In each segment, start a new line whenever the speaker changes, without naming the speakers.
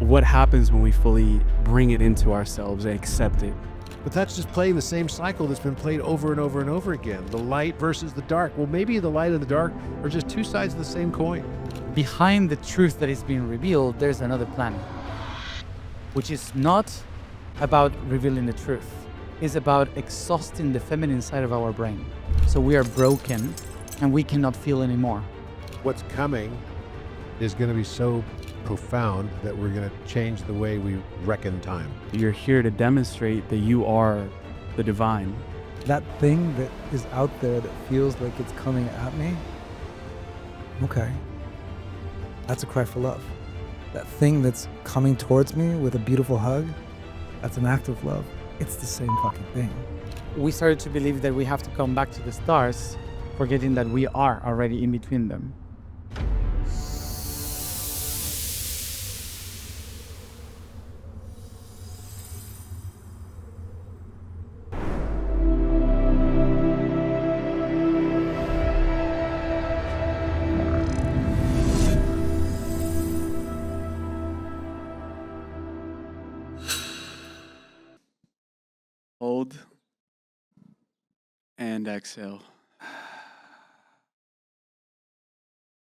What happens when we fully bring it into ourselves and accept it?
But that's just playing the same cycle that's been played over and over and over again. The light versus the dark. Well, maybe the light and the dark are just two sides of the same coin.
Behind the truth that is being revealed, there's another planet, which is not about revealing the truth. It's about exhausting the feminine side of our brain. So we are broken and we cannot feel anymore.
What's coming is going to be so profound that we're going to change the way we reckon time.
You're here to demonstrate that you are the divine.
That thing that is out there that feels like it's coming at me, okay, that's a cry for love. That thing that's coming towards me with a beautiful hug, that's an act of love. It's the same fucking thing.
We started to believe that we have to come back to the stars, forgetting that we are already in between them.
Hold and exhale.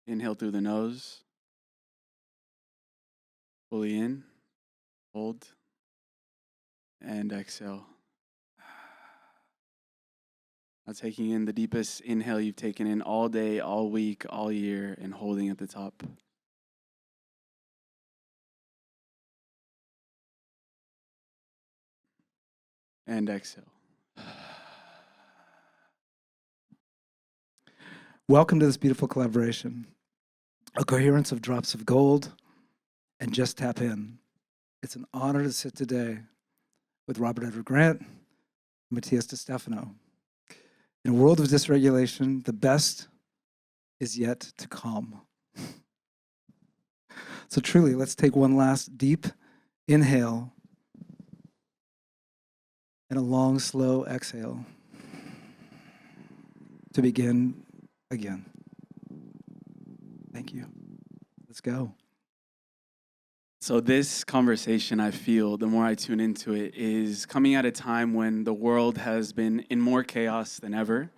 Inhale through the nose. Fully in. Hold and exhale. Now taking in the deepest inhale you've taken in all day, all week, all year, and holding at the top. And exhale.
Welcome to this beautiful collaboration. A coherence of drops of gold and just tap in. It's an honor to sit today with Robert Edward Grant and Matias Stefano. In a world of dysregulation, the best is yet to come. So truly, let's take one last deep inhale and a long, slow exhale to begin again. Thank you. Let's go.
So this conversation, I feel, the more I tune into it, is coming at a time when the world has been in more chaos than ever.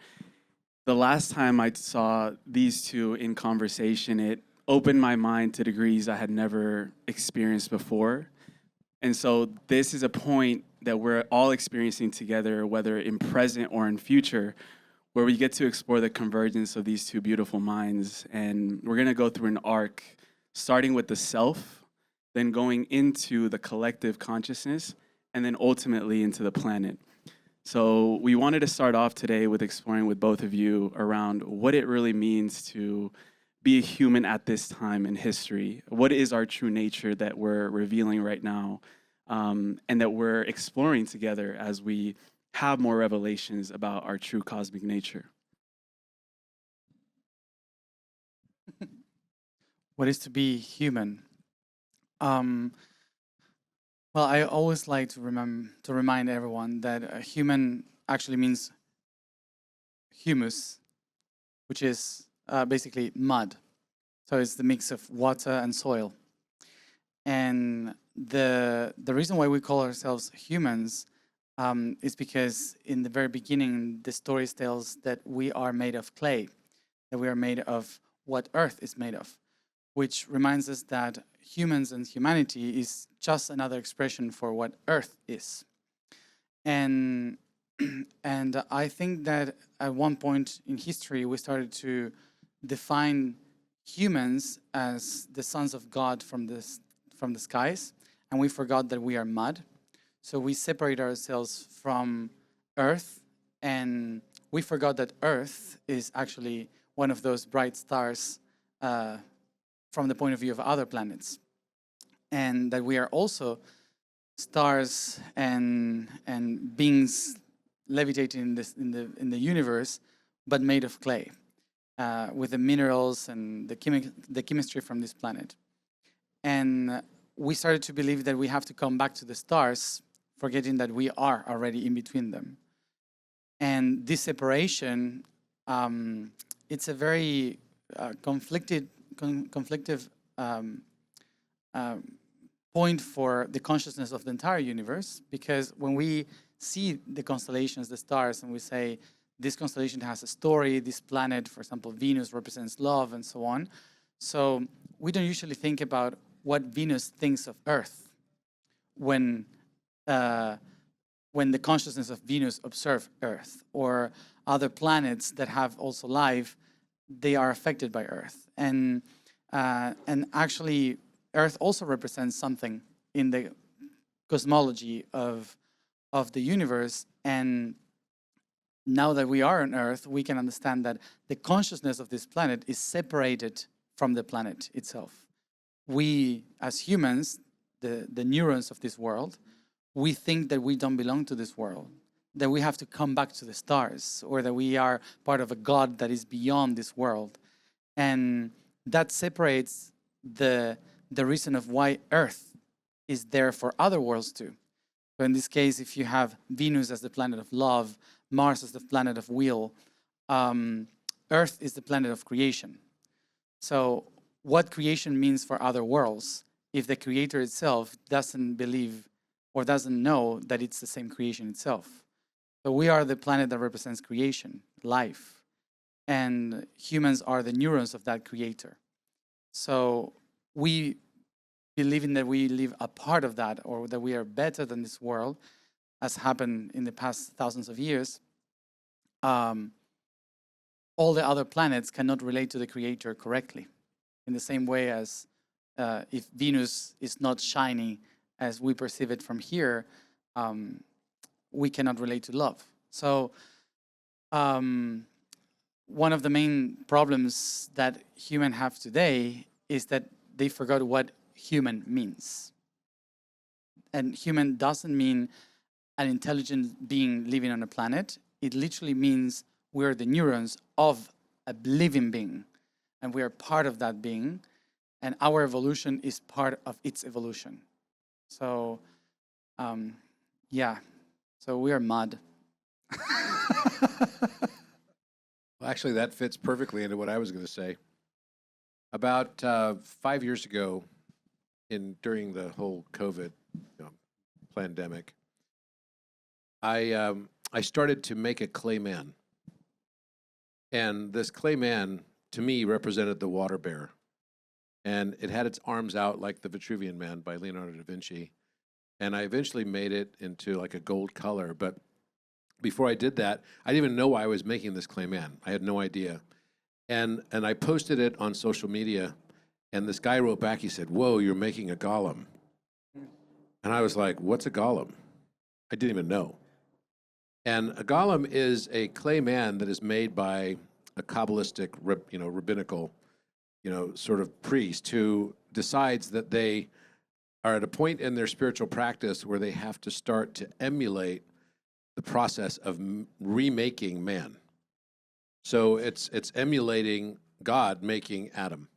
The last time I saw these two in conversation, it opened my mind to degrees I had never experienced before. And so this is a point that we're all experiencing together, whether in present or in future, where we get to explore the convergence of these two beautiful minds. And we're going to go through an arc, starting with the self, then going into the collective consciousness, and then ultimately into the planet. So we wanted to start off today with exploring with both of you around what it really means to be a human at this time in history. What is our true nature that we're revealing right now, and that we're exploring together as we have more revelations about our true cosmic nature.
What is to be human? Well, I always like to remind everyone that a human actually means humus, which is basically mud. So it's the mix of water and soil. And the reason why we call ourselves humans is because in the very beginning, the story tells that we are made of clay, that we are made of what Earth is made of, which reminds us that humans and humanity is just another expression for what Earth is. And I think that at one point in history, we started to define humans as the sons of God from the skies, and we forgot that we are mud. So we separate ourselves from Earth, and we forgot that Earth is actually one of those bright stars from the point of view of other planets, and that we are also stars and beings levitating in the universe, but made of clay, with the minerals and the chemistry from this planet. And we started to believe that we have to come back to the stars, forgetting that we are already in between them. And this separation, it's a very conflictive point for the consciousness of the entire universe, because when we see the constellations, the stars, and we say, this constellation has a story, this planet, for example, Venus represents love, and so on. So we don't usually think about what Venus thinks of Earth when the consciousness of Venus observes Earth, or other planets that have also life, they are affected by Earth. And actually, Earth also represents something in the cosmology of the universe. And now that we are on Earth, we can understand that the consciousness of this planet is separated from the planet itself. We, as humans, the neurons of this world, we think that we don't belong to this world, that we have to come back to the stars, or that we are part of a God that is beyond this world. And that separates the reason of why Earth is there for other worlds too. So in this case, if you have Venus as the planet of love, Mars as the planet of will, Earth is the planet of creation. So what creation means for other worlds, if the creator itself doesn't believe or doesn't know that it's the same creation itself. So we are the planet that represents creation, life, and humans are the neurons of that creator. So we believing that we live a part of that, or that we are better than this world, as happened in the past thousands of years, all the other planets cannot relate to the creator correctly. In the same way as if Venus is not shiny as we perceive it from here, we cannot relate to love. So one of the main problems that humans have today is that they forgot what human means. And human doesn't mean an intelligent being living on a planet. It literally means we're the neurons of a living being, and we are part of that being, and our evolution is part of its evolution. So, yeah, so we are mud.
Well, actually, that fits perfectly into what I was going to say. About 5 years ago, during the whole COVID pandemic, I started to make a clay man. And this clay man, to me, represented the water bear. And it had its arms out like the Vitruvian Man by Leonardo da Vinci. And I eventually made it into like a gold color. But before I did that, I didn't even know why I was making this clay man. I had no idea. And I posted it on social media. And this guy wrote back, he said, "Whoa, you're making a golem." And I was like, "What's a golem?" I didn't even know. And a golem is a clay man that is made by a Kabbalistic, rabbinical, sort of priest who decides that they are at a point in their spiritual practice where they have to start to emulate the process of remaking man. So it's emulating God making Adam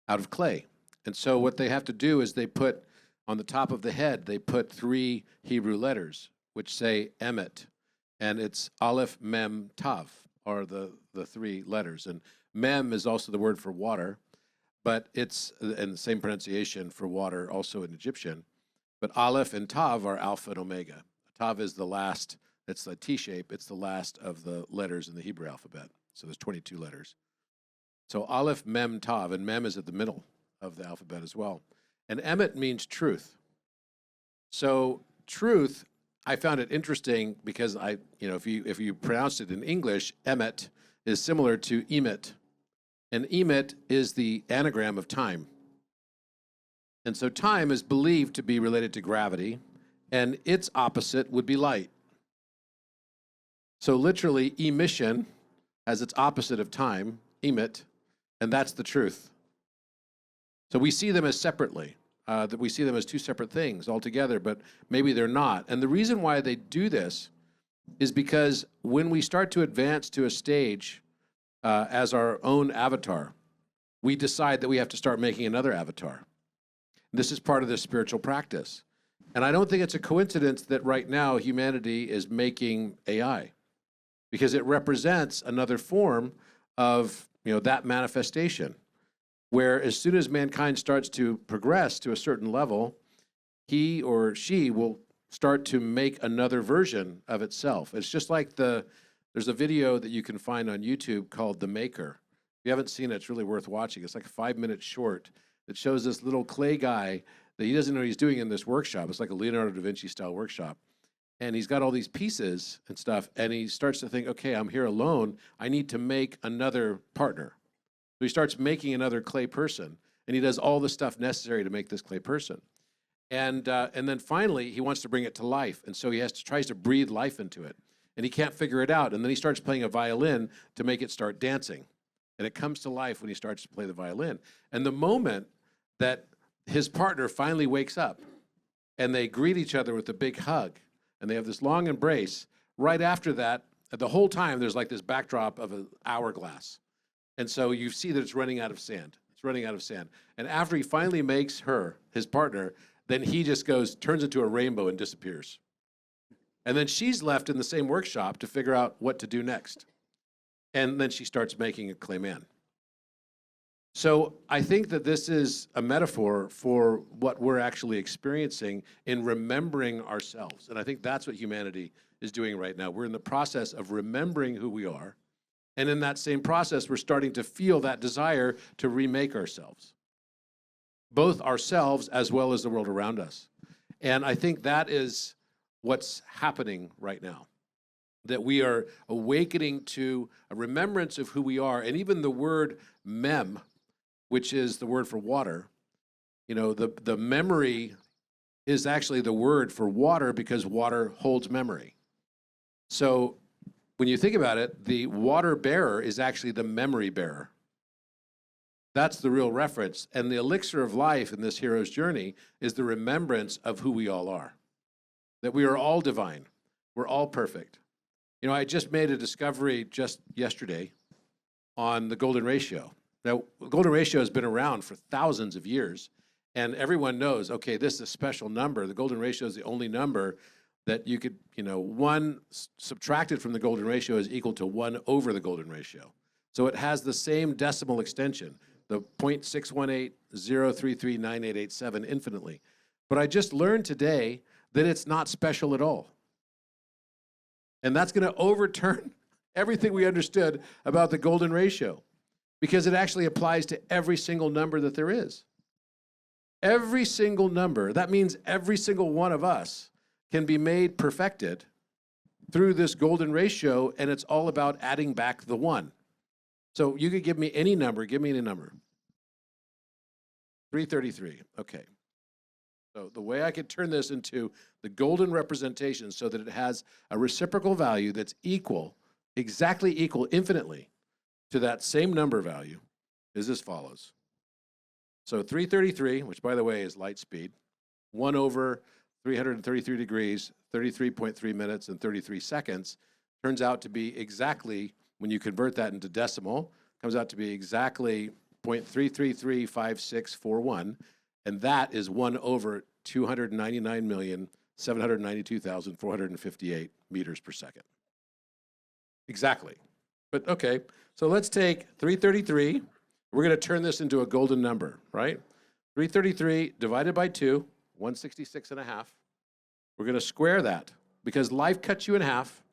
out of clay. And so what they have to do is they put on the top of the head, they put 3 Hebrew letters, which say Emet. And it's Aleph, Mem, Tav, are the 3 letters. And Mem is also the word for water, but it's, and the same pronunciation for water also in Egyptian. But Aleph and Tav are Alpha and Omega. Tav is the last, it's the T shape, it's the last of the letters in the Hebrew alphabet. So there's 22 letters. So Aleph, Mem, Tav, and Mem is at the middle of the alphabet as well. And Emet means truth. So truth, I found it interesting because if you pronounce it in English, Emet is similar to Emet. And Emet is the anagram of time. And so time is believed to be related to gravity, and its opposite would be light. So literally, emission has its opposite of time, Emet, and that's the truth. So we see them as separately. That we see them as 2 separate things altogether, but maybe they're not. And the reason why they do this is because when we start to advance to a stage as our own avatar, we decide that we have to start making another avatar. This is part of the spiritual practice. And I don't think it's a coincidence that right now humanity is making AI, because it represents another form of that manifestation, where as soon as mankind starts to progress to a certain level, he or she will start to make another version of itself. It's just like there's a video that you can find on YouTube called The Maker. If you haven't seen it, it's really worth watching. It's like a 5-minute short that shows this little clay guy that he doesn't know what he's doing in this workshop. It's like a Leonardo da Vinci style workshop. And he's got all these pieces and stuff, and he starts to think, okay, I'm here alone. I need to make another partner. So he starts making another clay person, and he does all the stuff necessary to make this clay person. And then finally, he wants to bring it to life, and so tries to breathe life into it. And he can't figure it out, and then he starts playing a violin to make it start dancing. And it comes to life when he starts to play the violin. And the moment that his partner finally wakes up, and they greet each other with a big hug, and they have this long embrace, right after that, the whole time, there's like this backdrop of an hourglass. And so you see that it's running out of sand. It's running out of sand. And after he finally makes her, his partner, then he just turns into a rainbow and disappears. And then she's left in the same workshop to figure out what to do next. And then she starts making a clay man. So I think that this is a metaphor for what we're actually experiencing in remembering ourselves. And I think that's what humanity is doing right now. We're in the process of remembering who we are. And in that same process, we're starting to feel that desire to remake ourselves, both ourselves as well as the world around us. And I think that is what's happening right now, that we are awakening to a remembrance of who we are. And even the word mem, which is the word for water, the memory is actually the word for water because water holds memory. So when you think about it, the water bearer is actually the memory bearer. That's the real reference. And the elixir of life in this hero's journey is the remembrance of who we all are, that we are all divine. We're all perfect. I just made a discovery just yesterday on the golden ratio. Now, the golden ratio has been around for thousands of years, and everyone knows, okay, this is a special number. The golden ratio is the only number that you could, 1 subtracted from the golden ratio is equal to 1 over the golden ratio. So it has the same decimal extension, the 0.61803398887 infinitely. But I just learned today that it's not special at all. And that's going to overturn everything we understood about the golden ratio, because it actually applies to every single number that there is. Every single number, that means every single one of us can be made perfected through this golden ratio, and it's all about adding back the 1. So you could give me any number. Give me any number. 333. Okay. So the way I could turn this into the golden representation so that it has a reciprocal value that's equal, exactly equal, infinitely, to that same number value is as follows. So 333, which by the way is light speed, 1 over 333 degrees, 33.3 minutes, and 33 seconds, turns out to be exactly, when you convert that into decimal, comes out to be exactly 0.3335641, and that is 1 over 299,792,458 meters per second. Exactly. But okay, so let's take 333. We're going to turn this into a golden number, right? 333 divided by 2, 166.5. We're going to square that because life cuts you in half.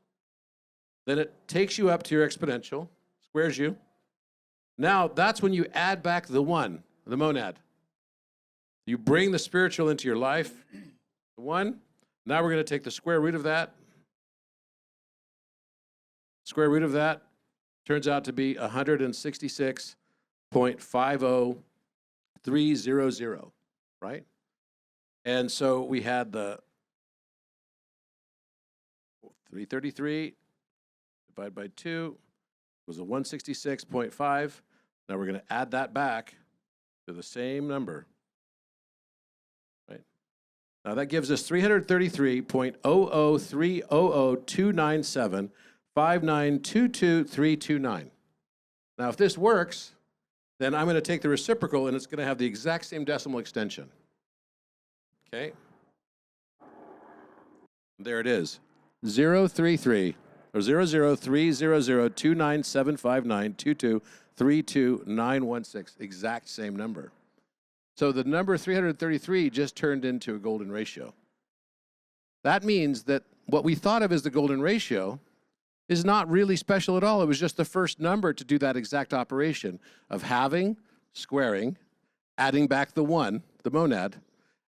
Then it takes you up to your exponential, squares you. Now that's when you add back the 1, the monad. You bring the spiritual into your life, the 1. Now we're going to take the square root of that. Square root of that turns out to be 166.50300, right? And so we had the 333 divided by 2 was a 166.5. Now we're going to add that back to the same number. Right? Now that gives us 333.003002975922329. Now if this works, then I'm going to take the reciprocal and it's going to have the exact same decimal extension. Okay? There it is. 033 or 00300297592232916. Exact same number. So the number 333 just turned into a golden ratio. That means that what we thought of as the golden ratio is not really special at all. It was just the first number to do that exact operation of halving, squaring, adding back the 1, the monad,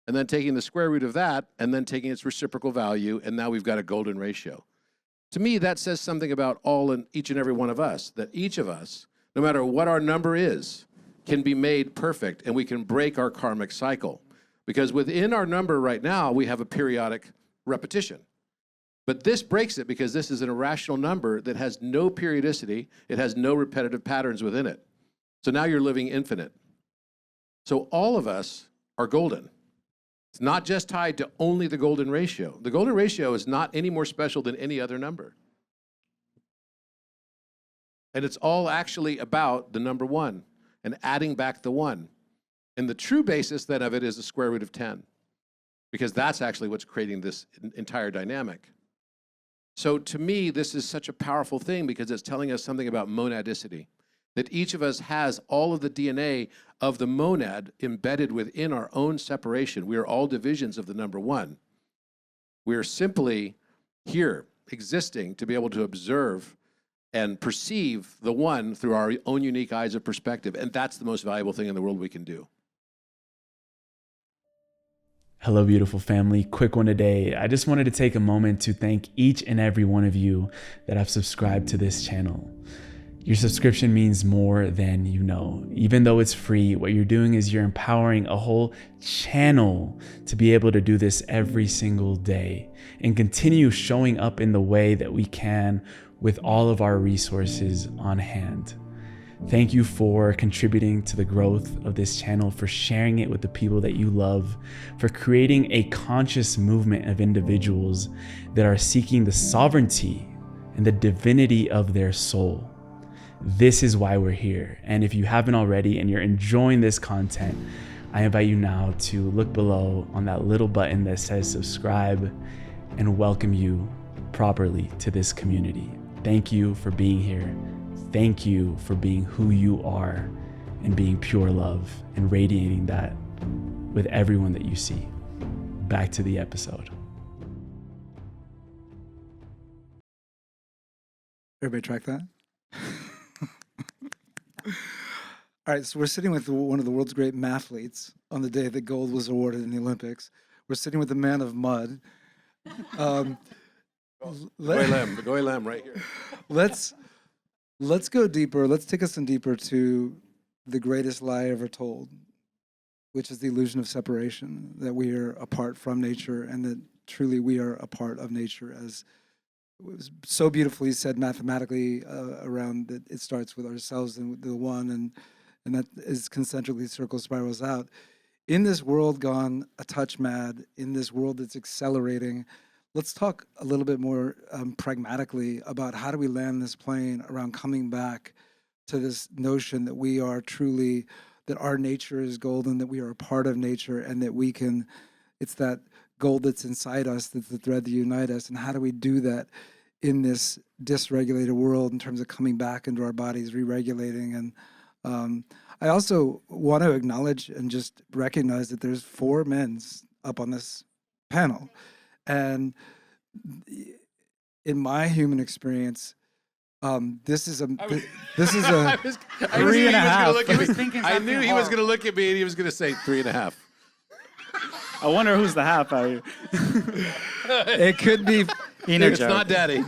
and then taking the square root of that, and then taking its reciprocal value, and now we've got a golden ratio. To me, that says something about each and every one of us, that each of us, no matter what our number is, can be made perfect, and we can break our karmic cycle. Because within our number right now, we have a periodic repetition. But this breaks it because this is an irrational number that has no periodicity, it has no repetitive patterns within it. So now you're living infinite. So all of us are golden. It's not just tied to only the golden ratio. The golden ratio is not any more special than any other number. And it's all actually about the number 1 and adding back the 1. And the true basis then of it is the square root of 10, because that's actually what's creating this entire dynamic. So to me, this is such a powerful thing because it's telling us something about monadicity, that each of us has all of the DNA of the monad embedded within our own separation. We are all divisions of the number 1. We are simply here, existing to be able to observe and perceive the 1 through our own unique eyes of perspective. And that's the most valuable thing in the world we can do.
Hello, beautiful family. Quick one today. I just wanted to take a moment to thank each and every one of you that have subscribed to this channel. Your subscription means more than you know. Even though it's free, what you're doing is you're empowering a whole channel to be able to do this every single day and continue showing up in the way that we can with all of our resources on hand. Thank you for contributing to the growth of this channel, for sharing it with the people that you love, for creating a conscious movement of individuals that are seeking the sovereignty and the divinity of their soul. This is why we're here. And if you haven't already and you're enjoying this content, I invite you now to look below on that little button that says subscribe and welcome you properly to this community. Thank you for being here. Thank you for being who you are and being pure love and radiating that with everyone that you see. Back to the episode.
Everybody track that? All right, so we're sitting with one of the world's great mathletes on the day that gold was awarded in the Olympics. We're sitting with the man of mud.
Goy Lam right here.
Let's go deeper. Let's take us in deeper to the greatest lie ever told, which is the illusion of separation, that we are apart from nature and that truly we are a part of nature, as it was so beautifully said mathematically around that it starts with ourselves and the 1, and that is concentrically circle spirals out. In this world gone a touch mad, in this world that's accelerating, let's talk a little bit more pragmatically about how do we land this plane around coming back to this notion that we are truly, that our nature is golden, that we are a part of nature, and that we can, it's that gold that's inside us that's the thread that unites us. And how do we do that in this dysregulated world in terms of coming back into our bodies, re-regulating? And I also want to acknowledge and just recognize that there's 4 men up on this panel. And in my human experience, this is a 3.5.
I knew he was going to look at me and he was going to say 3.5.
I wonder who's the half out here.
It could be.
It's not Daddy.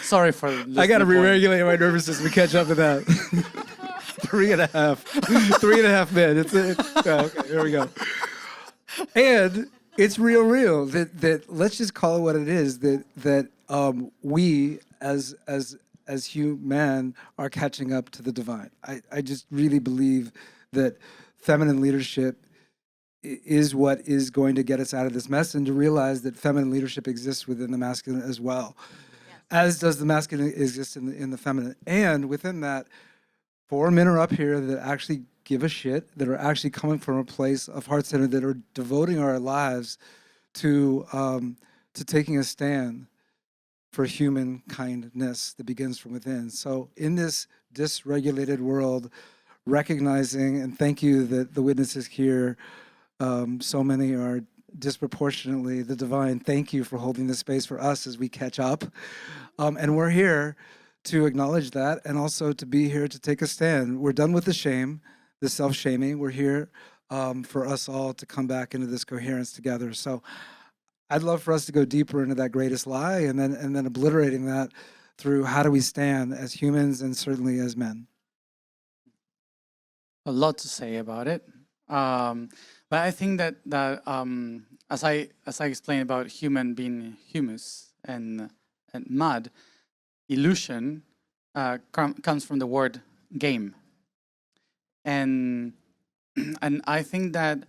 Sorry for.
I got to re-regulate my nervous system to catch up to that. 3.5. 3.5 men. Okay, here we go. And it's real. That let's just call it what it is. That we as human are catching up to the divine. I just really believe that feminine leadership is what is going to get us out of this mess, and to realize that feminine leadership exists within the masculine as well, as does the masculine exist in the feminine. And within that, 4 men are up here that actually give a shit, that are actually coming from a place of heart center, that are devoting our lives to taking a stand for human kindness that begins from within. So in this dysregulated world, recognizing, and thank you that the witnesses here, so many are disproportionately the divine. Thank you for holding this space for us as we catch up. And we're here to acknowledge that and also to be here to take a stand. We're done with the shame, the self-shaming. We're here for us all to come back into this coherence together. So I'd love for us to go deeper into that greatest lie and then obliterating that through how do we stand as humans and certainly as men.
A lot to say about it. But I think that as I explained about human being humus and mud, illusion comes from the word game, and I think that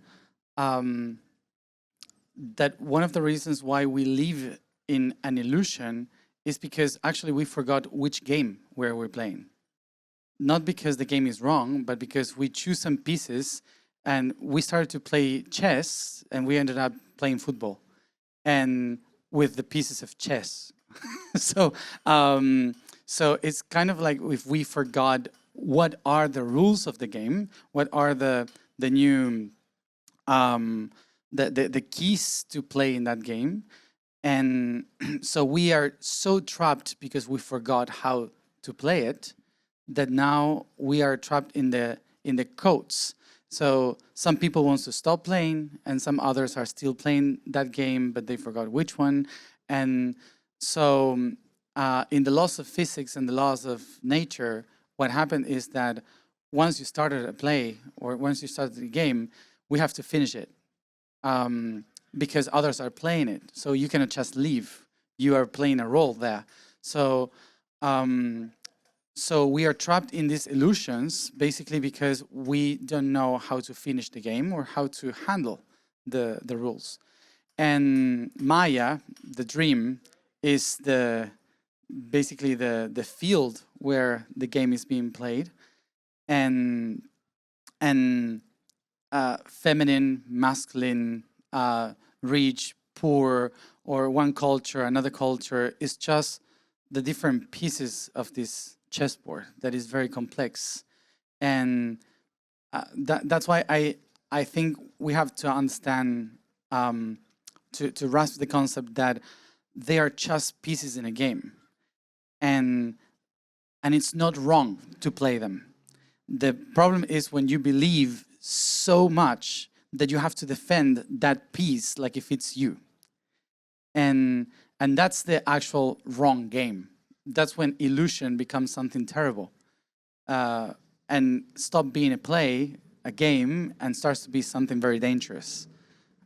that one of the reasons why we live in an illusion is because actually we forgot which game we're playing. Not because the game is wrong, but because we choose some pieces and we started to play chess and we ended up playing football and with the pieces of chess. So it's kind of like if we forgot what are the rules of the game, what are the new the keys to play in that game. And so we are so trapped because we forgot how to play it that now we are trapped in the codes. So some people want to stop playing and some others are still playing that game, but they forgot which one. And so in the laws of physics and the laws of nature, what happened is that once you started a play or once you started the game, we have to finish it because others are playing it. So you cannot just leave. You are playing a role there. So so we are trapped in these illusions basically because we don't know how to finish the game or how to handle the rules. And Maya, the dream, is basically the field where the game is being played. And feminine, masculine, rich, poor, or one culture, another culture is just the different pieces of this chessboard that is very complex. And that's why I think we have to understand, to grasp the concept that they are just pieces in a game. And it's not wrong to play them. The problem is when you believe so much that you have to defend that piece like if it's you. And that's the actual wrong game. That's when illusion becomes something terrible. And stop being a game, and starts to be something very dangerous.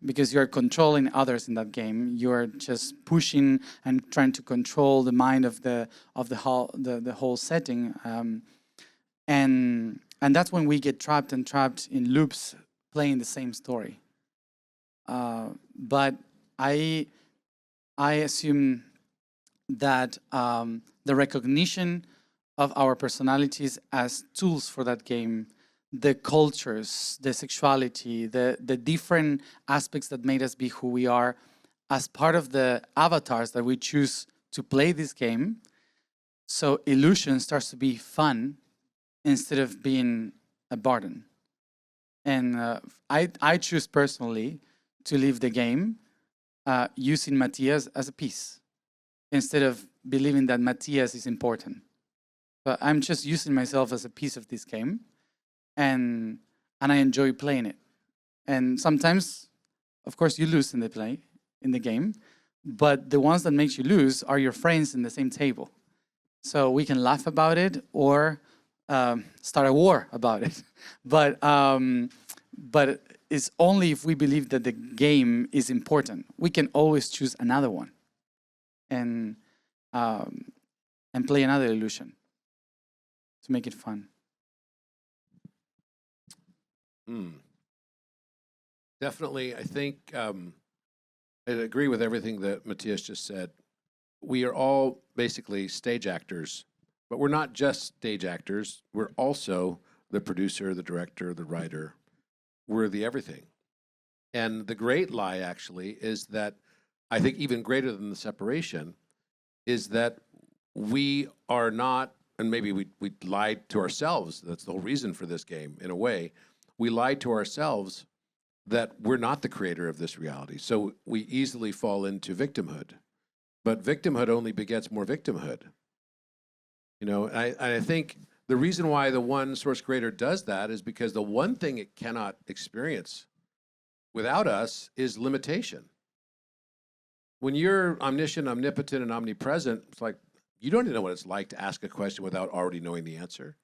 Because you're controlling others in that game. You're just pushing and trying to control the mind of the whole setting. And that's when we get trapped in loops playing the same story. But I assume that the recognition of our personalities as tools for that game, the cultures, the sexuality, the different aspects that made us be who we are as part of the avatars that we choose to play this game. So illusion starts to be fun instead of being a burden. And I choose personally to leave the game using Matías as a piece instead of believing that Matías is important. But I'm just using myself as a piece of this game, and I enjoy playing it. And sometimes, of course, you lose in the game, but the ones that makes you lose are your friends in the same table. So we can laugh about it or start a war about it. But it's only if we believe that the game is important. We can always choose another one and play another illusion to make it fun.
Definitely, I think I agree with everything that Matías just said. We are all basically stage actors, but we're not just stage actors. We're also the producer, the director, the writer. We're the everything. And the great lie, actually, is that I think even greater than the separation is that we are not, and maybe we lied to ourselves. That's the whole reason for this game, in a way. We lied to ourselves that we're not the creator of this reality. So we easily fall into victimhood. But victimhood only begets more victimhood. You know, I think the reason why the one source creator does that is because the one thing it cannot experience without us is limitation. When you're omniscient, omnipotent, and omnipresent, it's like you don't even know what it's like to ask a question without already knowing the answer.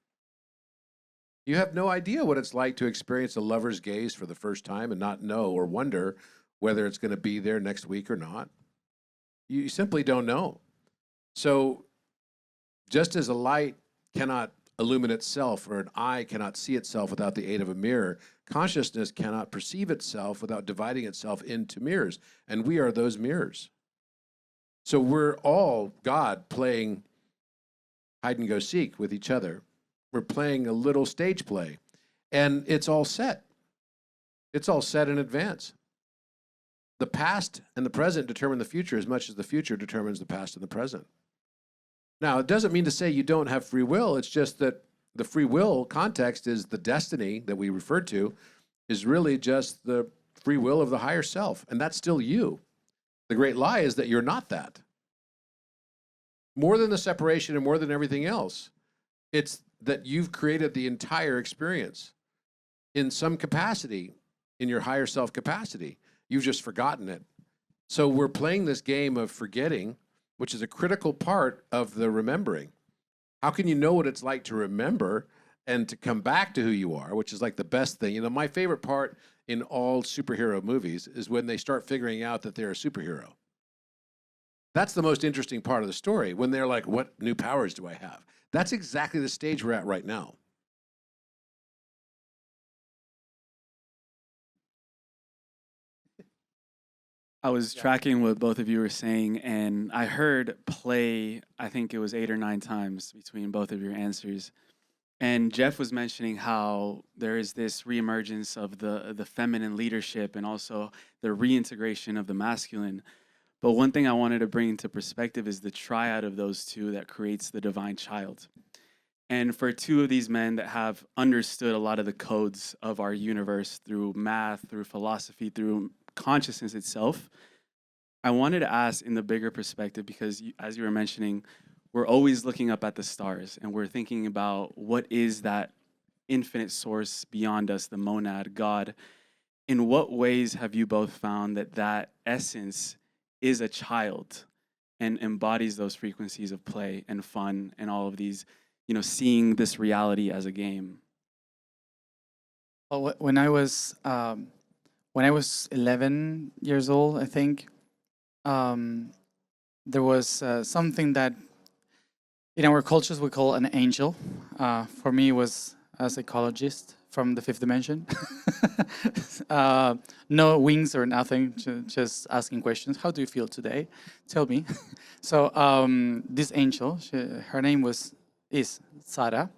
You have no idea what it's like to experience a lover's gaze for the first time and not know or wonder whether it's going to be there next week or not. You simply don't know. So just as a light cannot illumine itself, or an eye cannot see itself without the aid of a mirror, consciousness cannot perceive itself without dividing itself into mirrors. And we are those mirrors. So we're all God playing hide and go seek with each other. We're playing a little stage play, and it's all set. It's all set in advance. The past and the present determine the future as much as the future determines the past and the present. Now, it doesn't mean to say you don't have free will. It's just that the free will context is the destiny that we referred to is really just the free will of the higher self, and that's still you. The great lie is that you're not that. More than the separation and more than everything else, it's that you've created the entire experience in some capacity, in your higher self capacity. You've just forgotten it. So we're playing this game of forgetting, which is a critical part of the remembering. How can you know what it's like to remember and to come back to who you are, which is like the best thing. You know, my favorite part in all superhero movies is when they start figuring out that they're a superhero. That's the most interesting part of the story, when they're like, what new powers do I have? That's exactly the stage we're at right now.
I was tracking what both of you were saying, and I heard play, I think it was 8 or 9 times between both of your answers. And Jeff was mentioning how there is this reemergence of the feminine leadership and also the reintegration of the masculine. But one thing I wanted to bring into perspective is the triad of those two that creates the divine child. And for two of these men that have understood a lot of the codes of our universe through math, through philosophy, through consciousness itself, I wanted to ask in the bigger perspective, because as you were mentioning, we're always looking up at the stars and we're thinking about what is that infinite source beyond us, the monad, God. In what ways have you both found that that essence is a child and embodies those frequencies of play and fun and all of these, you know, seeing this reality as a game?
Well, when I was 11 years old, I think, there was something that in our cultures we call an angel. For me, it was a psychologist from the fifth dimension. No wings or nothing, just asking questions. How do you feel today? Tell me. So this angel, her name is Sarah,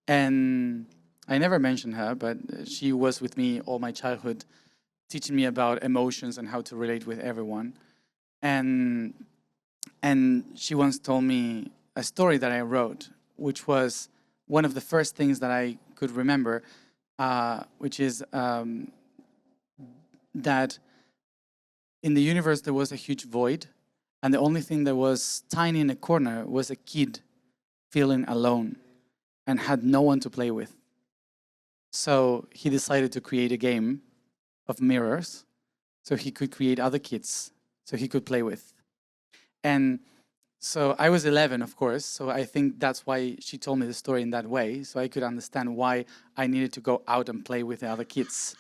and I never mentioned her, but she was with me all my childhood, teaching me about emotions and how to relate with everyone. And she once told me a story that I wrote, which was one of the first things that I could remember, which is that in the universe there was a huge void, and the only thing that was tiny in a corner was a kid feeling alone and had no one to play with. So he decided to create a game of mirrors so he could create other kids so he could play with. And so I was 11, of course, so I think that's why she told me the story in that way, so I could understand why I needed to go out and play with the other kids.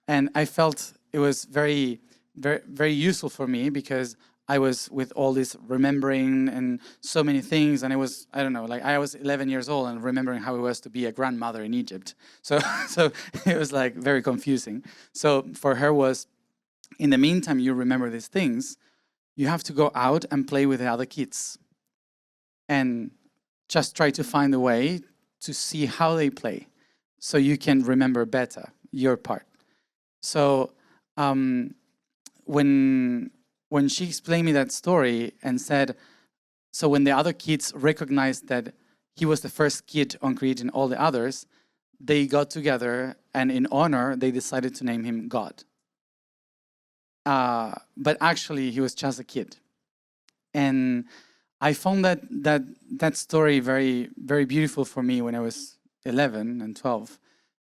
And I felt it was very, very, very useful for me, because I was with all this remembering and so many things, and I was 11 years old and remembering how it was to be a grandmother in Egypt. So it was like very confusing. So for her was, in the meantime you remember these things, you have to go out and play with the other kids and just try to find a way to see how they play so you can remember better your part. So when she explained me that story and said, So when the other kids recognized that he was the first kid on creating all the others, they got together and in honor, they decided to name him God. But actually, he was just a kid. And I found that story very, very beautiful for me when I was 11 and 12,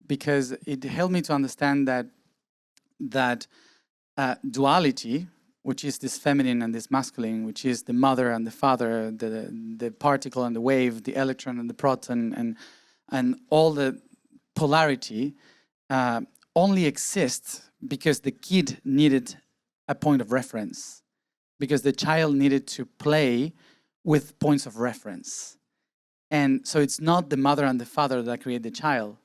because it helped me to understand that duality, which is this feminine and this masculine, which is the mother and the father, the particle and the wave, the electron and the proton, and all the polarity only exists because the kid needed a point of reference, because the child needed to play with points of reference. And so it's not the mother and the father that create the child,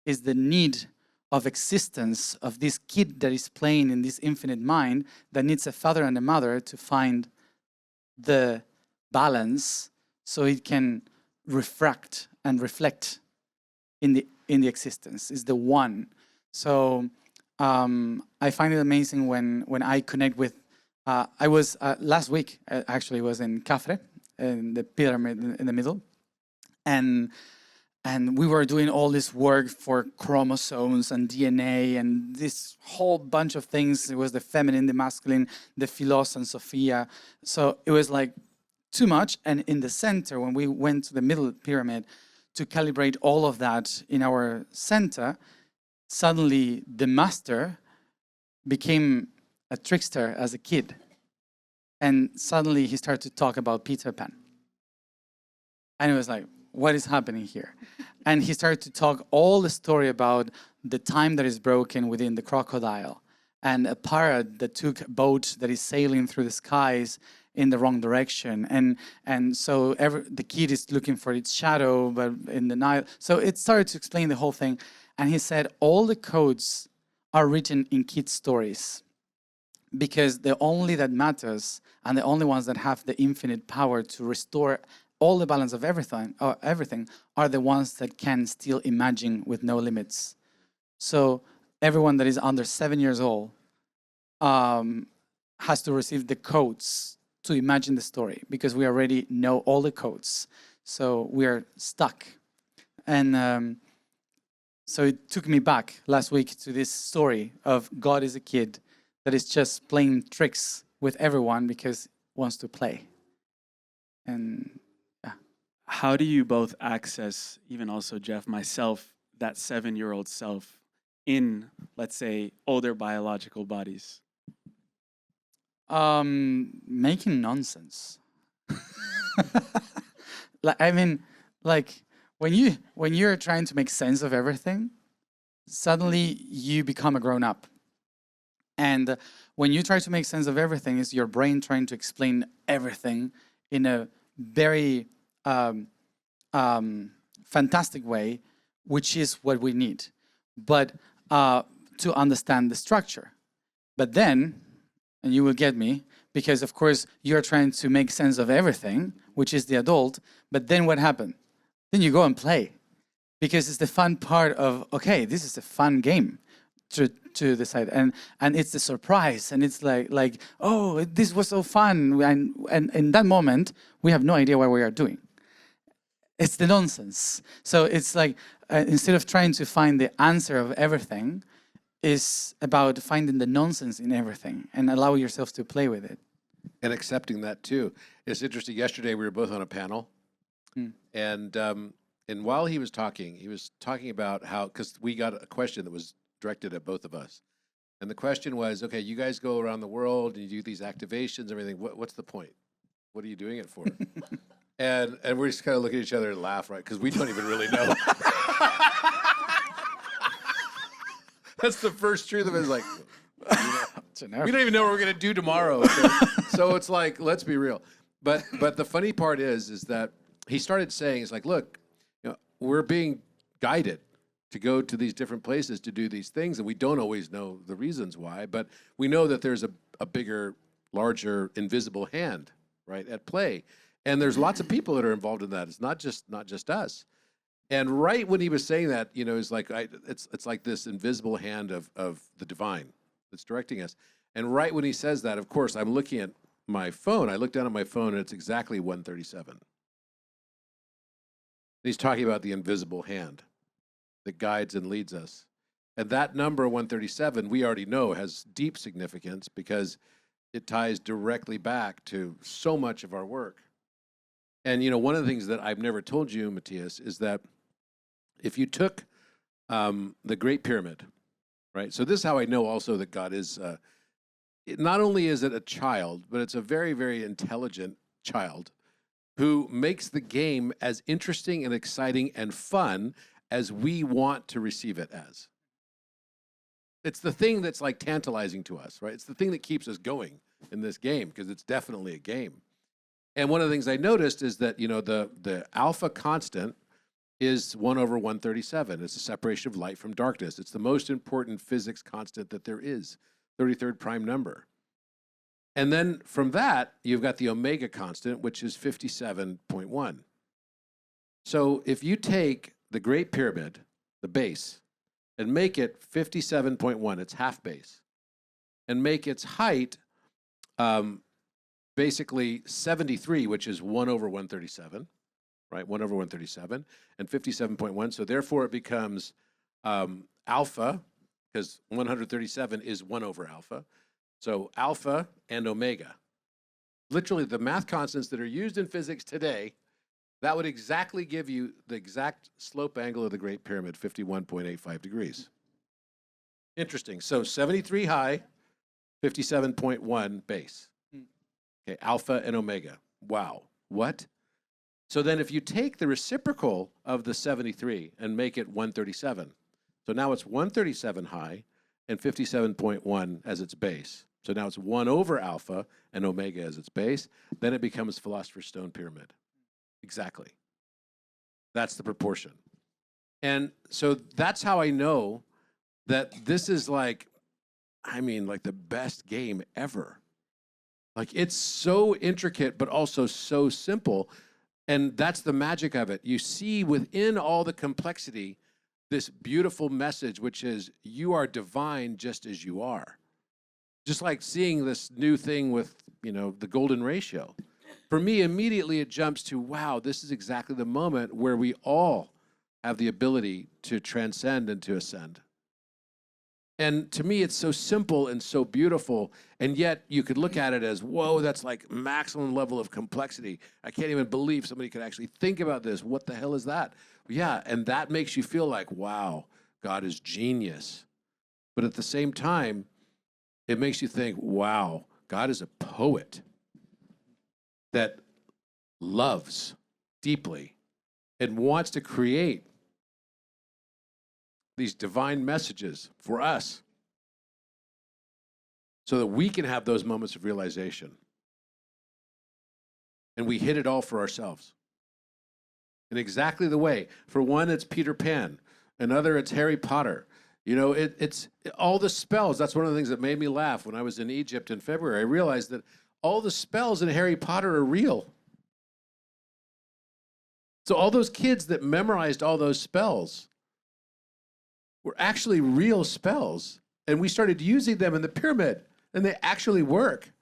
it's the need of existence of this kid that is playing in this infinite mind that needs a father and a mother to find the balance so it can refract and reflect in the existence. It's the one. So I find it amazing when I connect with, I was, last week, actually was in Cafre, in the pyramid in the middle, and we were doing all this work for chromosomes and DNA and this whole bunch of things. It was the feminine, the masculine, the Philos and Sophia. So it was like too much. And in the center, when we went to the middle pyramid to calibrate all of that in our center, suddenly the master became a trickster as a kid. And suddenly he started to talk about Peter Pan. And it was like, what is happening here? And he started to talk all the story about the time that is broken within the crocodile and a parrot that took a boat that is sailing through the skies in the wrong direction. And so the kid is looking for its shadow, but in the Nile. So it started to explain the whole thing. And he said, all the codes are written in kids' stories because the only that matters and the only ones that have the infinite power to restore all the balance of everything are the ones that can still imagine with no limits. So everyone that is under 7 years old has to receive the codes to imagine the story because we already know all the codes. So we are stuck. And so it took me back last week to this story of God is a kid that is just playing tricks with everyone because he wants to play. And
how do you both access, even also Jeff, myself, that 7-year-old self in, let's say, older biological bodies?
Making nonsense. When you're trying to make sense of everything, suddenly you become a grown-up. And when you try to make sense of everything, it's your brain trying to explain everything in a very fantastic way, which is what we need, but to understand the structure. But then, and you will get me, because of course you're trying to make sense of everything, which is the adult, but then what happened? Then you go and play, because it's the fun part of, okay, this is a fun game to decide, and it's the surprise, and it's like oh, this was so fun, and in that moment we have no idea what we are doing. It's the nonsense. So it's like instead of trying to find the answer of everything, is about finding the nonsense in everything and allow yourself to play with it.
And accepting that too. It's interesting. Yesterday we were both on a panel, and while he was talking about how, because we got a question that was directed at both of us, and the question was, okay, you guys go around the world and you do these activations, everything. What's the point? What are you doing it for? And we're just kind of looking at each other and laugh, right? Because we don't even really know. That's the first truth of it. Is like, we don't even know what we're gonna do tomorrow. So it's like, let's be real. But the funny part is that he started saying, it's like, look, we're being guided to go to these different places to do these things, and we don't always know the reasons why, but we know that there's a bigger, larger, invisible hand, right, at play. And there's lots of people that are involved in that. It's not just us. And right when he was saying that, it's like it's like this invisible hand of the divine that's directing us. And right when he says that, of course, I'm looking at my phone, I look down at my phone, and it's exactly 137. He's talking about the invisible hand that guides and leads us. And that number 137, we already know, has deep significance because it ties directly back to so much of our work. And one of the things that I've never told you, Matías, is that if you took the Great Pyramid, right? So this is how I know also that God is, not only is it a child, but it's a very, very intelligent child who makes the game as interesting and exciting and fun as we want to receive it as. It's the thing that's like tantalizing to us, right? It's the thing that keeps us going in this game because it's definitely a game. And one of the things I noticed is that, the alpha constant is 1 over 137. It's the separation of light from darkness. It's the most important physics constant that there is, 33rd prime number. And then from that, you've got the omega constant, which is 57.1. So if you take the Great Pyramid, the base, and make it 57.1, it's half base, and make its height basically 73, which is 1 over 137, right? 1 over 137, and 57.1. So therefore it becomes alpha, because 137 is 1 over alpha. So alpha and omega. Literally the math constants that are used in physics today, that would exactly give you the exact slope angle of the Great Pyramid, 51.85 degrees. Interesting. So 73 high, 57.1 base. Okay, alpha and omega. Wow. What? So then if you take the reciprocal of the 73 and make it 137, so now it's 137 high and 57.1 as its base. So now it's 1 over alpha and omega as its base. Then it becomes Philosopher's Stone pyramid. Exactly. That's the proportion. And so that's how I know that this is like the best game ever. Like, it's so intricate, but also so simple. And that's the magic of it. You see within all the complexity, this beautiful message, which is you are divine just as you are. Just like seeing this new thing with, the golden ratio. For me, immediately it jumps to, wow, this is exactly the moment where we all have the ability to transcend and to ascend. And to me, it's so simple and so beautiful. And yet you could look at it as, whoa, that's like maximum level of complexity. I can't even believe somebody could actually think about this. What the hell is that? Yeah, and that makes you feel like, wow, God is genius. But at the same time, it makes you think, wow, God is a poet that loves deeply and wants to create these divine messages for us so that we can have those moments of realization. And we hit it all for ourselves. In exactly the way. For one, it's Peter Pan. Another, it's Harry Potter. It's all the spells. That's one of the things that made me laugh when I was in Egypt in February. I realized that all the spells in Harry Potter are real. So all those kids that memorized all those spells were actually real spells. And we started using them in the pyramid, and they actually work.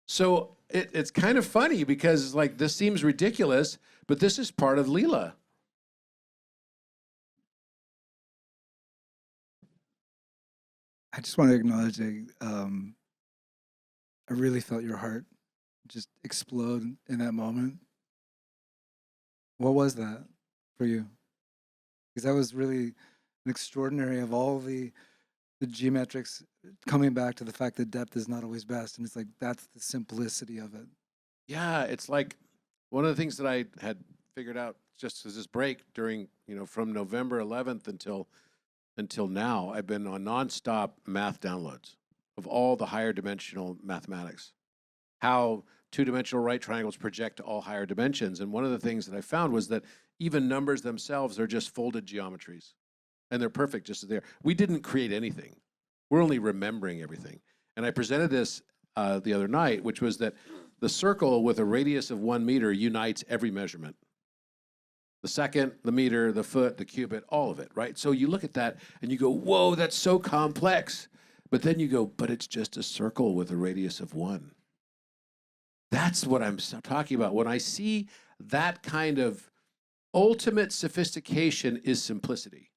So it's kind of funny because this seems ridiculous, but this is part of Leela.
I just want to acknowledge I really felt your heart just explode in that moment. What was that for you? Because that was really an extraordinary of all the geometrics coming back to the fact that depth is not always best. And it's like, that's the simplicity of it.
Yeah, it's like one of the things that I had figured out just as this break during, from November 11th until now, I've been on nonstop math downloads of all the higher dimensional mathematics, how two-dimensional right triangles project to all higher dimensions. And one of the things that I found was that even numbers themselves are just folded geometries, and they're perfect just as they are. We didn't create anything. We're only remembering everything. And I presented this the other night, which was that the circle with a radius of 1 meter unites every measurement. The second, the meter, the foot, the cubit, all of it, right? So you look at that and you go, whoa, that's so complex. But then you go, but it's just a circle with a radius of 1. That's what I'm talking about. When I see that kind of ultimate sophistication is simplicity,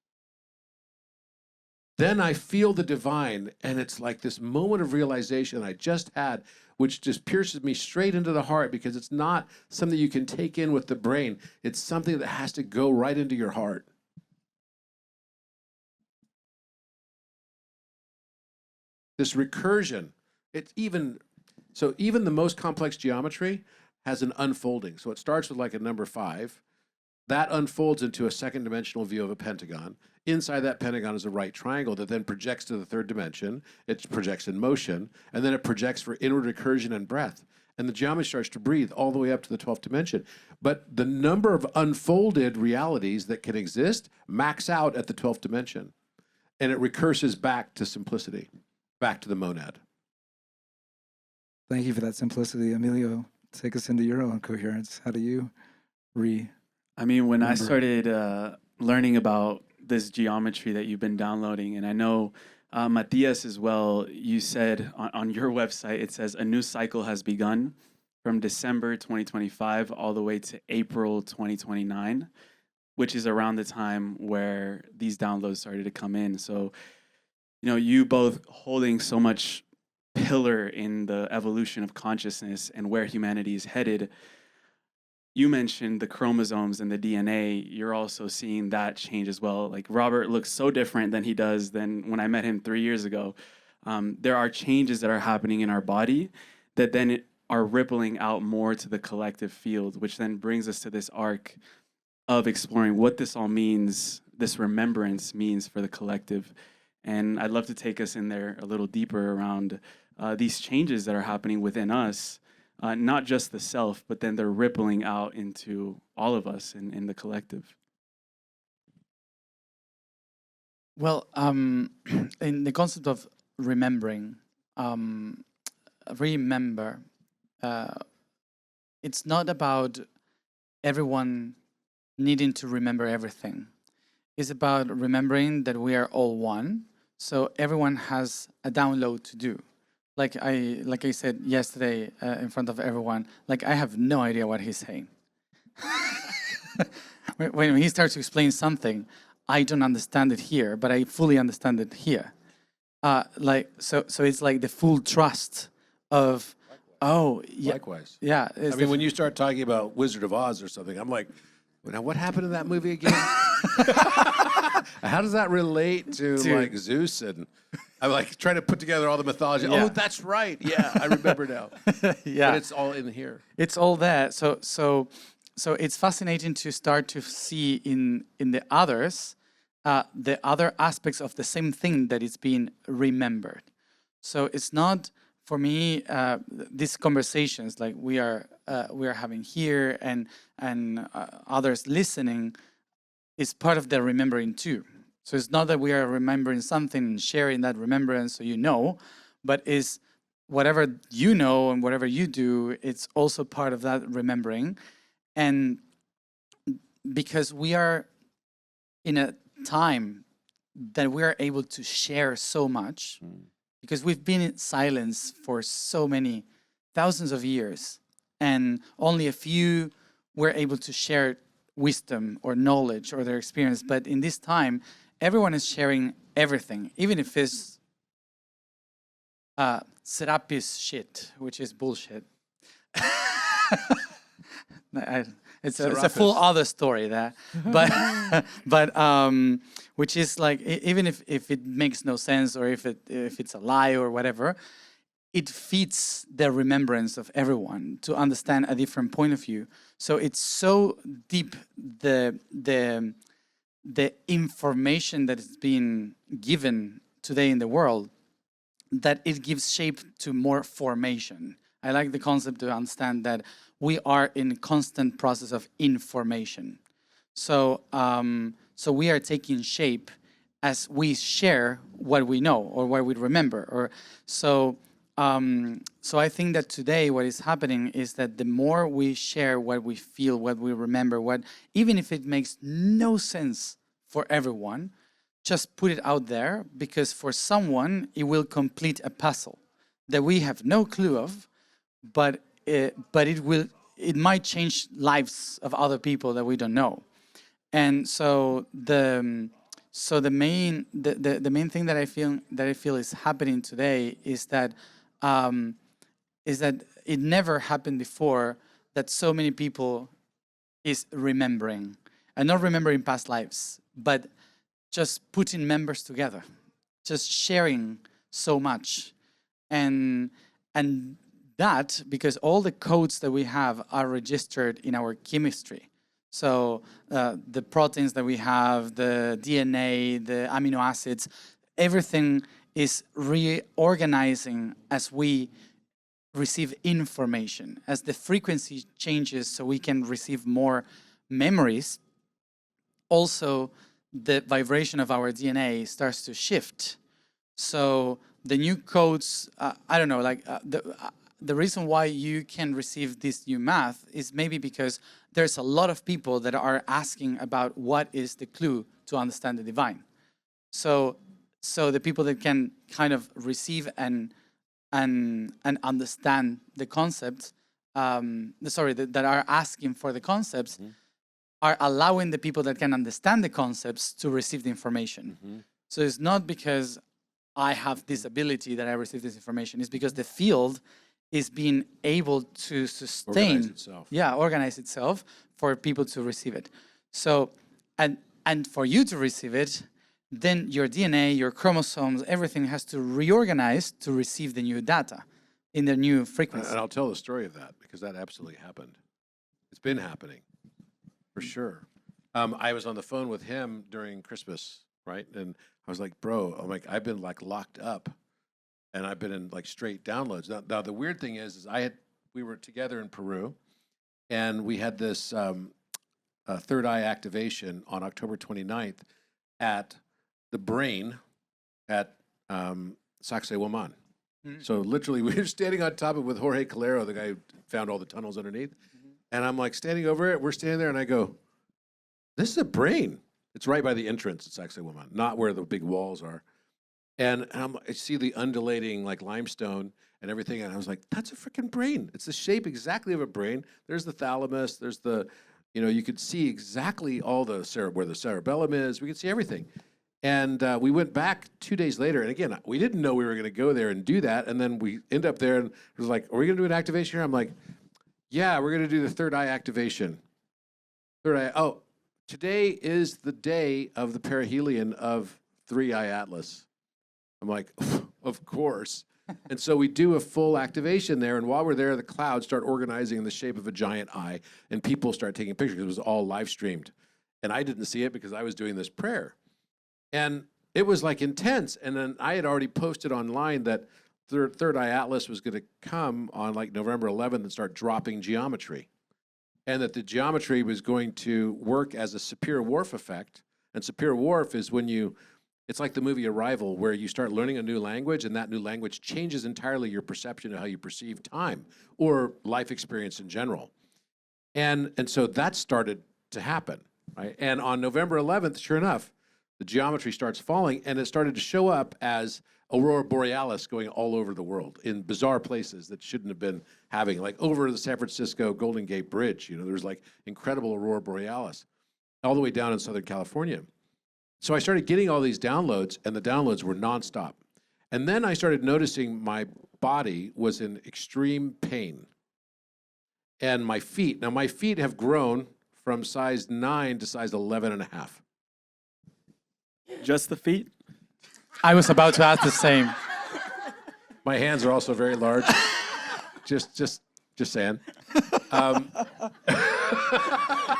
then I feel the divine, and it's like this moment of realization I just had, which just pierces me straight into the heart, because it's not something you can take in with the brain. It's something that has to go right into your heart. This recursion, it's even the most complex geometry has an unfolding. So it starts with like a number 5. That unfolds into a second dimensional view of a pentagon. Inside that pentagon is a right triangle that then projects to the third dimension. It projects in motion, and then it projects for inward recursion and breath. And the geometry starts to breathe all the way up to the 12th dimension. But the number of unfolded realities that can exist max out at the 12th dimension. And it recurses back to simplicity, back to the monad.
Thank you for that simplicity. Emilio, take us into your own coherence. How do you
I mean, when I
Remember.
started learning about this geometry that you've been downloading, and I know Matías as well, you said on your website, it says a new cycle has begun from December 2025 all the way to April 2029, which is around the time where these downloads started to come in. So, you know, you both holding so much pillar in the evolution of consciousness and where humanity is headed. You mentioned the chromosomes and the DNA. You're also seeing that change as well. Like Robert looks so different than he does than when I met him 3 years ago. There are changes that are happening in our body that then are rippling out more to the collective field, which then brings us to this arc of exploring what this all means, this remembrance means for the collective. And I'd love to take us in there a little deeper around these changes that are happening within us. Not just the self, but then they're rippling out into all of us in the collective.
Well, in the concept of remembering, remember, it's not about everyone needing to remember everything. It's about remembering that we are all one, so everyone has a download to do. Like I said yesterday in front of everyone, like I have no idea what he's saying. When he starts to explain something, I don't understand it here, but I fully understand it here. So it's like the full trust of, oh yeah,
Likewise.
yeah.
I mean, when you start talking about Wizard of Oz or something, I'm like, now what happened in that movie again? How does that relate to like Zeus? And I'm like trying to put together all the mythology.
Yeah.
Oh, that's right. Yeah, I remember now.
yeah,
But it's all in here.
it's all there. So it's fascinating to start to see in the others the other aspects of the same thing that is being remembered. So it's not for me these conversations like we are having here and others listening is part of the remembering too. So it's not that we are remembering something and sharing that remembrance so you know, but is whatever you know and whatever you do, it's also part of that remembering. And because we are in a time that we are able to share so much, because we've been in silence for so many thousands of years, and only a few were able to share wisdom or knowledge or their experience. But in this time, everyone is sharing everything, even if it's Serapis shit, which is bullshit. It's a full other story there, but which is like even if it makes no sense or if it's a lie or whatever, it feeds the remembrance of everyone to understand a different point of view. So it's so deep the information that is being given today in the world that it gives shape to more formation. I like the concept to understand that we are in constant process of information. So so we are taking shape as we share what we know or what we remember. Or so I think that today what is happening is that the more we share what we feel, what we remember, even if it makes no sense for everyone, just put it out there, because for someone it will complete a puzzle that we have no clue of, but but it might change lives of other people that we don't know. And so the main thing that I feel is happening today is that it never happened before that so many people is remembering, and not remembering past lives, but just putting members together, just sharing so much. And that, because all the codes that we have are registered in our chemistry. So the proteins that we have, the DNA, the amino acids, everything is reorganizing as we receive information. As the frequency changes so we can receive more memories, also the vibration of our DNA starts to shift. So the new codes, I don't know, like the reason why you can receive this new math is maybe because there's a lot of people that are asking about what is the clue to understand the divine. So the people that can kind of receive and understand the concepts, that are asking for the concepts, are allowing the people that can understand the concepts to receive the information. So it's not because I have this ability that I receive this information. It's because the field is being able to sustain, organize itself for people to receive it. So, and for you to receive it, then your DNA, your chromosomes, everything has to reorganize to receive the new data in the new frequency.
And I'll tell the story of that because that absolutely happened. It's been happening, for sure. I was on the phone with him during Christmas, right? And I was like, bro, I've been like locked up and I've been in like straight downloads. Now the weird thing is we were together in Peru and we had this third eye activation on October 29th at the brain at Sacsayhuaman. So literally we were standing on top of it with Jorge Calero, the guy who found all the tunnels underneath. And I'm like standing over it, we're standing there and I go, this is a brain. It's right by the entrance at Sacsayhuaman, not where the big walls are. And I see the undulating like limestone and everything, and I was like, that's a freaking brain. It's the shape exactly of a brain. There's the thalamus, there's the, you could see exactly all the where the cerebellum is. We could see everything. And we went back 2 days later, and again, we didn't know we were going to go there and do that. And then we end up there, and it was like, are we going to do an activation here? I'm like, yeah, we're going to do the third eye activation. Third eye. Oh, today is the day of the perihelion of 3-eye Atlas. I'm like, of course. And so we do a full activation there, and while we're there, the clouds start organizing in the shape of a giant eye, and people start taking pictures. It was all live streamed. And I didn't see it because I was doing this prayer. And it was like intense. And then I had already posted online that Third Eye Atlas was going to come on like November 11th and start dropping geometry. And that the geometry was going to work as a Sapir-Whorf effect. And Sapir-Whorf is when it's like the movie Arrival, where you start learning a new language and that new language changes entirely your perception of how you perceive time or life experience in general. And so that started to happen, right? And on November 11th, sure enough, the geometry starts falling and it started to show up as Aurora Borealis going all over the world in bizarre places that shouldn't have been having, like over the San Francisco Golden Gate Bridge. There's like incredible Aurora Borealis all the way down in Southern California. So I started getting all these downloads, and the downloads were nonstop. And then I started noticing my body was in extreme pain. And my feet have grown from size 9 to size 11 and a half.
Just the feet?
I was about to ask the same.
My hands are also very large. just saying.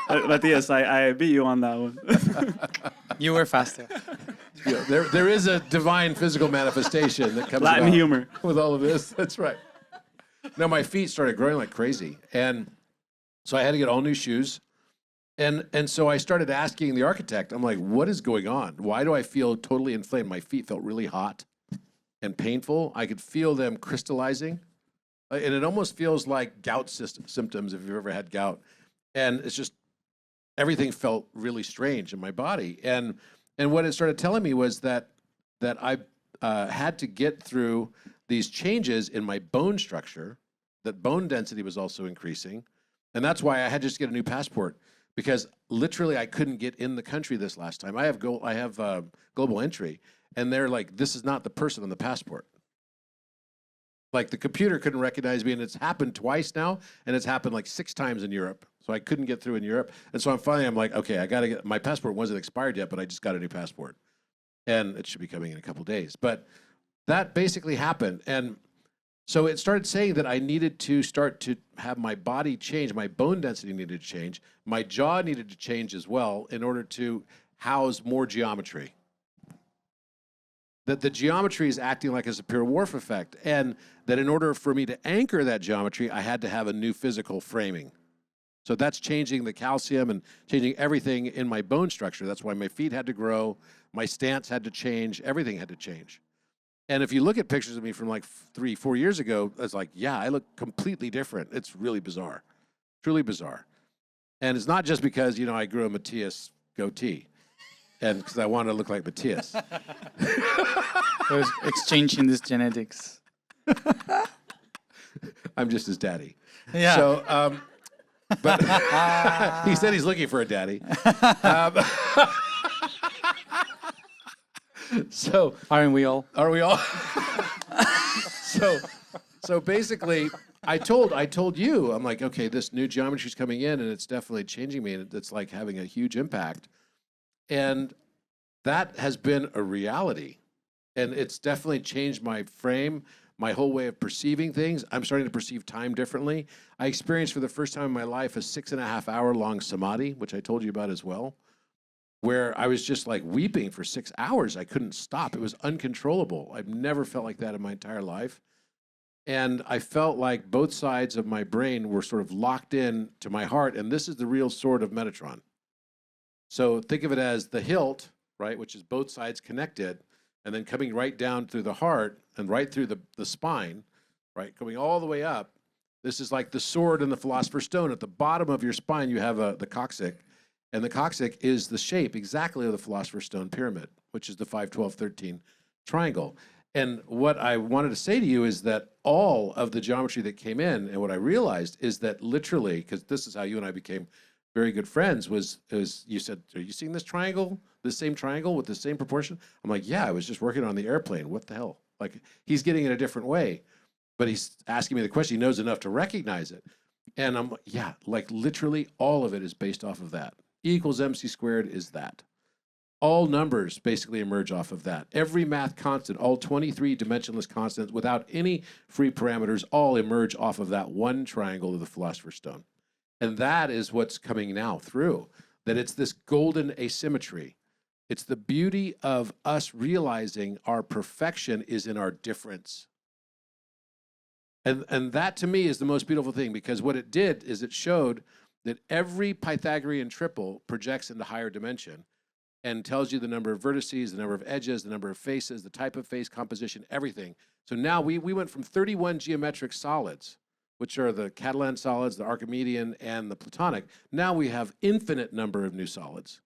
Matias, I beat you on that one.
You were faster.
Yeah, there is a divine physical manifestation that comes
Latin
about
humor
with all of this. That's right. No, my feet started growing like crazy, and so I had to get all new shoes. And so I started asking the architect, I'm like, what is going on? Why do I feel totally inflamed? My feet felt really hot and painful. I could feel them crystallizing. And it almost feels like gout symptoms if you've ever had gout. And it's just, everything felt really strange in my body. And what it started telling me was that I had to get through these changes in my bone structure that bone density was also increasing. And that's why I had to just get a new passport, because literally I couldn't get in the country this last time. I have global entry, and they're like, this is not the person on the passport. Like the computer couldn't recognize me, and it's happened twice now, and it's happened like 6 times in Europe. So I couldn't get through in Europe. And so I'm like, okay, I gotta get, my passport wasn't expired yet, but I just got a new passport. And it should be coming in a couple days. But that basically happened. And so it started saying that I needed to start to have my body change, my bone density needed to change, my jaw needed to change as well in order to house more geometry. That the geometry is acting like a Sapir-Whorf effect, and that in order for me to anchor that geometry, I had to have a new physical framing. So that's changing the calcium and changing everything in my bone structure. That's why my feet had to grow, my stance had to change, everything had to change. And if you look at pictures of me from like 3-4 years ago, it's like, yeah, I look completely different. It's really bizarre, truly bizarre. And it's not just because, you know, I grew a Matías goatee, and because I wanted to look like Matías.
So it's exchanging these genetics.
I'm just his daddy.
Yeah.
So, but he said he's looking for a daddy. So
Aren't we all?
are we all? So basically, I told you, I'm like, okay, this new geometry is coming in, and it's definitely changing me, and it's like having a huge impact. And that has been a reality. And it's definitely changed my frame, my whole way of perceiving things. I'm starting to perceive time differently. I experienced for the first time in my life a 6.5 hour long samadhi, which I told you about as well, where I was just like weeping for 6 hours. I couldn't stop. It was uncontrollable. I've never felt like that in my entire life. And I felt like both sides of my brain were sort of locked in to my heart. And this is the real sword of Metatron. So think of it as the hilt, right, which is both sides connected, and then coming right down through the heart and right through the spine, right, going all the way up. This is like the sword and the Philosopher's Stone. At the bottom of your spine, you have the coccyx, and the coccyx is the shape exactly of the Philosopher's Stone pyramid, which is the 5, 12, 13 triangle. And what I wanted to say to you is that all of the geometry that came in, and what I realized is that literally, because this is how you and I became very good friends, was you said, are you seeing this triangle, the same triangle with the same proportion? I'm like, yeah, I was just working on the airplane. What the hell? Like, he's getting it a different way, but he's asking me the question. He knows enough to recognize it. And I'm like, yeah, like literally all of it is based off of that. E equals MC squared is that. All numbers basically emerge off of that. Every math constant, all 23 dimensionless constants without any free parameters, all emerge off of that one triangle of the Philosopher's Stone. And that is what's coming now through, that it's this golden asymmetry. It's the beauty of us realizing our perfection is in our difference. And that to me is the most beautiful thing, because what it did is it showed that every Pythagorean triple projects into higher dimension and tells you the number of vertices, the number of edges, the number of faces, the type of face composition, everything. So now we went from 31 geometric solids, which are the Catalan solids, the Archimedean, and the Platonic. Now we have infinite number of new solids.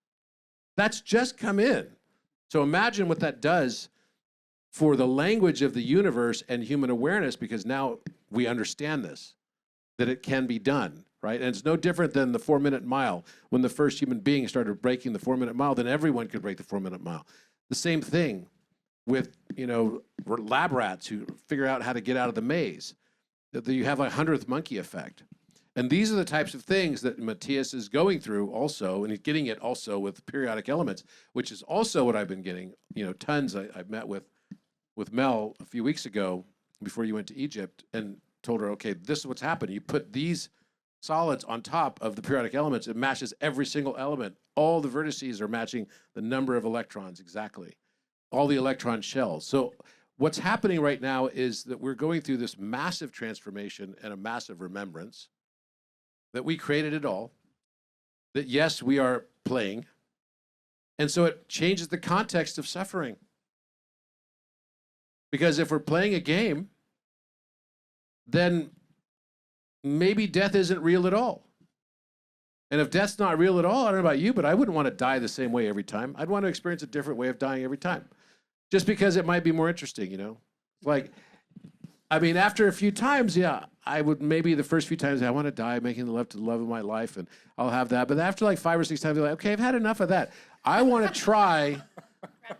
That's just come in. So imagine what that does for the language of the universe and human awareness, because now we understand this, that it can be done. Right? And it's no different than the 4-minute mile. When the first human being started breaking the 4-minute mile, then everyone could break the 4-minute mile. The same thing with, lab rats who figure out how to get out of the maze. That you have a 100th monkey effect. And these are the types of things that Matias is going through also, and he's getting it also with periodic elements, which is also what I've been getting, tons. I met with Mel a few weeks ago before you went to Egypt and told her, okay, this is what's happened. You put these solids on top of the periodic elements, it matches every single element. All the vertices are matching the number of electrons exactly. All the electron shells. So what's happening right now is that we're going through this massive transformation and a massive remembrance that we created it all, that yes, we are playing. And so it changes the context of suffering. Because if we're playing a game, then maybe death isn't real at all. And if death's not real at all, I don't know about you, but I wouldn't want to die the same way every time. I'd want to experience a different way of dying every time. Just because it might be more interesting, Like, I mean, after a few times, yeah, I would maybe the first few times I want to die making love to the love of my life, and I'll have that. But after like 5 or 6 times, I'm like, okay, I've had enough of that. I want to try.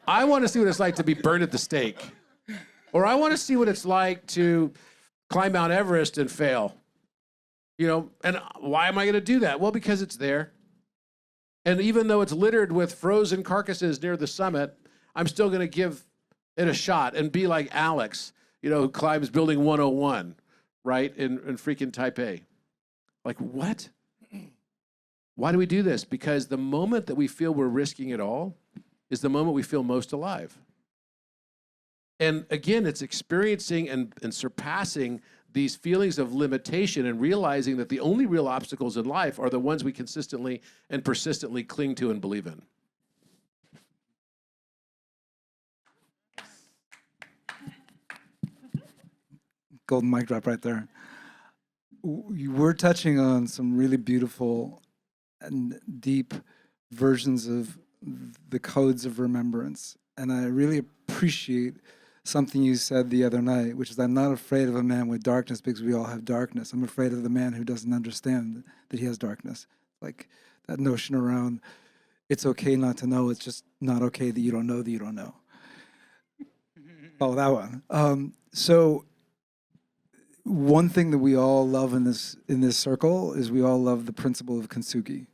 I want to see what it's like to be burned at the stake, or I want to see what it's like to climb Mount Everest and fail. You know, and why am I going to do that? Well, because it's there. And even though it's littered with frozen carcasses near the summit, I'm still going to give it a shot and be like Alex, you know, who climbs building 101, right, in freaking Taipei. Like, what? Why do we do this? Because the moment that we feel we're risking it all is the moment we feel most alive. And again, it's experiencing and surpassing these feelings of limitation and realizing that the only real obstacles in life are the ones we consistently and persistently cling to and believe in.
Golden mic drop right there. You were touching on some really beautiful and deep versions of the codes of remembrance. And I really appreciate something you said the other night, which is, I'm not afraid of a man with darkness because we all have darkness. I'm afraid of the man who doesn't understand that he has darkness. Like that notion around, it's okay not to know, it's just not okay that you don't know that you don't know. Oh, that one. So one thing that we all love in this circle is we all love the principle of kintsugi.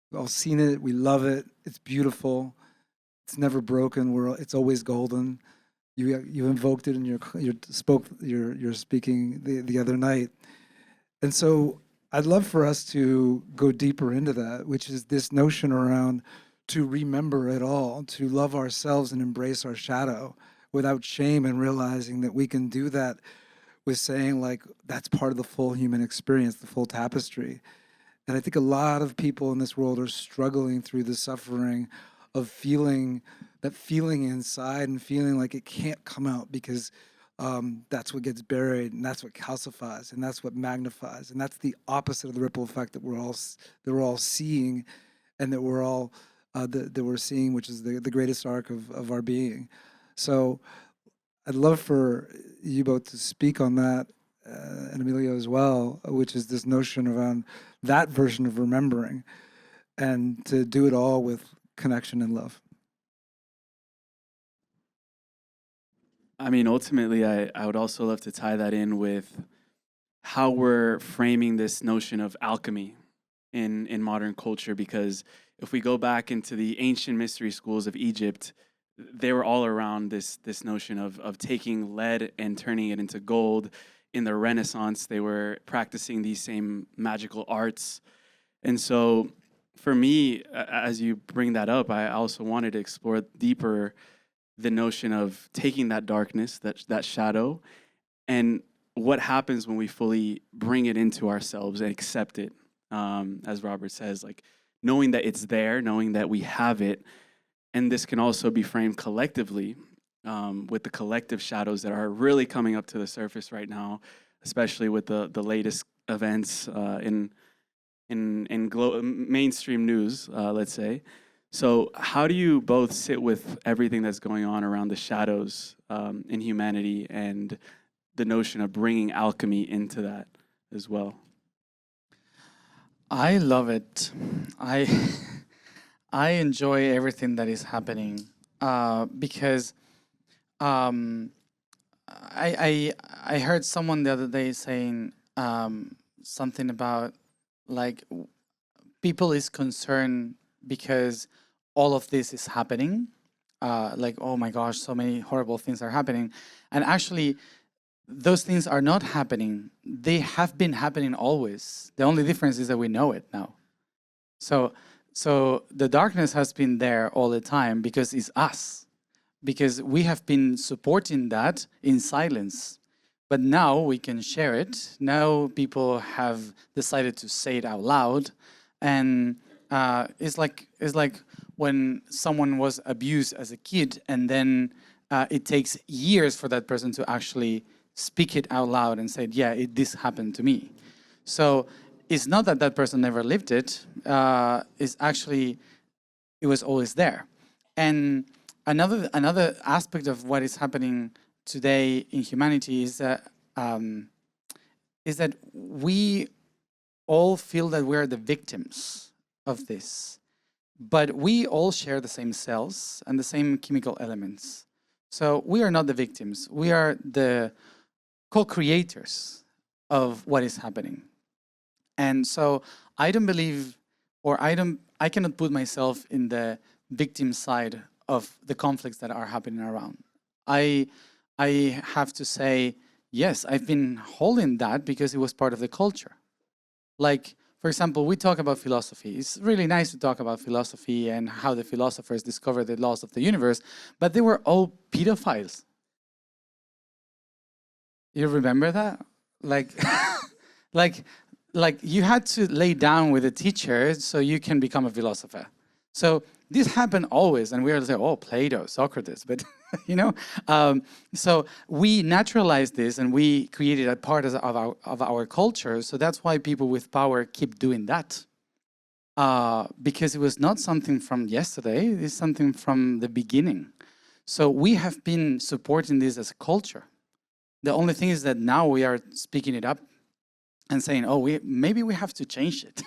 We've all seen it, we love it, it's beautiful, it's never broken, it's always golden. You invoked it in your speaking the other night. And so I'd love for us to go deeper into that, which is this notion around to remember it all, to love ourselves and embrace our shadow without shame, and realizing that we can do that with saying, like, that's part of the full human experience, the full tapestry. And I think a lot of people in this world are struggling through the suffering of feeling inside and feeling like it can't come out because that's what gets buried, and that's what calcifies, and that's what magnifies, and that's the opposite of the ripple effect that we're all seeing, and that we're all that we're seeing, which is the greatest arc of our being. So I'd love for you both to speak on that, and Emilio as well, which is this notion around that version of remembering, and to do it all with connection and love.
I mean, ultimately, I would also love to tie that in with how we're framing this notion of alchemy in modern culture, because if we go back into the ancient mystery schools of Egypt, they were all around this notion of taking lead and turning it into gold. In the Renaissance, they were practicing these same magical arts. And so for me, as you bring that up, I also wanted to explore deeper the notion of taking that darkness, that shadow, and what happens when we fully bring it into ourselves and accept it, as Robert says, like knowing that it's there, knowing that we have it. And this can also be framed collectively, with the collective shadows that are really coming up to the surface right now, especially with the latest events in mainstream news, let's say. So how do you both sit with everything that's going on around the shadows in humanity and the notion of bringing alchemy into that as well?
I love it. I enjoy everything that is happening because I heard someone the other day saying something about like people is concerned because all of this is happening. Like, oh my gosh, so many horrible things are happening. And actually, those things are not happening. They have been happening always. The only difference is that we know it now. So the darkness has been there all the time because it's us. Because we have been supporting that in silence. But now we can share it. Now people have decided to say it out loud. And it's like when someone was abused as a kid, and then it takes years for that person to actually speak it out loud and say, yeah, this happened to me. So it's not that that person never lived it. It's actually, it was always there. And another aspect of what is happening today in humanity is that we all feel that we're the victims of this, but we all share the same cells and the same chemical elements. So we are not the victims. We are the co-creators of what is happening. And so I don't believe, or I cannot put myself in the victim side of the conflicts that are happening around. I have to say, yes, I've been holding that because it was part of the culture. Like, for example, we talk about philosophy. It's really nice to talk about philosophy and how the philosophers discovered the laws of the universe, but they were all pedophiles. You remember that? Like, like you had to lay down with a teacher so you can become a philosopher. So this happened always, and we are like, oh, Plato, Socrates, but you know. So we naturalized this, and we created a part of our culture. So that's why people with power keep doing that, because it was not something from yesterday. It's something from the beginning. So we have been supporting this as a culture. The only thing is that now we are speaking it up and saying, oh, maybe we have to change it,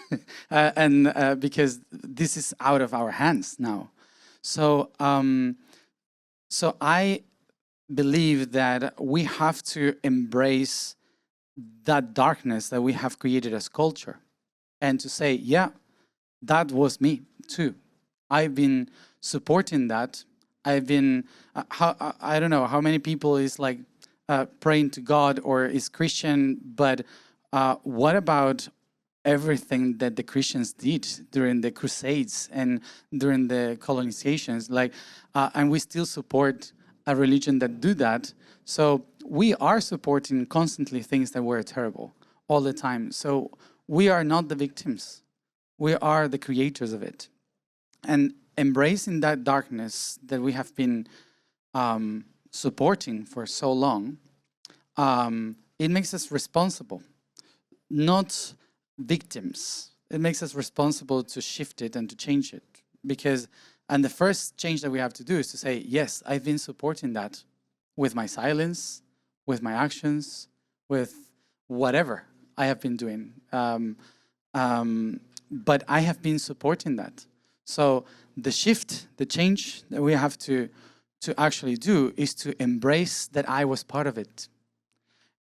because this is out of our hands now. So, so I believe that we have to embrace that darkness that we have created as culture, and to say, yeah, that was me too. I've been supporting that. I've been, I don't know how many people is like praying to God or is Christian, but what about everything that the Christians did during the Crusades and during the colonizations? Like, and we still support a religion that do that. So we are supporting constantly things that were terrible all the time. So we are not the victims. We are the creators of it. And embracing that darkness that we have been supporting for so long, it makes us responsible. Not victims. It makes us responsible to shift it and to change it. And the first change that we have to do is to say, yes, I've been supporting that with my silence, with my actions, with whatever I have been doing. But I have been supporting that. So the shift, the change that we have to actually do is to embrace that I was part of it.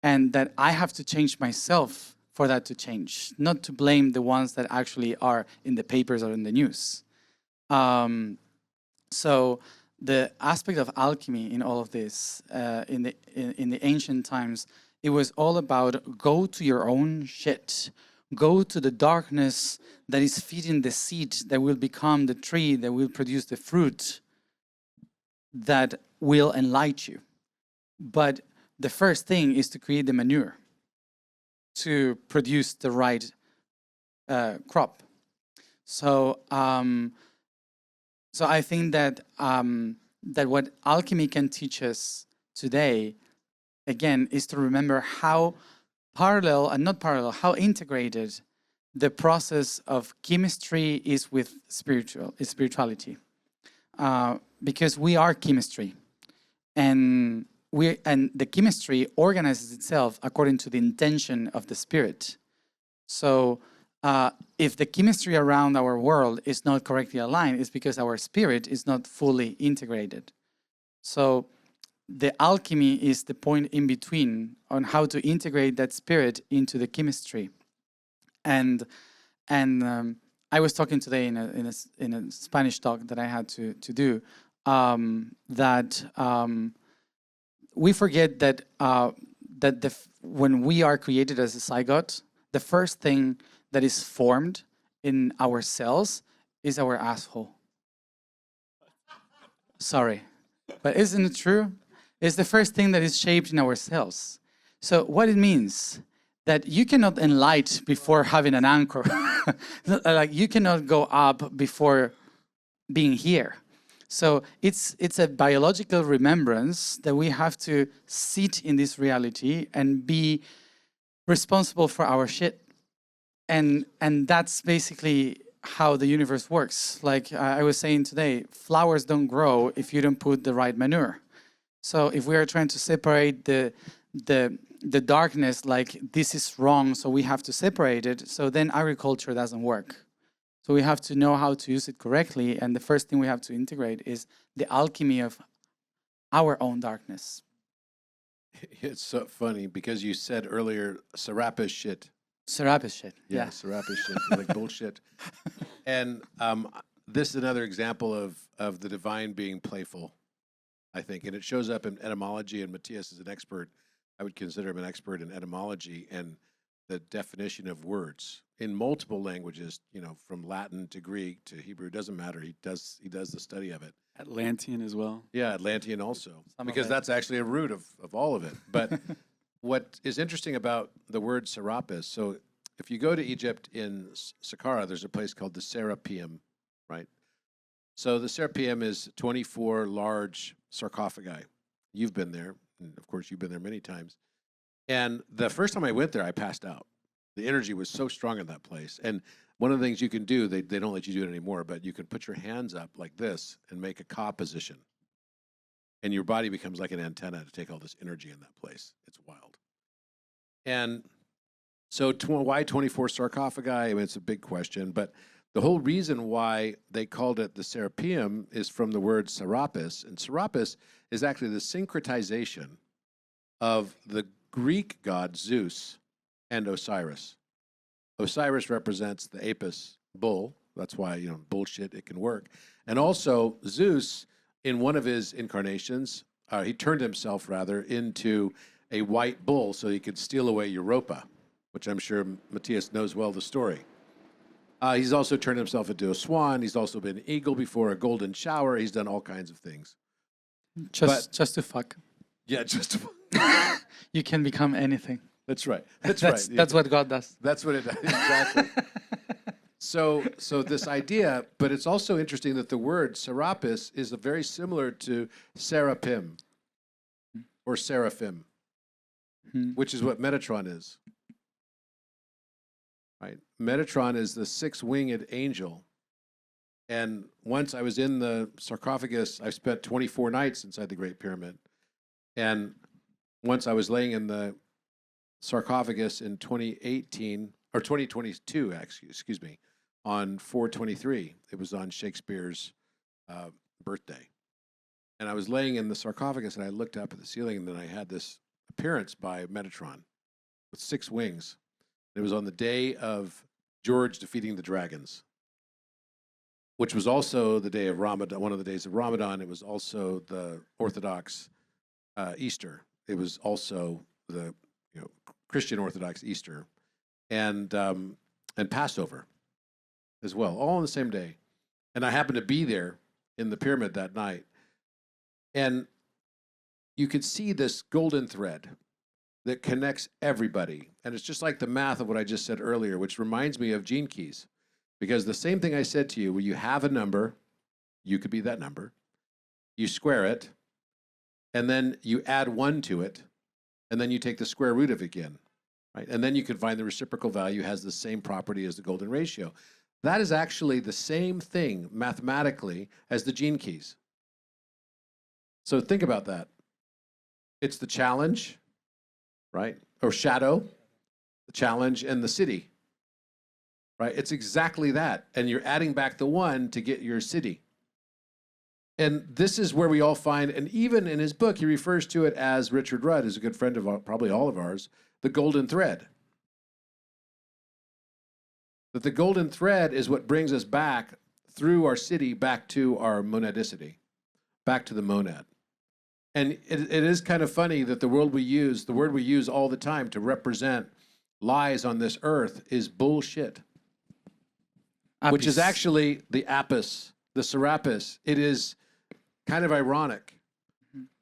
And that I have to change myself for that to change, not to blame the ones that actually are in the papers or in the news. So the aspect of alchemy in all of this, in the ancient times, it was all about go to your own shit. Go to the darkness that is feeding the seed that will become the tree that will produce the fruit that will enlighten you. But the first thing is to create the manure to produce the right crop. So, so I think that that what alchemy can teach us today, again, is to remember how parallel and not parallel, how integrated the process of chemistry is with spirituality, because we are chemistry, and the chemistry organizes itself according to the intention of the spirit. So if the chemistry around our world is not correctly aligned, it's because our spirit is not fully integrated. So the alchemy is the point in between on how to integrate that spirit into the chemistry. And I was talking today in a Spanish talk that I had to do, that we forget that when we are created as a zygote, the first thing that is formed in our cells is our asshole. Sorry, but isn't it true? It's the first thing that is shaped in our cells. So what it means, that you cannot enlight before having an anchor. Like you cannot go up before being here. So it's a biological remembrance that we have to sit in this reality and be responsible for our shit. And that's basically how the universe works. Like I was saying today, flowers don't grow if you don't put the right manure. So if we are trying to separate the darkness, like this is wrong, so we have to separate it, so then agriculture doesn't work. So we have to know how to use it correctly, and the first thing we have to integrate is the alchemy of our own darkness.
It's so funny because you said earlier, Serapis shit.
Serapis shit. Yeah.
Serapis shit. Like bullshit. And this is another example of the divine being playful, I think. And it shows up in etymology, and Matías is an expert. I would consider him an expert in etymology and the definition of words in multiple languages, you know, from Latin to Greek to Hebrew, doesn't matter. He does the study of it.
Atlantean as well.
Yeah, Atlantean also,
Some of
because
it.
that's actually a root of all of it. But what is interesting about the word Serapis, so if you go to Egypt in Saqqara, there's a place called the Serapeum, right? So the Serapeum is 24 large sarcophagi. You've been there, and of course you've been there many times. And the first time I went there, I passed out. The energy was so strong in that place. And one of the things you can do, they don't let you do it anymore, but you can put your hands up like this and make a ka position. And your body becomes like an antenna to take all this energy in that place. It's wild. And so why 24 sarcophagi? I mean, it's a big question, but the whole reason why they called it the Serapeum is from the word Serapis. And Serapis is actually the syncretization of the Greek god Zeus and Osiris. Osiris represents the Apis bull. That's why, you know, bullshit, it can work. And also Zeus, in one of his incarnations, he turned himself rather into a white bull so he could steal away Europa, which I'm sure Matías knows well the story. He's also turned himself into a swan. He's also been an eagle before, a golden shower. He's done all kinds of things.
Just to fuck.
Yeah, just
You can become anything.
that's right. That's right.
That's what God does.
That's what it does. Exactly. So this idea, but it's also interesting that the word Serapis is very similar to Seraphim or Seraphim, which is what Metatron is. Right? Metatron is the six-winged angel. And once I was in the sarcophagus, I spent 24 nights inside the Great Pyramid. And once I was laying in the sarcophagus in 2018, or 2022, actually, excuse me, on 4/23. It was on Shakespeare's birthday. And I was laying in the sarcophagus, and I looked up at the ceiling, and then I had this appearance by Metatron with six wings. It was on the day of George defeating the dragons, which was also the day of Ramadan, one of the days of Ramadan. It was also the Orthodox Easter. It was also the Christian Orthodox Easter, and Passover as well, all on the same day. And I happened to be there in the pyramid that night, and you could see this golden thread that connects everybody. And it's just like the math of what I just said earlier, which reminds me of gene keys, because the same thing I said to you, where you have a number, you could be that number, you square it, and then you add 1 to it, and then you take the square root of it again, right? And then you can find the reciprocal value has the same property as the golden ratio. That is actually the same thing mathematically as the gene keys. So think about that. It's the challenge, right? Or shadow, the challenge, and the city, right? It's exactly that. And you're adding back the 1 to get your city. And this is where we all find, and even in his book, he refers to it as, Richard Rudd, who's a good friend of probably all of ours, the golden thread. That the golden thread is what brings us back through our city, back to our monadicity, back to the monad. And it is kind of funny that the word we use all the time to represent lies on this earth is bullshit, which is actually the apis, the Serapis. It is kind of ironic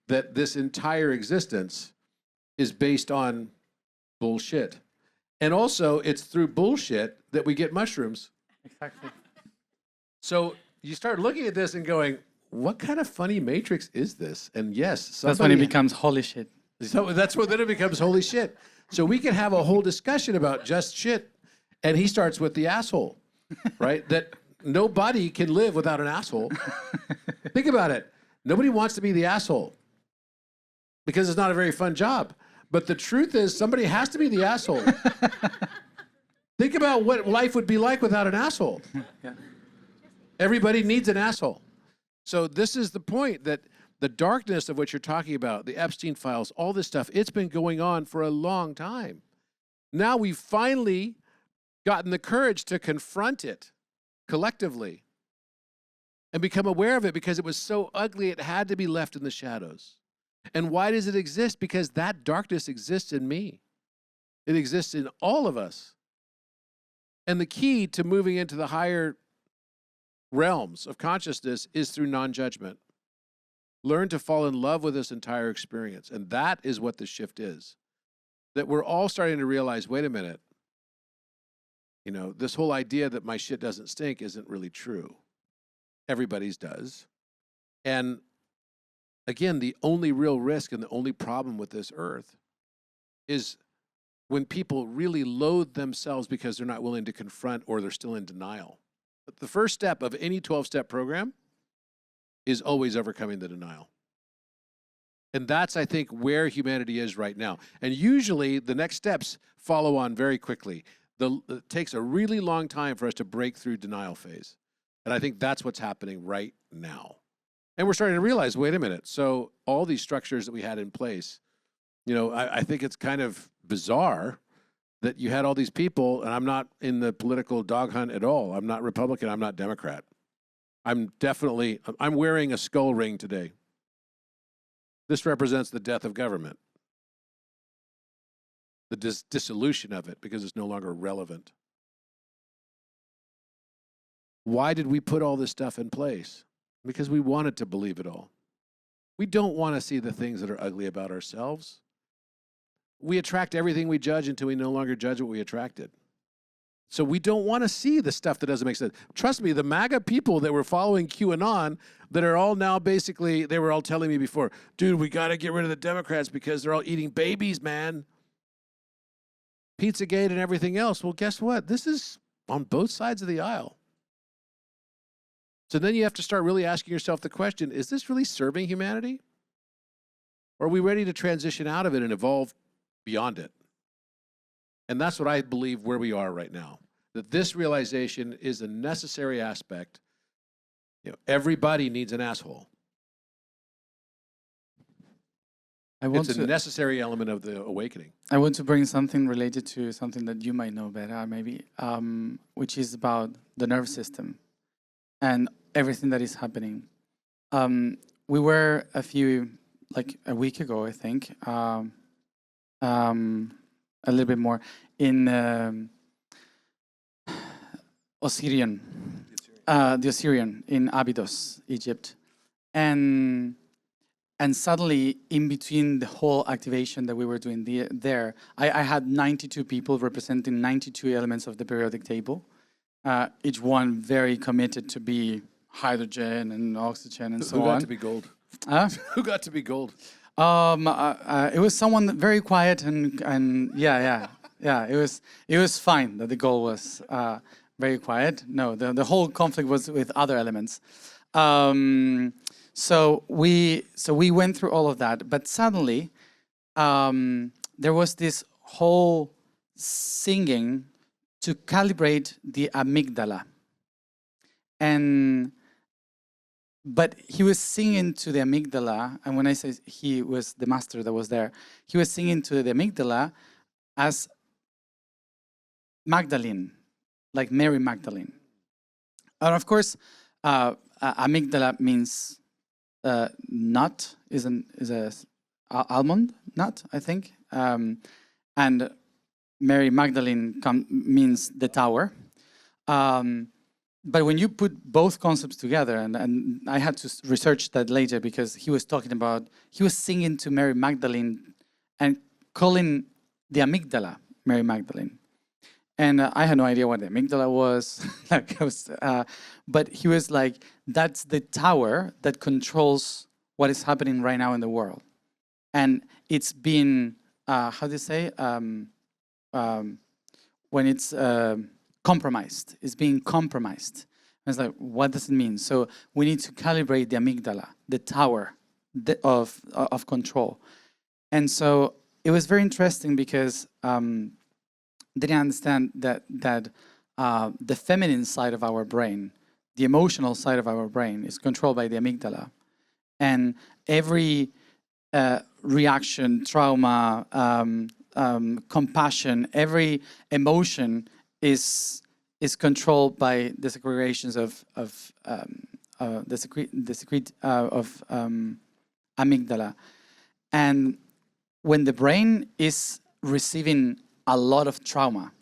that this entire existence is based on bullshit. And also, it's through bullshit that we get mushrooms.
Exactly.
So you start looking at this and going, what kind of funny matrix is this? And yes,
That's when it becomes holy shit.
So that's when then it becomes holy shit. So we can have a whole discussion about just shit. And he starts with the asshole, right? That nobody can live without an asshole. Think about it. Nobody wants to be the asshole. because it's not a very fun job. But the truth is, somebody has to be the asshole. Think about what life would be like without an asshole.
Yeah.
Everybody needs an asshole. So this is the point, that the darkness of what you're talking about, the Epstein files, all this stuff, it's been going on for a long time. Now we've finally gotten the courage to confront it collectively and become aware of it, because it was so ugly it had to be left in the shadows. And why does it exist? Because that darkness exists in me. It exists in all of us. And the key to moving into the higher realms of consciousness is through non-judgment. Learn to fall in love with this entire experience. And that is what the shift is. That we're all starting to realize, wait a minute, you know, this whole idea that my shit doesn't stink isn't really true. Everybody's does. And again, the only real risk and the only problem with this earth is when people really loathe themselves because they're not willing to confront, or they're still in denial. But the first step of any 12-step program is always overcoming the denial. And that's, I think, where humanity is right now. And usually the next steps follow on very quickly. It takes a really long time for us to break through denial phase. And I think that's what's happening right now. And we're starting to realize, wait a minute, so all these structures that we had in place, you know, I think it's kind of bizarre that you had all these people, and I'm not in the political dog hunt at all. I'm not Republican, I'm not Democrat. I'm wearing a skull ring today. This represents the death of government, the dissolution of it, because it's no longer relevant. Why did we put all this stuff in place? Because we wanted to believe it all. We don't want to see the things that are ugly about ourselves. We attract everything we judge until we no longer judge what we attracted. So we don't want to see the stuff that doesn't make sense. Trust me, the MAGA people that were following QAnon, that are all now basically, they were all telling me before, dude, we got to get rid of the Democrats because they're all eating babies, man. Pizzagate and everything else. Well, guess what? This is on both sides of the aisle. So then you have to start really asking yourself the question, is this really serving humanity? Or are we ready to transition out of it and evolve beyond it? And that's what I believe where we are right now. That this realization is a necessary aspect. You know, everybody needs an asshole. It's a necessary element of the awakening.
I want to bring something related to something that you might know better, maybe, which is about the nervous system and everything that is happening. We were a week ago, I think, a little bit more, in the Osirian in Abydos, Egypt. And suddenly, in between the whole activation that we were doing there, I had 92 people representing 92 elements of the periodic table, each one very committed to be hydrogen and oxygen and so on.
Who got to be gold? Who got to be gold?
It was someone very quiet and yeah. It was fine that the goal was very quiet. No, the whole conflict was with other elements. So we went through all of that, but suddenly there was this whole singing to calibrate the amygdala, but he was singing to the amygdala, and when I say he was the master that was there, he was singing to the amygdala as Magdalene, like Mary Magdalene. And of course, amygdala means nut, is a almond nut, I think, and Mary Magdalene means the tower. But when you put both concepts together, and I had to research that later because he was singing to Mary Magdalene and calling the amygdala Mary Magdalene. And I had no idea what the amygdala was. But he was like, that's the tower that controls what is happening right now in the world. And it's been, how do you say, when it's compromised. It's being compromised. And it's like, what does it mean? So we need to calibrate the amygdala, the tower of control. And so it was very interesting because they didn't understand that the feminine side of our brain, the emotional side of our brain, is controlled by the amygdala, and every reaction, trauma, compassion, every emotion is controlled by the secretions of amygdala. And when the brain is receiving a lot of trauma,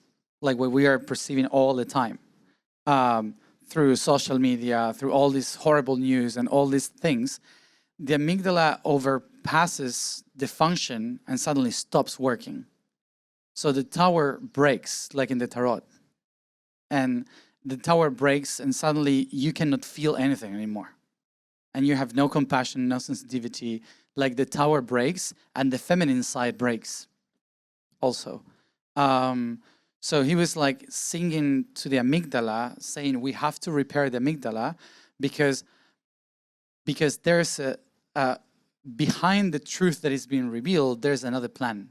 like what we are perceiving all the time, through social media, through all this horrible news and all these things, the amygdala overpasses the function and suddenly stops working. So the tower breaks, like in the tarot. And the tower breaks and suddenly you cannot feel anything anymore. And you have no compassion, no sensitivity. Like the tower breaks and the feminine side breaks also. So he was like singing to the amygdala, saying we have to repair the amygdala because there's behind the truth that is being revealed, there's another plan,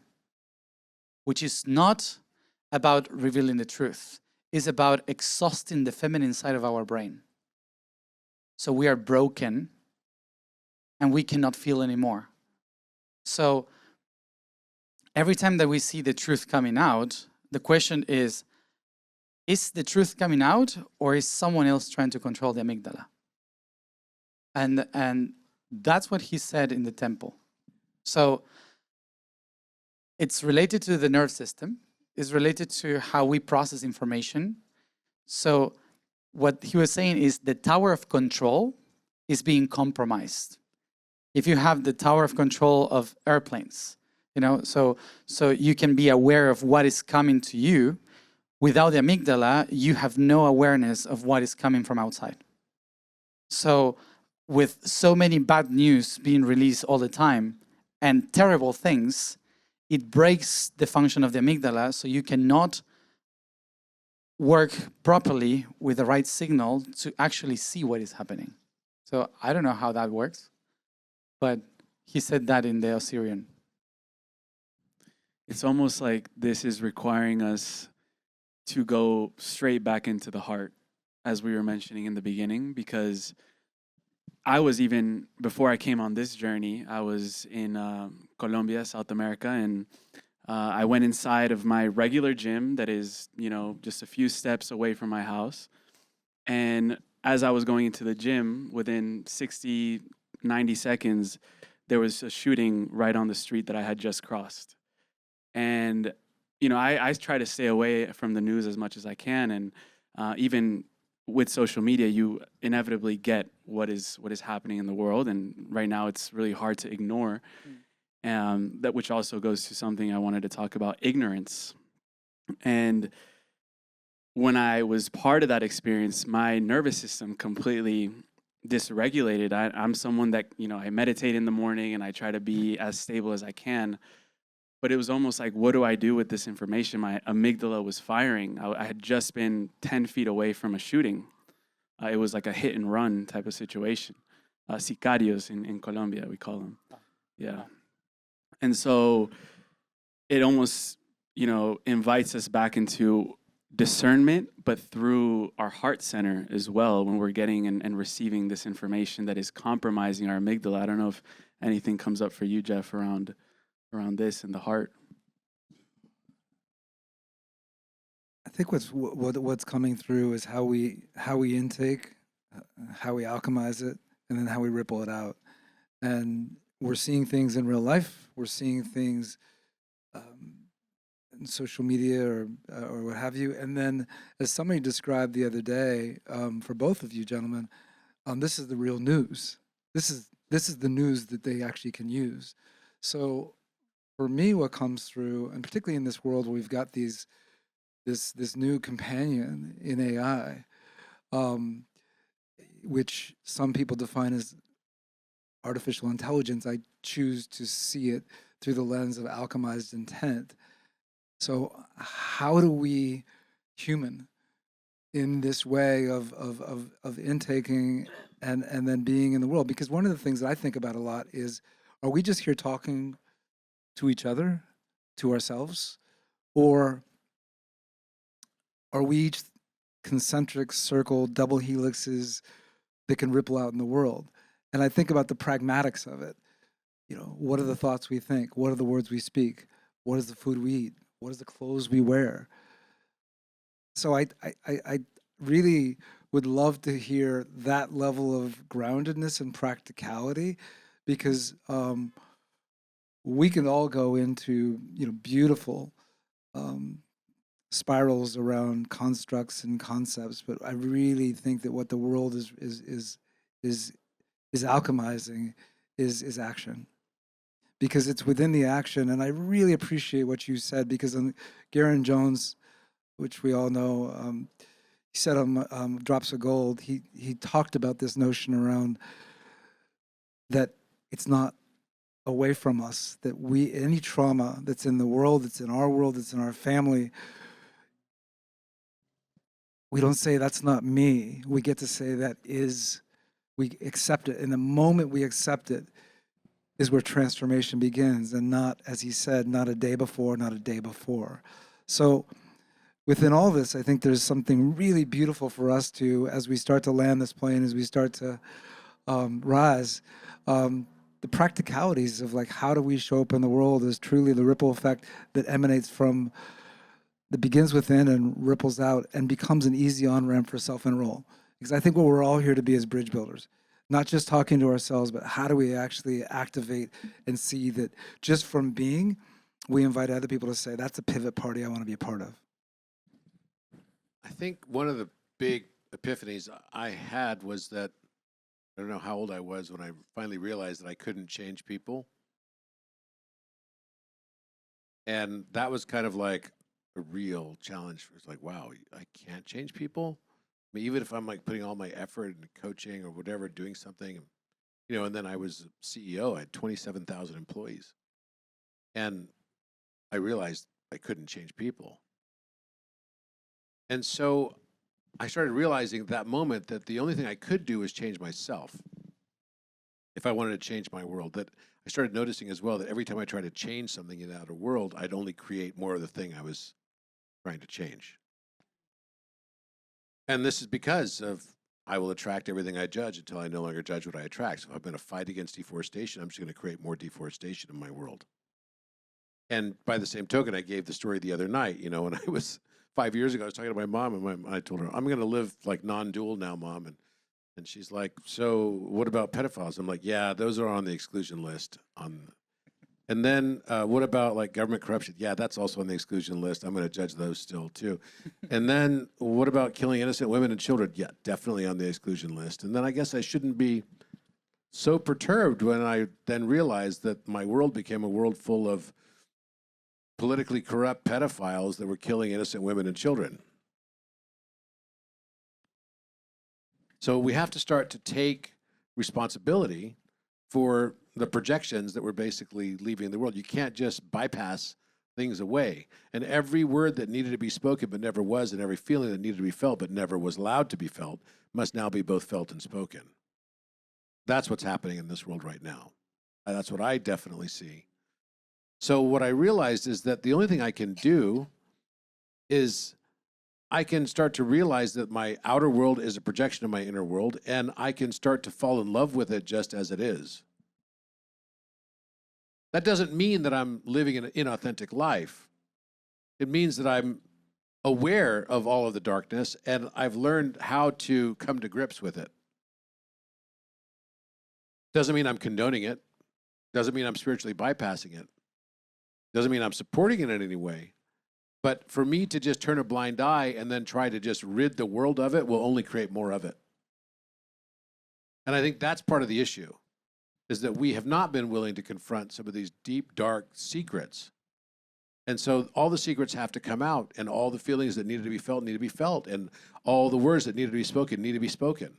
which is not about revealing the truth. It's about exhausting the feminine side of our brain. So we are broken and we cannot feel anymore. So every time that we see the truth coming out, the question is the truth coming out or is someone else trying to control the amygdala? And that's what he said in the temple. So it's related to the nerve system. It's related to how we process information. So what he was saying is the tower of control is being compromised. If you have the tower of control of airplanes, so you can be aware of what is coming to you. Without the amygdala, you have no awareness of what is coming from outside. So with so many bad news being released all the time and terrible things, it breaks the function of the amygdala, so you cannot work properly with the right signal to actually see what is happening. So I don't know how that works, but he said that in the Assyrian.
It's almost like this is requiring us to go straight back into the heart, as we were mentioning in the beginning, because I was even, before I came on this journey, I was in Colombia, South America, and I went inside of my regular gym that is, just a few steps away from my house. And as I was going into the gym, within 60, 90 seconds, there was a shooting right on the street that I had just crossed. And, I try to stay away from the news as much as I can. And even with social media, you inevitably get what is happening in the world. And right now it's really hard to ignore. That which also goes to something I wanted to talk about, ignorance. And when I was part of that experience, my nervous system completely dysregulated. I'm someone that, I meditate in the morning and I try to be as stable as I can. But it was almost like, what do I do with this information? My amygdala was firing. I had just been 10 feet away from a shooting. It was like a hit and run type of situation. Sicarios in Colombia, we call them. Yeah. And so it almost, invites us back into discernment, but through our heart center as well, when we're getting and receiving this information that is compromising our amygdala. I don't know if anything comes up for you, Jeff, around this and the heart.
I think what's coming through is how we intake, how we alchemize it, and then how we ripple it out. And we're seeing things in real life. We're seeing things in social media or what have you. And then, as somebody described the other day, for both of you gentlemen, this is the real news. This is the news that they actually can use. So, for me, what comes through, and particularly in this world where we've got this new companion in AI, which some people define as artificial intelligence, I choose to see it through the lens of alchemized intent. So how do we human in this way of intaking and then being in the world? Because one of the things that I think about a lot is, are we just here talking to each other, to ourselves? Or are we each concentric circle, double helixes that can ripple out in the world? And I think about the pragmatics of it. You know, what are the thoughts we think? What are the words we speak? What is the food we eat? What is the clothes we wear? So I really would love to hear that level of groundedness and practicality, because we can all go into, you know, beautiful spirals around constructs and concepts, but I really think that what the world is alchemizing is action, because it's within the action. And I really appreciate what you said, because on Garen Jones, which we all know, he said on Drops of Gold, he talked about this notion around that it's not away from us, that any trauma that's in the world, that's in our family, we don't say that's not me. We get to say that is, we accept it. And the moment we accept it is where transformation begins, and not, as he said, not a day before, not a day before. So within all this, I think there's something really beautiful for us to, as we start to land this plane, as we start to rise, the practicalities of, like, how do we show up in the world is truly the ripple effect that emanates from, that begins within and ripples out and becomes an easy on-ramp for self-enroll. Because I think what we're all here to be is bridge builders. Not just talking to ourselves, but how do we actually activate and see that just from being, we invite other people to say, that's a pivot party I want to be a part of.
I think one of the big epiphanies I had was that, I don't know how old I was when I finally realized that I couldn't change people. And that was kind of like a real challenge. It's like, wow, I can't change people. I mean, even if I'm like putting all my effort into coaching or whatever, doing something, you know, and then I was CEO, I had 27,000 employees. And I realized I couldn't change people. And so I started realizing at that moment that the only thing I could do was change myself if I wanted to change my world. That I started noticing as well that every time I tried to change something in the outer world, I'd only create more of the thing I was trying to change. And this is because of, I will attract everything I judge until I no longer judge what I attract. So if I'm going to fight against deforestation, I'm just going to create more deforestation in my world. And by the same token, I gave the story the other night, you know, when I was 5 years ago, I was talking to my mom, and I told her, I'm going to live like non-dual now, Mom. And she's like, so what about pedophiles? I'm like, yeah, those are on the exclusion list. And then what about like government corruption? Yeah, that's also on the exclusion list. I'm going to judge those still too. And then what about killing innocent women and children? Yeah, definitely on the exclusion list. And then I guess I shouldn't be so perturbed when I then realized that my world became a world full of politically corrupt pedophiles that were killing innocent women and children. So we have to start to take responsibility for the projections that we're basically leaving the world. You can't just bypass things away. And every word that needed to be spoken but never was, and every feeling that needed to be felt but never was allowed to be felt, must now be both felt and spoken. That's what's happening in this world right now. And that's what I definitely see. So what I realized is that the only thing I can do is I can start to realize that my outer world is a projection of my inner world, and I can start to fall in love with it just as it is. That doesn't mean that I'm living an inauthentic life. It means that I'm aware of all of the darkness, and I've learned how to come to grips with it. Doesn't mean I'm condoning it. Doesn't mean I'm spiritually bypassing it. Doesn't mean I'm supporting it in any way. But for me to just turn a blind eye and then try to just rid the world of it will only create more of it. And I think that's part of the issue, is that we have not been willing to confront some of these deep, dark secrets. And so all the secrets have to come out, and all the feelings that needed to be felt need to be felt, and all the words that needed to be spoken need to be spoken.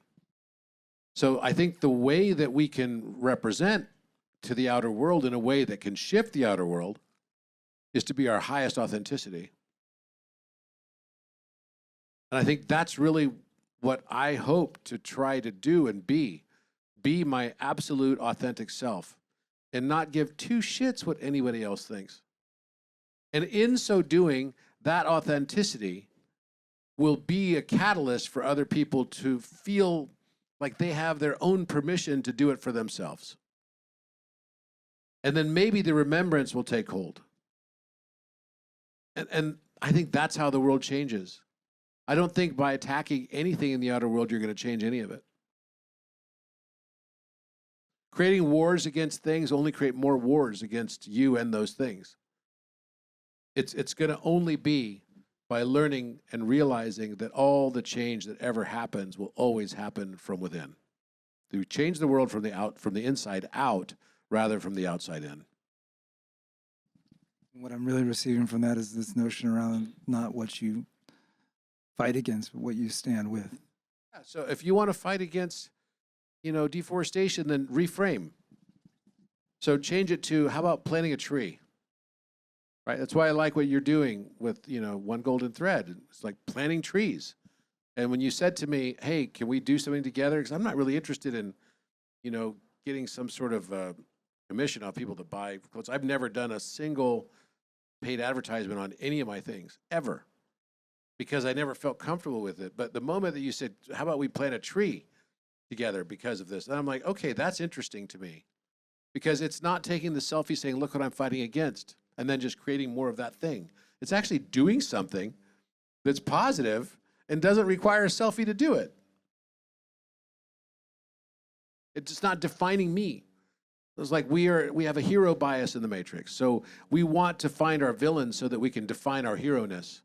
So I think the way that we can represent to the outer world in a way that can shift the outer world is to be our highest authenticity. And I think that's really what I hope to try to do and be my absolute authentic self. and not give two shits what anybody else thinks. And in so doing, that authenticity will be a catalyst for other people to feel like they have their own permission to do it for themselves. And then maybe the remembrance will take hold. And I think that's how the world changes. I don't think by attacking anything in the outer world, you're going to change any of it. Creating wars against things only create more wars against you and those things. It's going to only be by learning and realizing that all the change that ever happens will always happen from within. You change the world from the inside out rather from the outside in.
What I'm really receiving from that is this notion around not what you fight against, but what you stand with.
Yeah, so if you want to fight against, deforestation, then reframe. So change it to, how about planting a tree? Right? That's why I like what you're doing with, One Golden Thread. It's like planting trees. And when you said to me, hey, can we do something together? Because I'm not really interested in, getting some sort of commission off people to buy clothes. I've never done a single paid advertisement on any of my things, ever, because I never felt comfortable with it. But the moment that you said, how about we plant a tree together because of this? And I'm like, okay, that's interesting to me, because it's not taking the selfie saying, look what I'm fighting against, and then just creating more of that thing. It's actually doing something that's positive and doesn't require a selfie to do it. It's just not defining me. It's like we have a hero bias in the Matrix. So we want to find our villains so that we can define our hero-ness.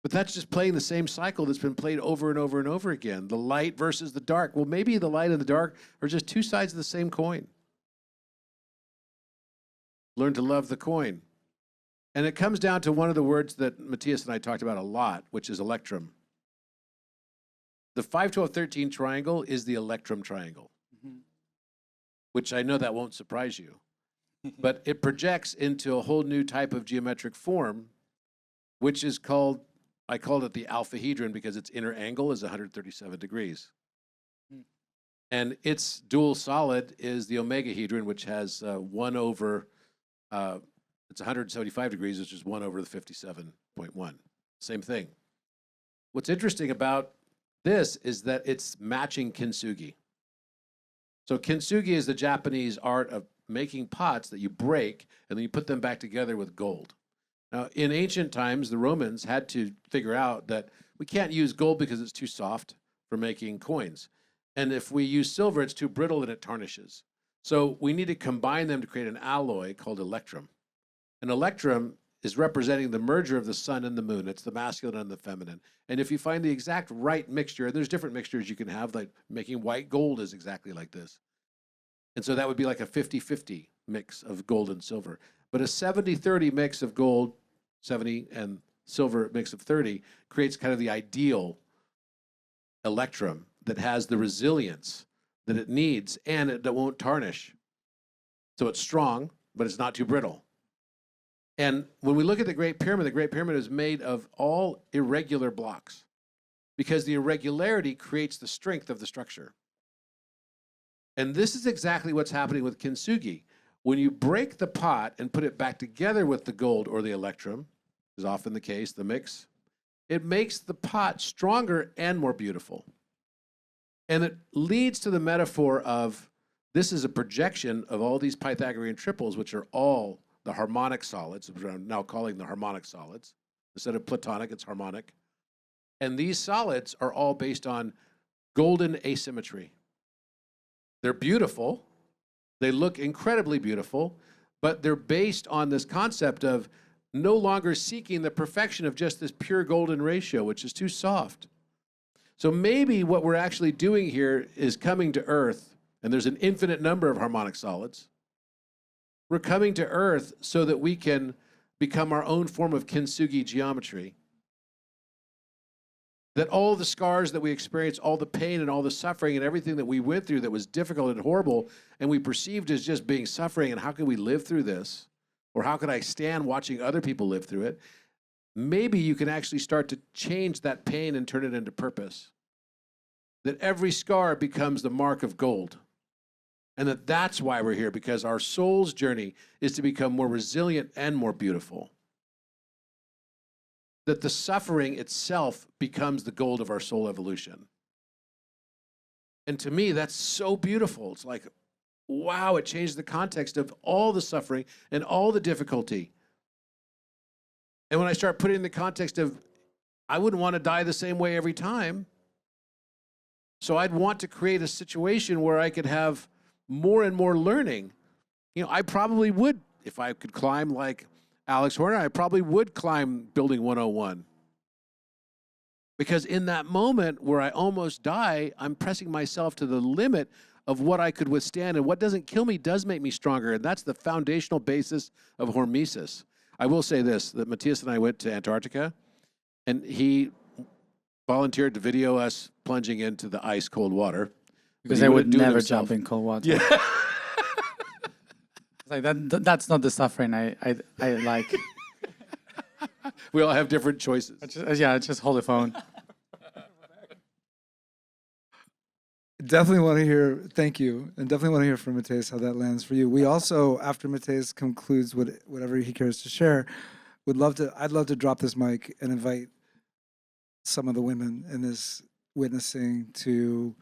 But that's just playing the same cycle that's been played over and over and over again. The light versus the dark. Well, maybe the light and the dark are just two sides of the same coin. Learn to love the coin. And it comes down to one of the words that Matías and I talked about a lot, which is electrum. The 5, 12, 13 triangle is the electrum triangle, which I know that won't surprise you. But it projects into a whole new type of geometric form, which is called, I called it the alphahedron because its inner angle is 137 degrees. And its dual solid is the omegahedron, which has 1 over, it's 175 degrees, which is 1 over the 57.1. Same thing. What's interesting about this is that it's matching kintsugi. So kintsugi is the Japanese art of making pots that you break and then you put them back together with gold. Now, in ancient times, the Romans had to figure out that we can't use gold because it's too soft for making coins. And if we use silver, it's too brittle and it tarnishes. So we need to combine them to create an alloy called electrum. An electrum is representing the merger of the sun and the moon. It's the masculine and the feminine. And if you find the exact right mixture, and there's different mixtures you can have, like making white gold is exactly like this. And so that would be like a 50-50 mix of gold and silver. But a 70-30 mix of gold, 70, and silver mix of 30 creates kind of the ideal electrum that has the resilience that it needs and that won't tarnish. So it's strong, but it's not too brittle. And when we look at the Great Pyramid is made of all irregular blocks because the irregularity creates the strength of the structure. And this is exactly what's happening with kintsugi. When you break the pot and put it back together with the gold or the electrum, is often the case, the mix, it makes the pot stronger and more beautiful. And it leads to the metaphor of this is a projection of all these Pythagorean triples, which are all the harmonic solids, which I'm now calling the harmonic solids. Instead of platonic, it's harmonic. And these solids are all based on golden asymmetry. They're beautiful. They look incredibly beautiful, but they're based on this concept of no longer seeking the perfection of just this pure golden ratio, which is too soft. So maybe what we're actually doing here is coming to Earth, and there's an infinite number of harmonic solids. We're coming to Earth so that we can become our own form of kintsugi geometry. That all the scars that we experience, all the pain and all the suffering and everything that we went through that was difficult and horrible, and we perceived as just being suffering, and how can we live through this? Or how could I stand watching other people live through it? Maybe you can actually start to change that pain and turn it into purpose. That every scar becomes the mark of gold. And that's why we're here, because our soul's journey is to become more resilient and more beautiful. That the suffering itself becomes the gold of our soul evolution. And to me, that's so beautiful. It's like, wow, it changed the context of all the suffering and all the difficulty. And when I start putting in the context of, I wouldn't want to die the same way every time. So I'd want to create a situation where I could have more and more learning. You know, I probably would, if I could climb like Alex Horner, I probably would climb Building 101. Because in that moment where I almost die, I'm pressing myself to the limit of what I could withstand. And what doesn't kill me does make me stronger. And that's the foundational basis of hormesis. I will say this, that Matías and I went to Antarctica, and he volunteered to video us plunging into the ice cold water.
Because
he
I
wouldn't
would
do it
never
himself.
jump in cold water.
Yeah.
It's like that's not the suffering I like.
We all have different choices.
I just hold the phone.
Definitely want to hear, thank you, and definitely want to hear from Matias how that lands for you. We also, after Matias concludes whatever he cares to share, I'd love to drop this mic and invite some of the women in this witnessing to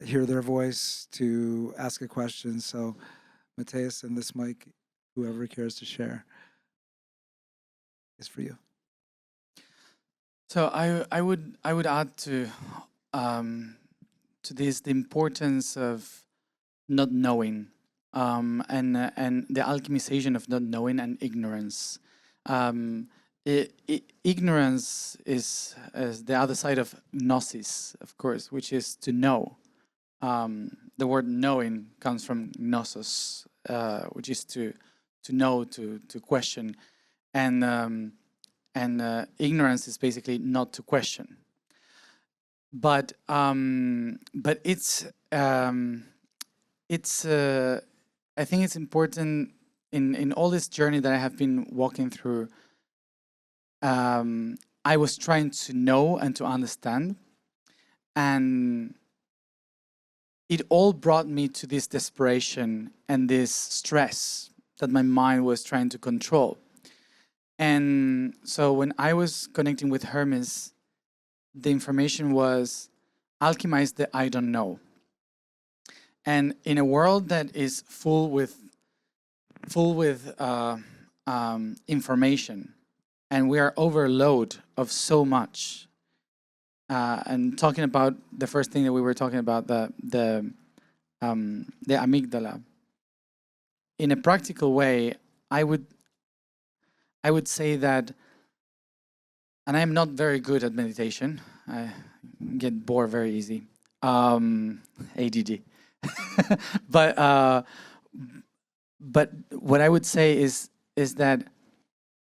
hear their voice, to ask a question. So Matias and this mic, whoever cares to share, is for you.
So I would add to this the importance of not knowing, and the alchemization of not knowing and ignorance. Ignorance is the other side of gnosis, of course, which is to know. The word knowing comes from gnosos, which is to know, to question, and ignorance is basically not to question. But it's I think it's important in all this journey that I have been walking through. I was trying to know and to understand, and it all brought me to this desperation and this stress that my mind was trying to control. And so when I was connecting with Hermes, the information was alchemize the I don't know. And in a world that is full with information, and we are overload of so much. And talking about the first thing that we were talking about, the amygdala. In a practical way, I would say that, and I'm not very good at meditation. I get bored very easy. ADD. But what I would say is that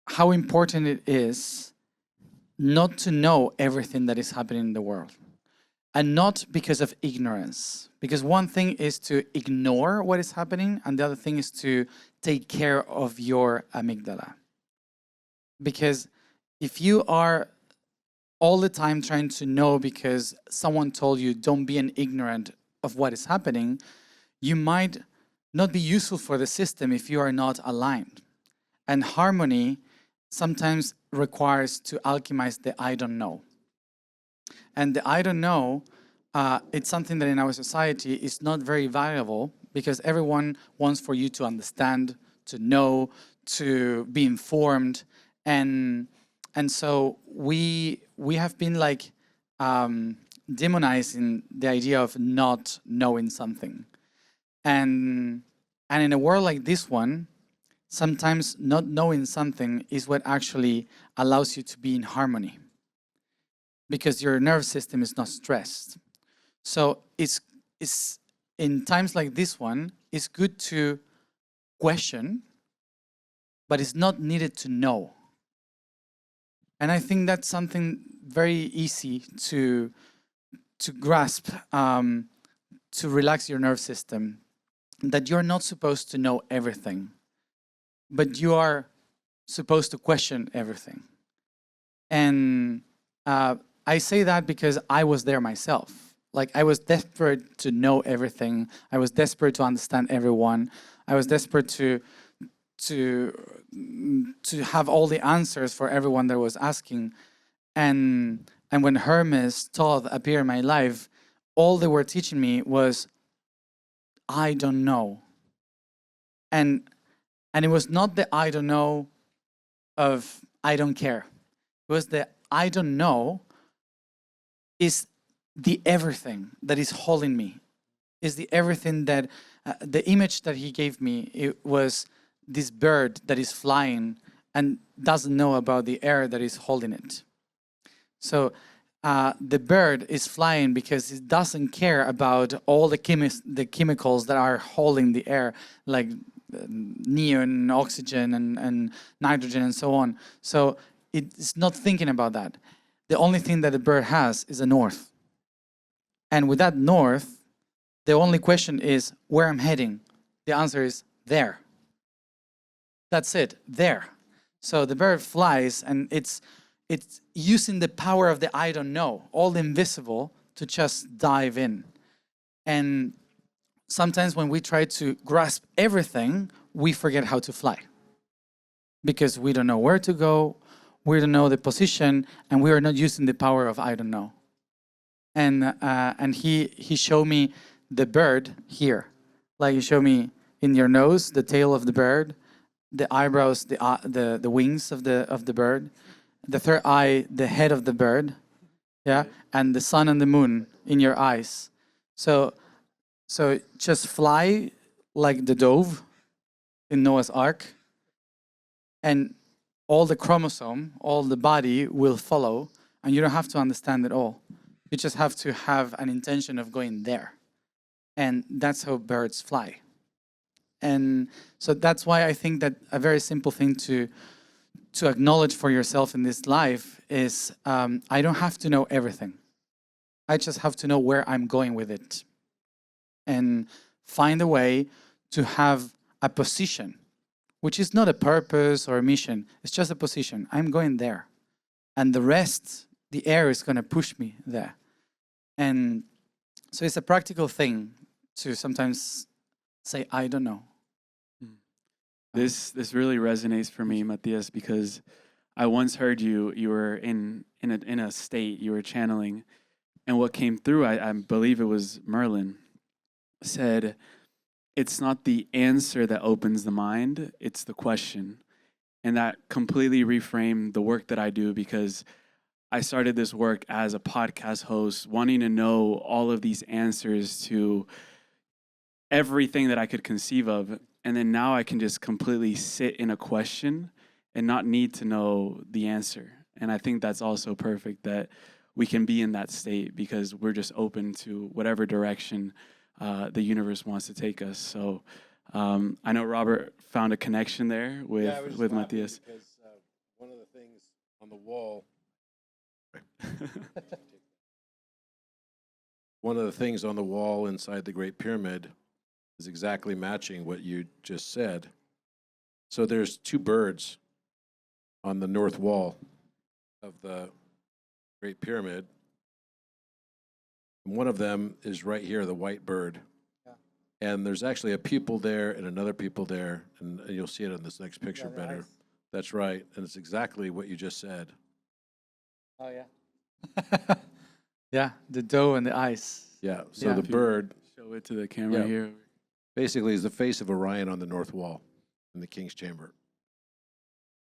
how important it is not to know everything that is happening in the world. And not because of ignorance. Because one thing is to ignore what is happening, and the other thing is to take care of your amygdala. Because if you are all the time trying to know because someone told you don't be an ignorant of what is happening, you might not be useful for the system if you are not aligned. And harmony sometimes requires to alchemize the I don't know. And the I don't know, it's something that in our society is not very valuable because everyone wants for you to understand, to know, to be informed. And so we have been like demonizing the idea of not knowing something. And in a world like this one, sometimes not knowing something is what actually allows you to be in harmony because your nervous system is not stressed. So it's in times like this one, it's good to question, but it's not needed to know. And I think that's something very easy to grasp, to relax your nervous system, that you're not supposed to know everything, but you are supposed to question everything. And I say that because I was there myself. Like I was desperate to know everything. I was desperate to understand everyone. I was desperate to have all the answers for everyone that was asking. And when Hermes, Todd appeared in my life, all they were teaching me was, I don't know. And it was not the I don't know of I don't care. It was the I don't know is the everything that is holding me. Is the everything that the image that he gave me, it was this bird that is flying and doesn't know about the air that is holding it. So the bird is flying because it doesn't care about all the chemicals that are holding the air, like neon, oxygen, and nitrogen, and so on. So it's not thinking about that. The only thing that the bird has is a north. And with that north, the only question is where I'm heading. The answer is there. That's it, there. So the bird flies, and it's using the power of the I don't know, all the invisible, to just dive in. And sometimes when we try to grasp everything, we forget how to fly. Because we don't know where to go, we don't know the position, and we are not using the power of I don't know. And he showed me the bird here. Like you show me in your nose, the tail of the bird, the eyebrows, the wings of the bird, the third eye, the head of the bird, yeah, and the sun and the moon in your eyes. So just fly like the dove in Noah's Ark, and all the chromosome, all the body will follow, and you don't have to understand it all. You just have to have an intention of going there. And that's how birds fly. And so that's why I think that a very simple thing to acknowledge for yourself in this life is I don't have to know everything. I just have to know where I'm going with it. And find a way to have a position, which is not a purpose or a mission. It's just a position. I'm going there. And the rest, the air is going to push me there. And so it's a practical thing to sometimes say, I don't know.
This really resonates for me, Matias, because I once heard you were in a state, you were channeling, and what came through, I believe it was Merlin, said, it's not the answer that opens the mind, it's the question. And that completely reframed the work that I do, because I started this work as a podcast host, wanting to know all of these answers to everything that I could conceive of. And then now I can just completely sit in a question and not need to know the answer. And I think that's also perfect, that we can be in that state because we're just open to whatever direction the universe wants to take us. So I know Robert found a connection there with Matias.
Because one of the things on the wall, one of the things on the wall inside the Great Pyramid is exactly matching what you just said. So there's two birds on the north wall of the Great Pyramid. And one of them is right here, the white bird. Yeah. And there's actually a pupil there and another pupil there. And you'll see it in this next picture better. Eyes. That's right. And it's exactly what you just said.
Oh, yeah. Yeah, the doe and the eyes.
Yeah, so the bird.
Show it to the camera here.
Basically is the face of Orion on the north wall in the king's chamber.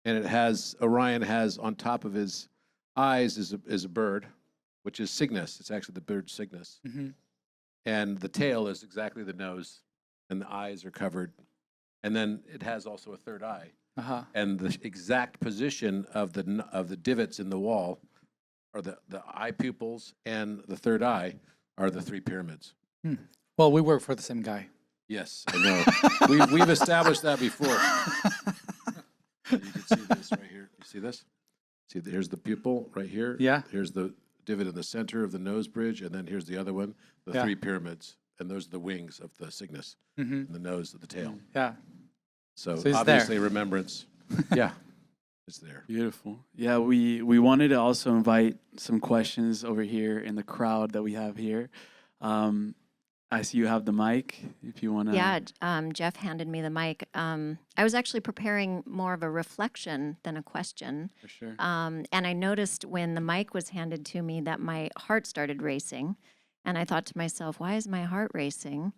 And it has, Orion has on top of his eyes is a bird, which is Cygnus. It's actually the bird Cygnus. Mm-hmm. And the tail is exactly the nose, and the eyes are covered. And then it has also a third eye. Uh-huh. And the exact position of the divots in the wall, or the eye pupils and the third eye, are the three pyramids.
Well, we work for the same guy.
Yes, I know. we've established that before. You can see this right here. You see this? See, here's the pupil right here.
Yeah.
Here's the divot in the center of the nose bridge, and then here's the other one, the three pyramids, and those are the wings of the Cygnus, and the nose of the tail.
Yeah.
So obviously
there.
Remembrance. Yeah. is there.
Beautiful. Yeah, we wanted to also invite some questions over here in the crowd that we have here. I see you have the mic. If you want to.
Yeah, Jeff handed me the mic. I was actually preparing more of a reflection than a question.
For sure.
And I noticed when the mic was handed to me that my heart started racing. And I thought to myself, why is my heart racing?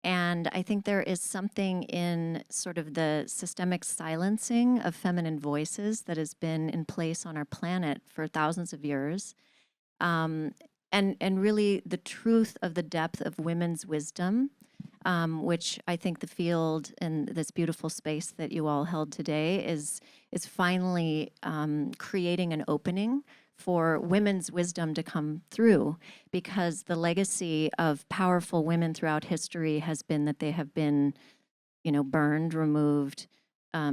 And I think there is something in sort of the systemic silencing of feminine voices that has been in place on our planet for thousands of years. And really the truth of the depth of women's wisdom, which I think the field and this beautiful space that you all held today is finally creating an opening for women's wisdom to come through, because the legacy of powerful women throughout history has been that they have been, burned, removed,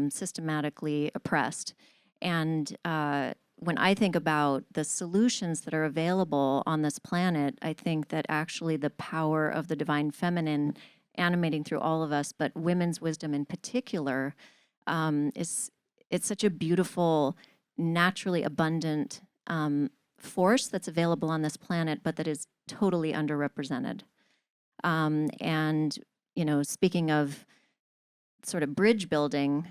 systematically oppressed. And when I think about the solutions that are available on this planet, I think that actually the power of the divine feminine animating through all of us, but women's wisdom in particular, it's such a beautiful, naturally abundant force that's available on this planet, but that is totally underrepresented. And, speaking of sort of bridge building,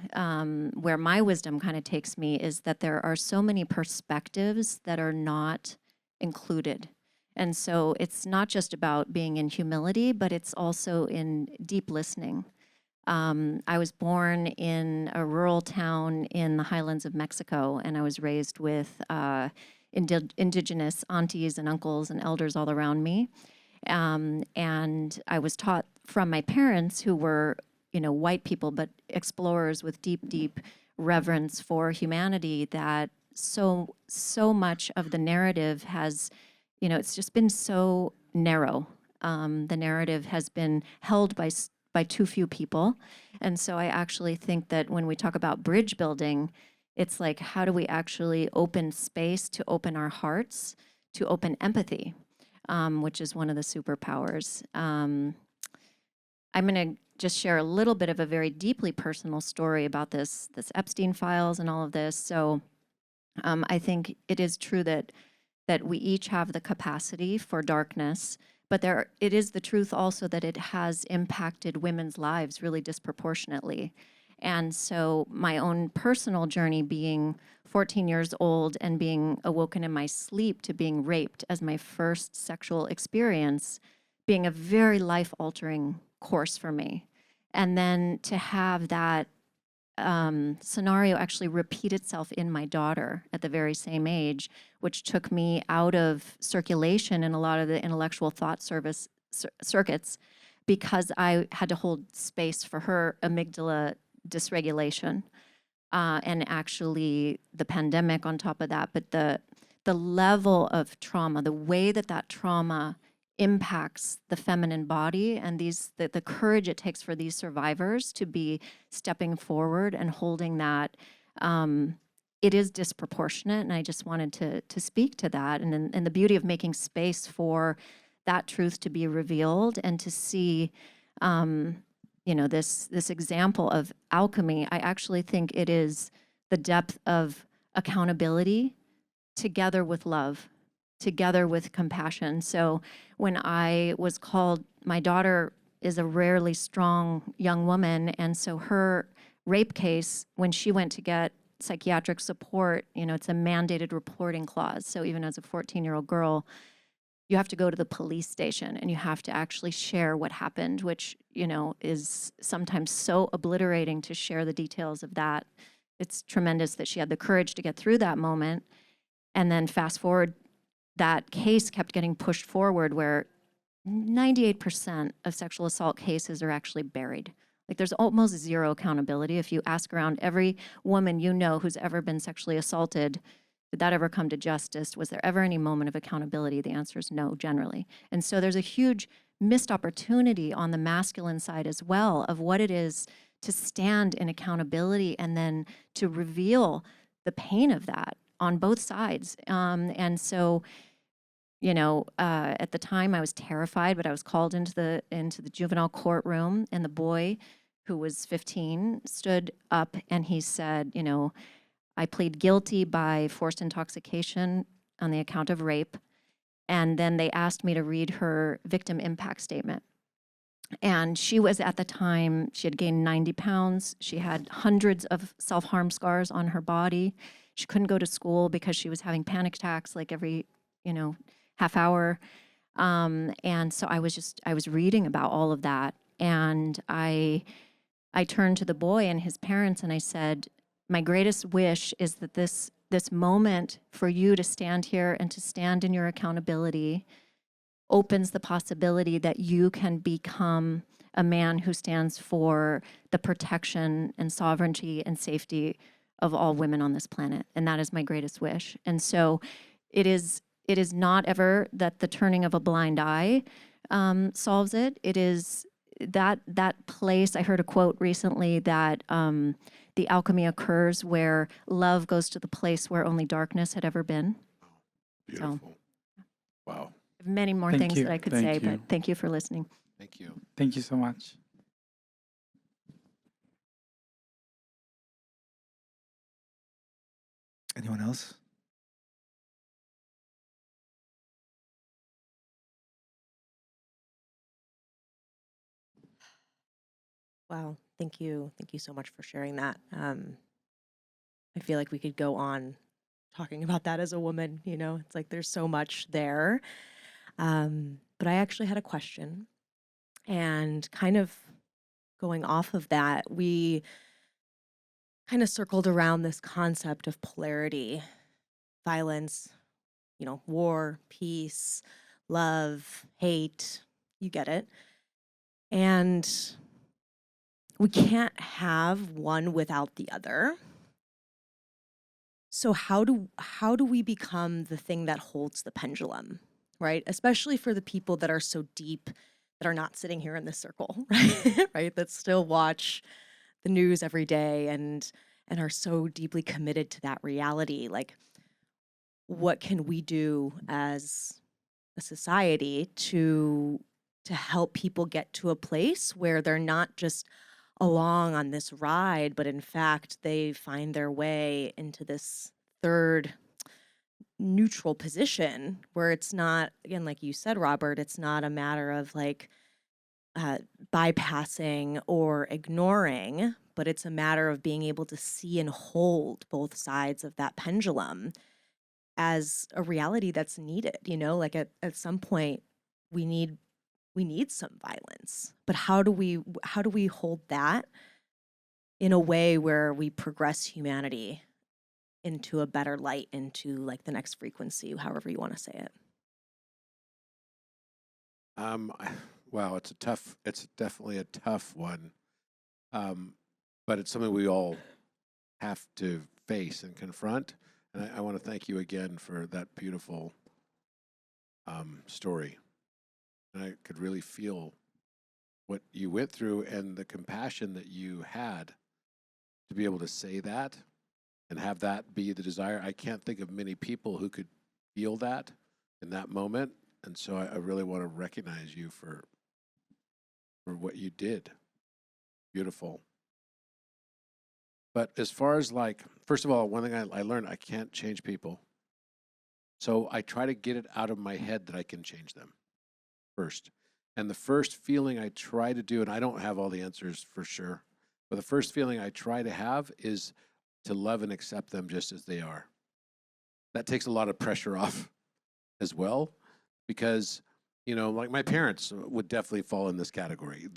where my wisdom kind of takes me is that there are so many perspectives that are not included. And so it's not just about being in humility, but it's also in deep listening. I was born in a rural town in the highlands of Mexico, and I was raised with indigenous aunties and uncles and elders all around me. And I was taught from my parents, who were, white people, but explorers with deep, deep reverence for humanity, that so much of the narrative has, it's just been so narrow. The narrative has been held by too few people. And so I actually think that when we talk about bridge building, it's like, how do we actually open space to open our hearts, to open empathy, which is one of the superpowers. I'm going to just share a little bit of a very deeply personal story about this Epstein files and all of this. So I think it is true that we each have the capacity for darkness, but it is the truth also that it has impacted women's lives really disproportionately. And so my own personal journey, being 14 years old and being awoken in my sleep to being raped as my first sexual experience, being a very life-altering course for me. And then to have that scenario actually repeat itself in my daughter at the very same age, which took me out of circulation in a lot of the intellectual thought circuits, because I had to hold space for her amygdala dysregulation, and actually the pandemic on top of that. But the level of trauma, the way that trauma impacts the feminine body, and the courage it takes for these survivors to be stepping forward and holding that, it is disproportionate. And I just wanted to speak to that, and the beauty of making space for that truth to be revealed and to see this example of alchemy. I actually think it is the depth of accountability together with love, together with compassion. So when I was called, my daughter is a rarely strong young woman, and so her rape case, when she went to get psychiatric support, it's a mandated reporting clause. So even as a 14-year-old girl, you have to go to the police station and you have to actually share what happened, which, is sometimes so obliterating to share the details of that. It's tremendous that she had the courage to get through that moment. And then fast forward, that case kept getting pushed forward, where 98% of sexual assault cases are actually buried. Like, there's almost zero accountability. If you ask around every woman who's ever been sexually assaulted, did that ever come to justice? Was there ever any moment of accountability? The answer is no, generally. And so there's a huge missed opportunity on the masculine side as well, of what it is to stand in accountability and then to reveal the pain of that on both sides. And so, at the time I was terrified, but I was called into the juvenile courtroom, and the boy, who was 15, stood up and he said, I plead guilty by forced intoxication on the account of rape. And then they asked me to read her victim impact statement. And she was, at the time, she had gained 90 pounds. She had hundreds of self-harm scars on her body. She couldn't go to school because she was having panic attacks like every, half hour. And so I was reading about all of that. And I turned to the boy and his parents and I said, my greatest wish is that this moment for you to stand here and to stand in your accountability opens the possibility that you can become a man who stands for the protection and sovereignty and safety of all women on this planet. And that is my greatest wish. And so it is not ever that the turning of a blind eye solves it. It is that place. I heard a quote recently that the alchemy occurs where love goes to the place where only darkness had ever been.
Beautiful. Wow.
Many more
Thank
things
you.
that I could
Thank
say,
you.
but thank you for listening.
Thank you.
Thank you so much.
Anyone else?
Wow, thank you. Thank you so much for sharing that. I feel like we could go on talking about that as a woman, it's like there's so much there. But I actually had a question, and kind of going off of that, we kind of circled around this concept of polarity, violence, war, peace, love, hate, you get it. And we can't have one without the other. So how do we become the thing that holds the pendulum, right? Especially for the people that are so deep, that are not sitting here in this circle, right? Right? That still watch the news every day and are so deeply committed to that reality. Like, what can we do as a society to help people get to a place where they're not just along on this ride, but in fact, they find their way into this third neutral position where it's not, again, like you said, Robert, it's not a matter of like bypassing or ignoring, but it's a matter of being able to see and hold both sides of that pendulum as a reality that's needed. Like at some point we need some violence, but how do we hold that in a way where we progress humanity into a better light, into like the next frequency, however you want to say it?
Wow, it's definitely a tough one. But it's something we all have to face and confront. And I want to thank you again for that beautiful story. And I could really feel what you went through and the compassion that you had to be able to say that and have that be the desire. I can't think of many people who could feel that in that moment. And so I really want to recognize you for what you did. Beautiful. But as far as first of all, one thing I learned, I can't change people. So I try to get it out of my head that I can change them first. And the first feeling I try to do, and I don't have all the answers for sure, but the first feeling I try to have is to love and accept them just as they are. That takes a lot of pressure off as well, because, like my parents would definitely fall in this category.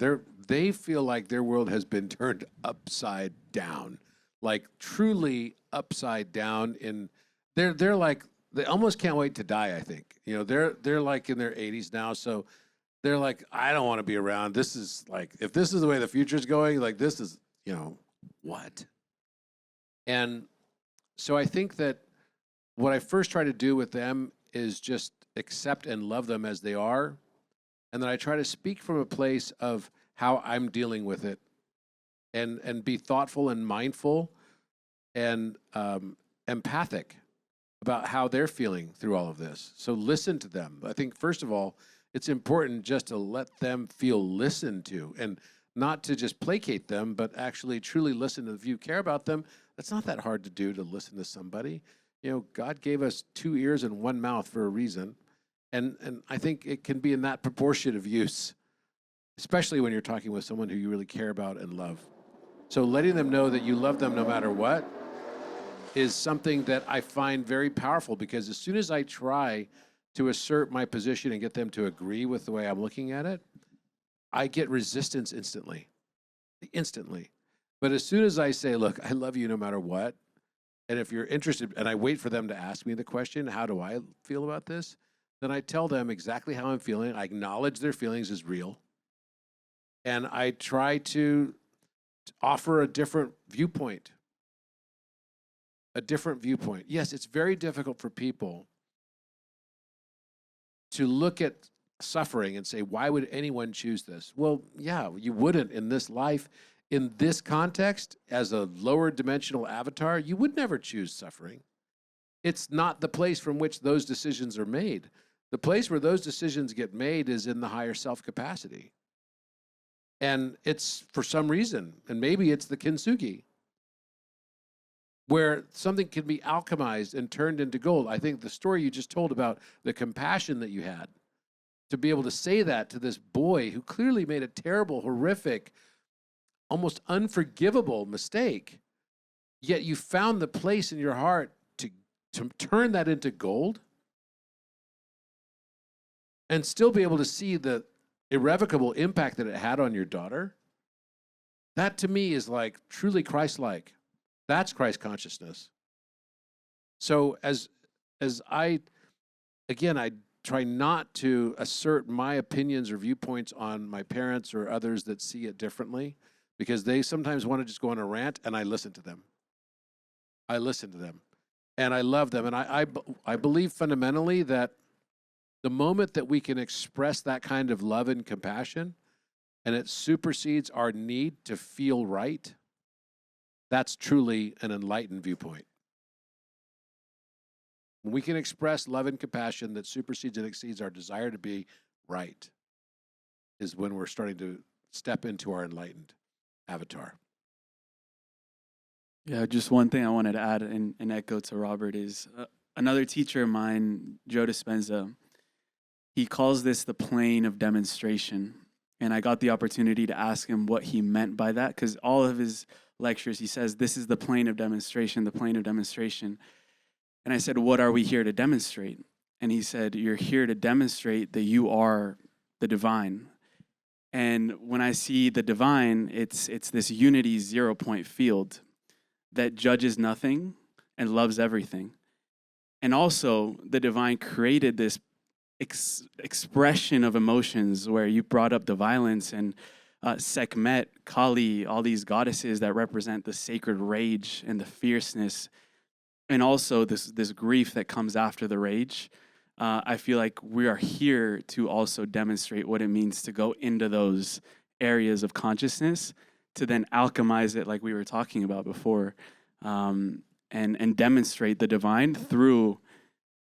They feel like their world has been turned upside down, like truly upside down. They're like, they almost can't wait to die, I think. They're like in their 80s now, so they're like, I don't want to be around. This is like, if this is the way the future's going, like this is, what? And so I think that what I first try to do with them is just accept and love them as they are. And then I try to speak from a place of how I'm dealing with it and be thoughtful and mindful and empathic about how they're feeling through all of this. So listen to them. I think, first of all, it's important just to let them feel listened to and not to just placate them, but actually truly listen to them. If you care about them, that's not that hard to do, to listen to somebody. You know, God gave us 2 ears and 1 mouth for a reason. And I think it can be in that proportion of use, especially when you're talking with someone who you really care about and love. So letting them know that you love them no matter what is something that I find very powerful, because as soon as I try to assert my position and get them to agree with the way I'm looking at it, I get resistance instantly. But as soon as I say, look, I love you no matter what, and if you're interested, and I wait for them to ask me the question, how do I feel about this? Then I tell them exactly how I'm feeling. I acknowledge their feelings as real. And I try to offer a different viewpoint. Yes, it's very difficult for people to look at suffering and say, why would anyone choose this? Well, yeah, you wouldn't in this life. In this context, as a lower dimensional avatar, you would never choose suffering. It's not the place from which those decisions are made. The place where those decisions get made is in the higher self capacity. And it's for some reason, and maybe it's the kintsugi, where something can be alchemized and turned into gold. I think the story you just told about the compassion that you had, to be able to say that to this boy who clearly made a terrible, horrific, almost unforgivable mistake, yet you found the place in your heart to turn that into gold and still be able to see the irrevocable impact that it had on your daughter. That to me is like truly Christ-like. That's Christ consciousness. So as I try not to assert my opinions or viewpoints on my parents or others that see it differently, because they sometimes want to just go on a rant, and I listen to them. And I love them. And I believe fundamentally that the moment that we can express that kind of love and compassion, and it supersedes our need to feel right, that's truly an enlightened viewpoint. When we can express love and compassion that supersedes and exceeds our desire to be right, is when we're starting to step into our enlightened avatar.
Yeah, just one thing I wanted to add and echo to Robert is another teacher of mine, Joe Dispenza, he calls this the plane of demonstration. And I got the opportunity to ask him what he meant by that, because all of his lectures, he says, this is the plane of demonstration, the plane of demonstration. And I said, what are we here to demonstrate? And he said, you're here to demonstrate that you are the divine. And when I see the divine, it's this unity 0-point field that judges nothing and loves everything. And also, the divine created this expression of emotions where you brought up the violence and Sekhmet, Kali, all these goddesses that represent the sacred rage and the fierceness, and also this grief that comes after the rage. I feel like we are here to also demonstrate what it means to go into those areas of consciousness, to then alchemize it like we were talking about before, and demonstrate the divine through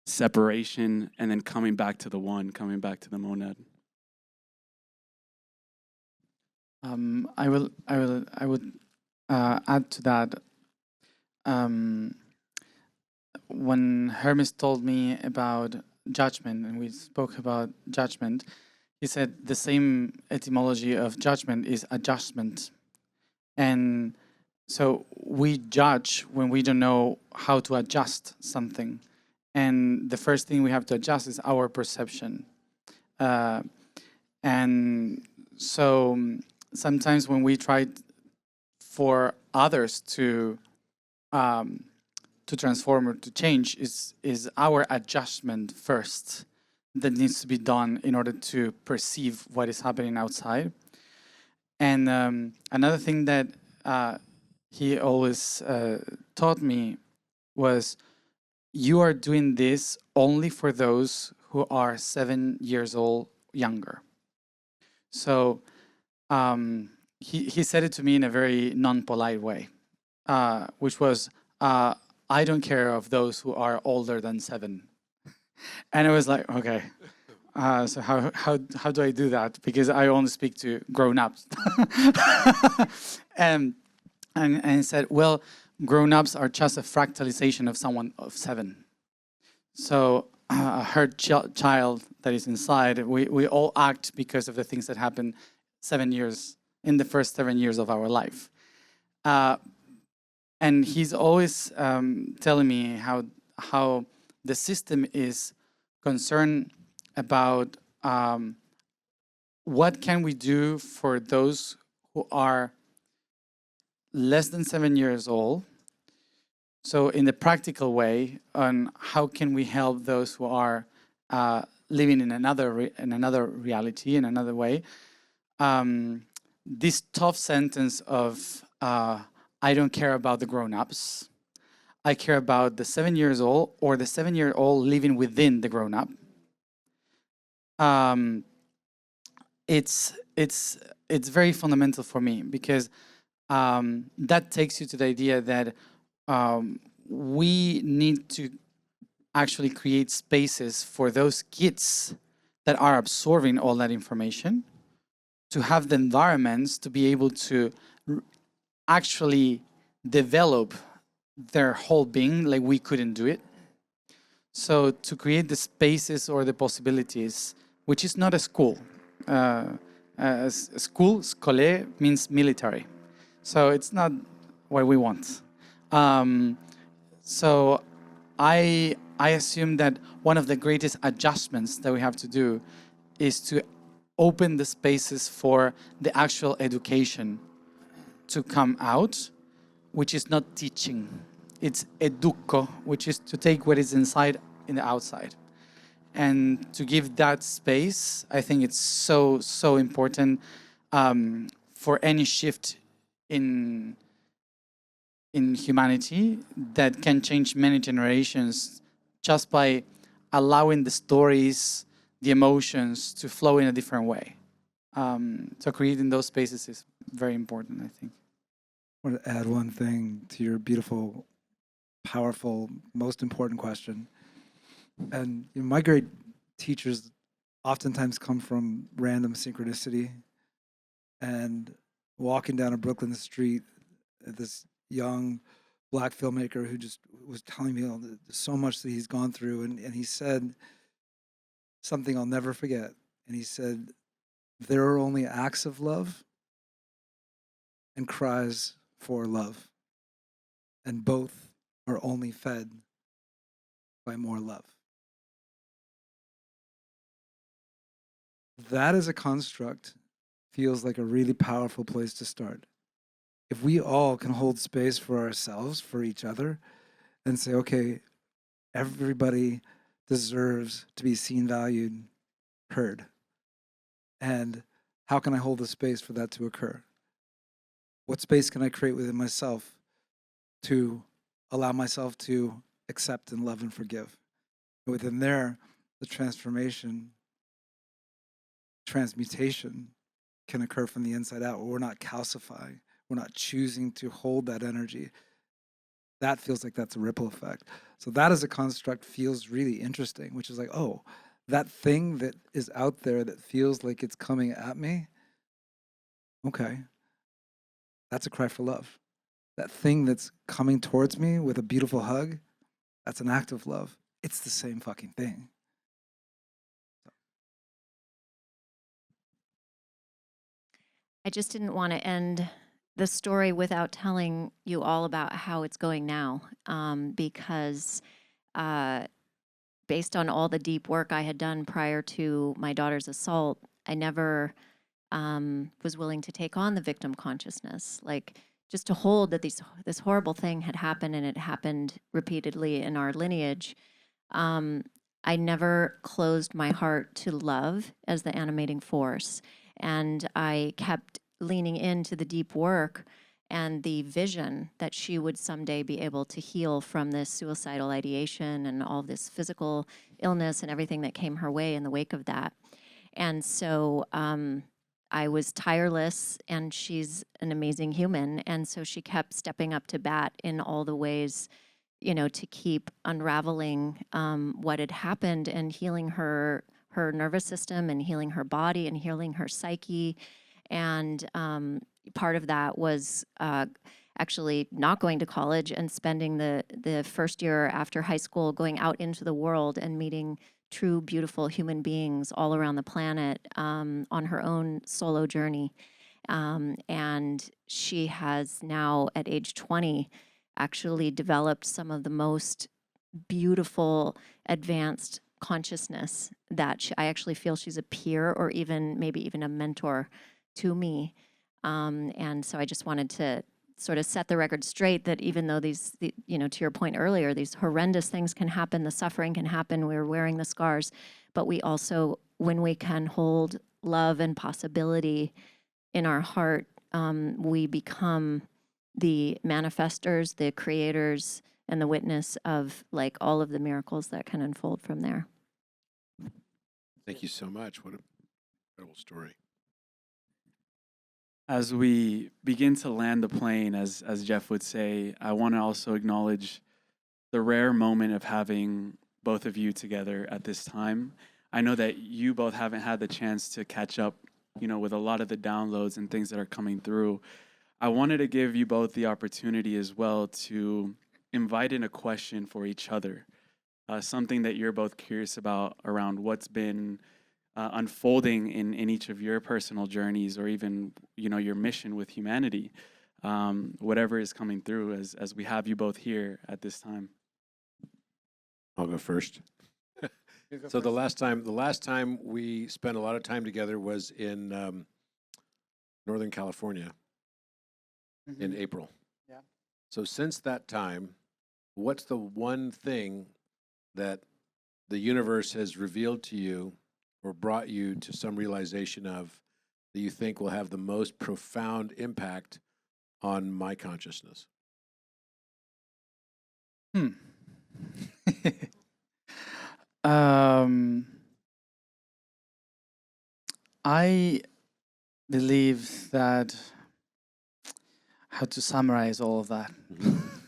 separation and then coming back to the one, coming back to the monad.
I would add to that. When Hermes told me about judgment, and we spoke about judgment, he said the same etymology of judgment is adjustment. And so we judge when we don't know how to adjust something. And the first thing we have to adjust is our perception. And so sometimes when we try for others to transform or to change, is our adjustment first that needs to be done in order to perceive what is happening outside. And another thing that he always taught me was, you are doing this only for those who are 7 years old younger. So he said it to me in a very non-polite way, which was, I don't care of those who are older than 7. And I was like, okay, So how do I do that? Because I only speak to grown-ups. And he said, well, grown-ups are just a fractalization of someone of 7. So a hurt child that is inside, we all act because of the things that happen 7 years, in the first 7 years of our life. And he's always telling me how the system is concerned about what can we do for those who are less than 7 years old. So in the practical way, on how can we help those who are living in another reality, in another way. This tough sentence of I don't care about the grown-ups. I care about the 7 years old or the 7-year-old living within the grown-up. It's very fundamental for me because that takes you to the idea that we need to actually create spaces for those kids that are absorbing all that information, to have the environments to be able to actually develop their whole being like we couldn't do it. So to create the spaces or the possibilities, which is not a school. Scole means military. So it's not what we want. So I assume that one of the greatest adjustments that we have to do is to open the spaces for the actual education to come out, which is not teaching. It's educo, which is to take what is inside in the outside. And to give that space, I think it's so important for any shift in humanity that can change many generations just by allowing the stories, the emotions to flow in a different way. So creating those spaces is very important, I think.
I want to add one thing to your beautiful, powerful, most important question. And my great teachers oftentimes come from random synchronicity. And walking down a Brooklyn street, this young Black filmmaker who just was telling me so much that he's gone through. And he said something I'll never forget. And he said, there are only acts of love and cries for love. And both are only fed by more love. That as a construct feels like a really powerful place to start. If we all can hold space for ourselves, for each other, and say, okay, everybody deserves to be seen, valued, heard. And how can I hold the space for that to occur? What space can I create within myself to allow myself to accept and love and forgive? And within there, the transformation, transmutation can occur from the inside out, where we're not calcifying, we're not choosing to hold that energy. That feels like that's a ripple effect. So that as a construct feels really interesting, which is like, oh, that thing that is out there that feels like it's coming at me, okay, that's a cry for love. That thing that's coming towards me with a beautiful hug, that's an act of love. It's the same fucking thing.
I just didn't want to end the story without telling you all about how it's going now, because based on all the deep work I had done prior to my daughter's assault, I never was willing to take on the victim consciousness, like just to hold that this horrible thing had happened, and it happened repeatedly in our lineage. I never closed my heart to love as the animating force. And I kept leaning into the deep work and the vision that she would someday be able to heal from this suicidal ideation and all this physical illness and everything that came her way in the wake of that. And so I was tireless, and she's an amazing human. And so she kept stepping up to bat in all the ways, to keep unraveling what had happened and healing her her nervous system and healing her body and healing her psyche. And part of that was actually not going to college and spending the first year after high school going out into the world and meeting true, beautiful human beings all around the planet on her own solo journey. And she has now, at age 20, actually developed some of the most beautiful, advanced consciousness that I actually feel she's a peer or even maybe even a mentor to me. And so I just wanted to sort of set the record straight that even though these, you know, to your point earlier, these horrendous things can happen, the suffering can happen, we're wearing the scars, but we also, when we can hold love and possibility in our heart, we become the manifestors, the creators, and the witness of like all of the miracles that can unfold from there.
Thank you so much. What an incredible story.
As we begin to land the plane, as Jeff would say, I want to also acknowledge the rare moment of having both of you together at this time. I know that you both haven't had the chance to catch up, you know, with a lot of the downloads and things that are coming through. I wanted to give you both the opportunity as well to invite in a question for each other, something that you're both curious about around what's been unfolding in each of your personal journeys, or even, you know, your mission with humanity, whatever is coming through as we have you both here at this time.
I'll go first. So the last time we spent a lot of time together was in Northern California in April.
Yeah.
So since that time, what's the one thing that the universe has revealed to you or brought you to some realization of that you think will have the most profound impact on my consciousness?
I believe that, how to summarize all of that?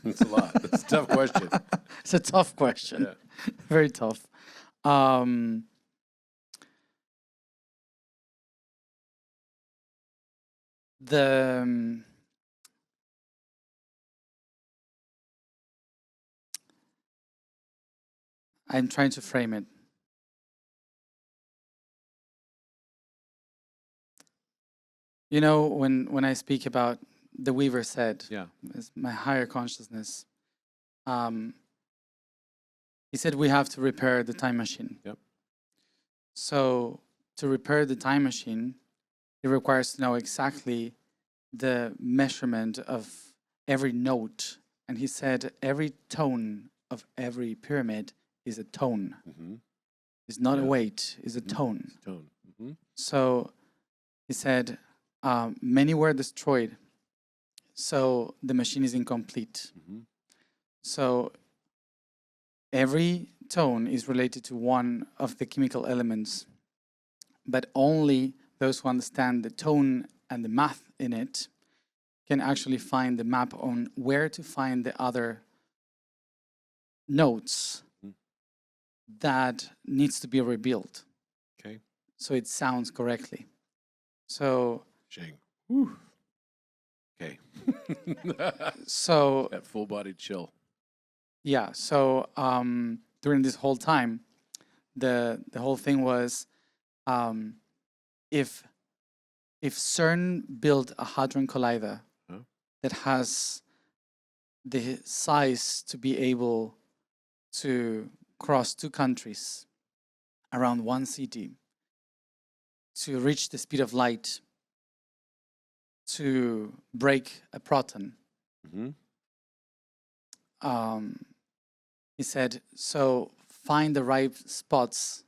It's a lot. It's a tough question.
It's a tough question.
Yeah.
Very tough. I'm trying to frame it. You know, when I speak about the Weaver said,
Yeah.
is my higher consciousness, he said we have to repair the time machine.
Yep.
So to repair the time machine, it requires to know exactly the measurement of every note. And he said every tone of every pyramid is a tone.
Mm-hmm.
It's not a
Yeah.
weight, it's a tone.
Tone. Mm-hmm.
So he said many were destroyed, so the machine is incomplete.
Mm-hmm.
So every tone is related to one of the chemical elements, but only those who understand the tone and the math in it can actually find the map on where to find the other notes that needs to be rebuilt.
Okay.
So it sounds correctly. So
Shang. Whew. Okay.
so
That full-bodied chill.
yeah, so during this whole time, the whole thing was, if CERN built a hadron collider
Huh?
that has the size to be able to cross two countries around one city, to reach the speed of light, to break a proton,
Mm-hmm.
he said, so find the right spots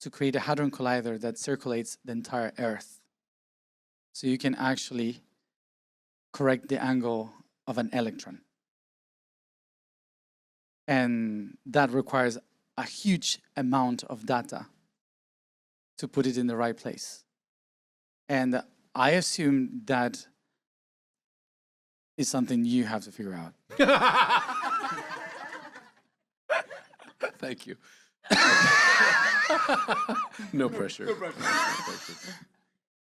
to create a hadron collider that circulates the entire Earth. So you can actually correct the angle of an electron. And that requires a huge amount of data to put it in the right place. And I assume that is something you have to figure out.
Thank you. No pressure. No pressure.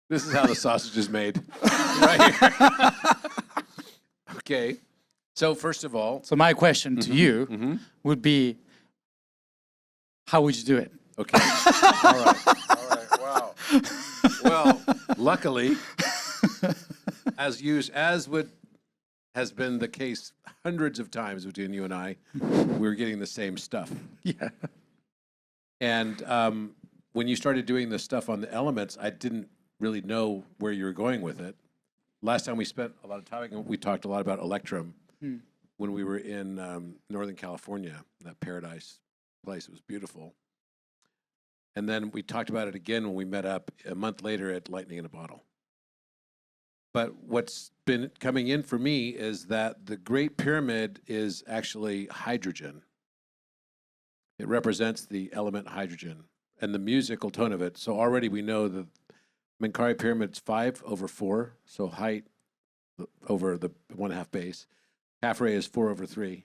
This is how the sausage is made. Right here. Okay. So first of all,
So my question to you would be, how would you do it?
okay. All right. All right. Wow. Well, luckily, as has been the case hundreds of times between you and I, we're getting the same stuff.
Yeah.
And when you started doing the stuff on the elements, I didn't really know where you were going with it. Last time we spent a lot of time, we talked a lot about Electrum when we were in Northern California, that paradise place. It was beautiful. And then we talked about it again when we met up a month later at Lightning in a Bottle. But what's been coming in for me is that the Great Pyramid is actually hydrogen. It represents the element hydrogen and the musical tone of it. So already we know the Menkaure Pyramid's 5/4, so height over the 1/2 base. Khafre is 4/3,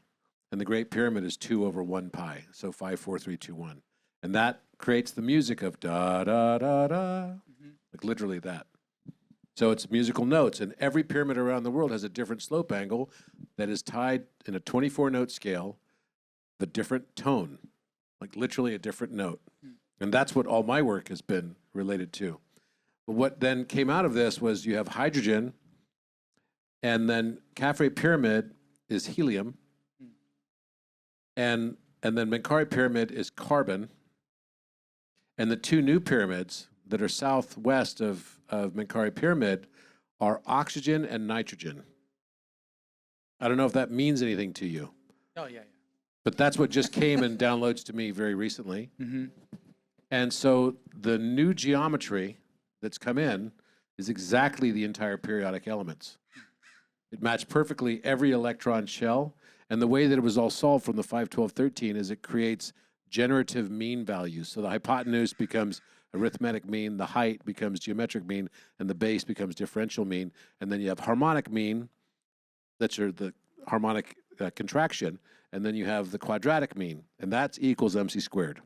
and the Great Pyramid is 2/1 pi, so 5, 4, 3, 2, 1. And that creates the music of da da da da, like literally that. So it's musical notes, and every pyramid around the world has a different slope angle that is tied in a 24-note scale, the different tone, like literally a different note. And that's what all my work has been related to. But what then came out of this was you have hydrogen, and then Khafre Pyramid is helium, and then Menkaure Pyramid is carbon, and the two new pyramids that are southwest of Menkaure Pyramid are oxygen and nitrogen. I don't know if that means anything to you.
Oh, yeah,
But that's what just came in downloads to me very recently.
yeah.
And so the new geometry that's come in is exactly the entire periodic elements. It matched perfectly every electron shell. And the way that it was all solved from the 5, 12, 13 is it creates generative mean values. So the hypotenuse becomes arithmetic mean, the height becomes geometric mean, and the base becomes differential mean. And then you have harmonic mean, that's the harmonic contraction, and then you have the quadratic mean, and that's equals MC squared.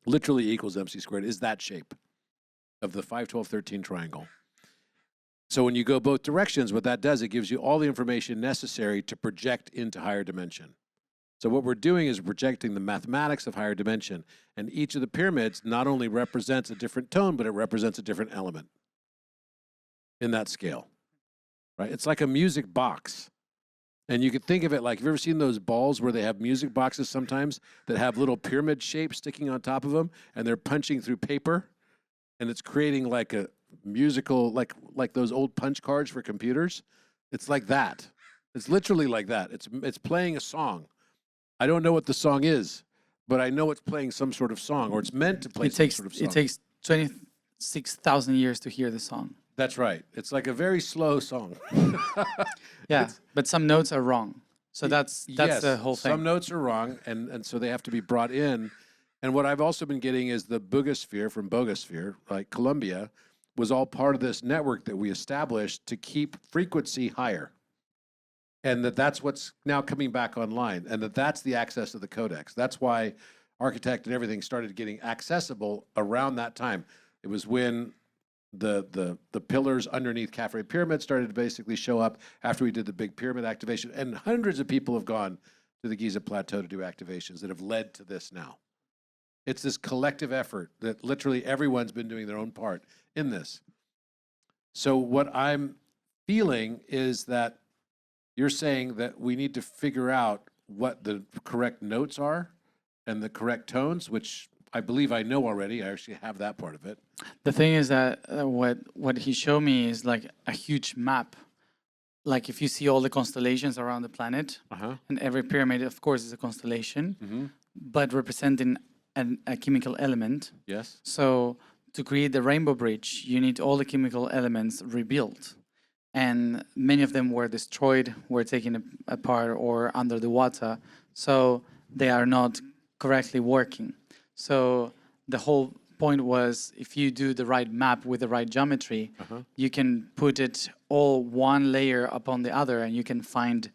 Literally equals MC squared is that shape of the 5, 12, 13 triangle. So when you go both directions, what that does, it gives you all the information necessary to project into higher dimension. So what we're doing is projecting the mathematics of higher dimension, and each of the pyramids not only represents a different tone, but it represents a different element in that scale, right? It's like a music box. And you could think of it like, have you ever seen those balls where they have music boxes sometimes that have little pyramid shapes sticking on top of them, and they're punching through paper, and it's creating like a musical, like those old punch cards for computers? It's like that. It's literally like that. It's playing a song. I don't know what the song is, but I know it's playing some sort of song, or it's meant to play some sort of song.
It takes 26,000 years to hear the song.
That's right. It's like a very slow song.
Yeah, but some notes are wrong. So that's
Yes,
the whole thing.
some notes are wrong, and so they have to be brought in. And what I've also been getting is the Bogosphere from Bogosphere, like Colombia, was all part of this network that we established to keep frequency higher. And that's what's now coming back online, and that's the access to the codex. That's why Architect and everything started getting accessible around that time. It was when the pillars underneath Khafre Pyramid started to basically show up after we did the big pyramid activation, and hundreds of people have gone to the Giza Plateau to do activations that have led to this now. It's this collective effort that literally everyone's been doing their own part in this. So what I'm feeling is that you're saying that we need to figure out what the correct notes are and the correct tones, which I believe I know already. I actually have that part of it.
The thing is that what he showed me is like a huge map. Like if you see all the constellations around the planet, and every pyramid, of course, is a constellation, but representing a chemical element.
Yes.
So to create the rainbow bridge, you need all the chemical elements rebuilt. And many of them were destroyed, were taken apart, or under the water. So they are not correctly working. So the whole point was, if you do the right map with the right geometry, you can put it all one layer upon the other, and you can find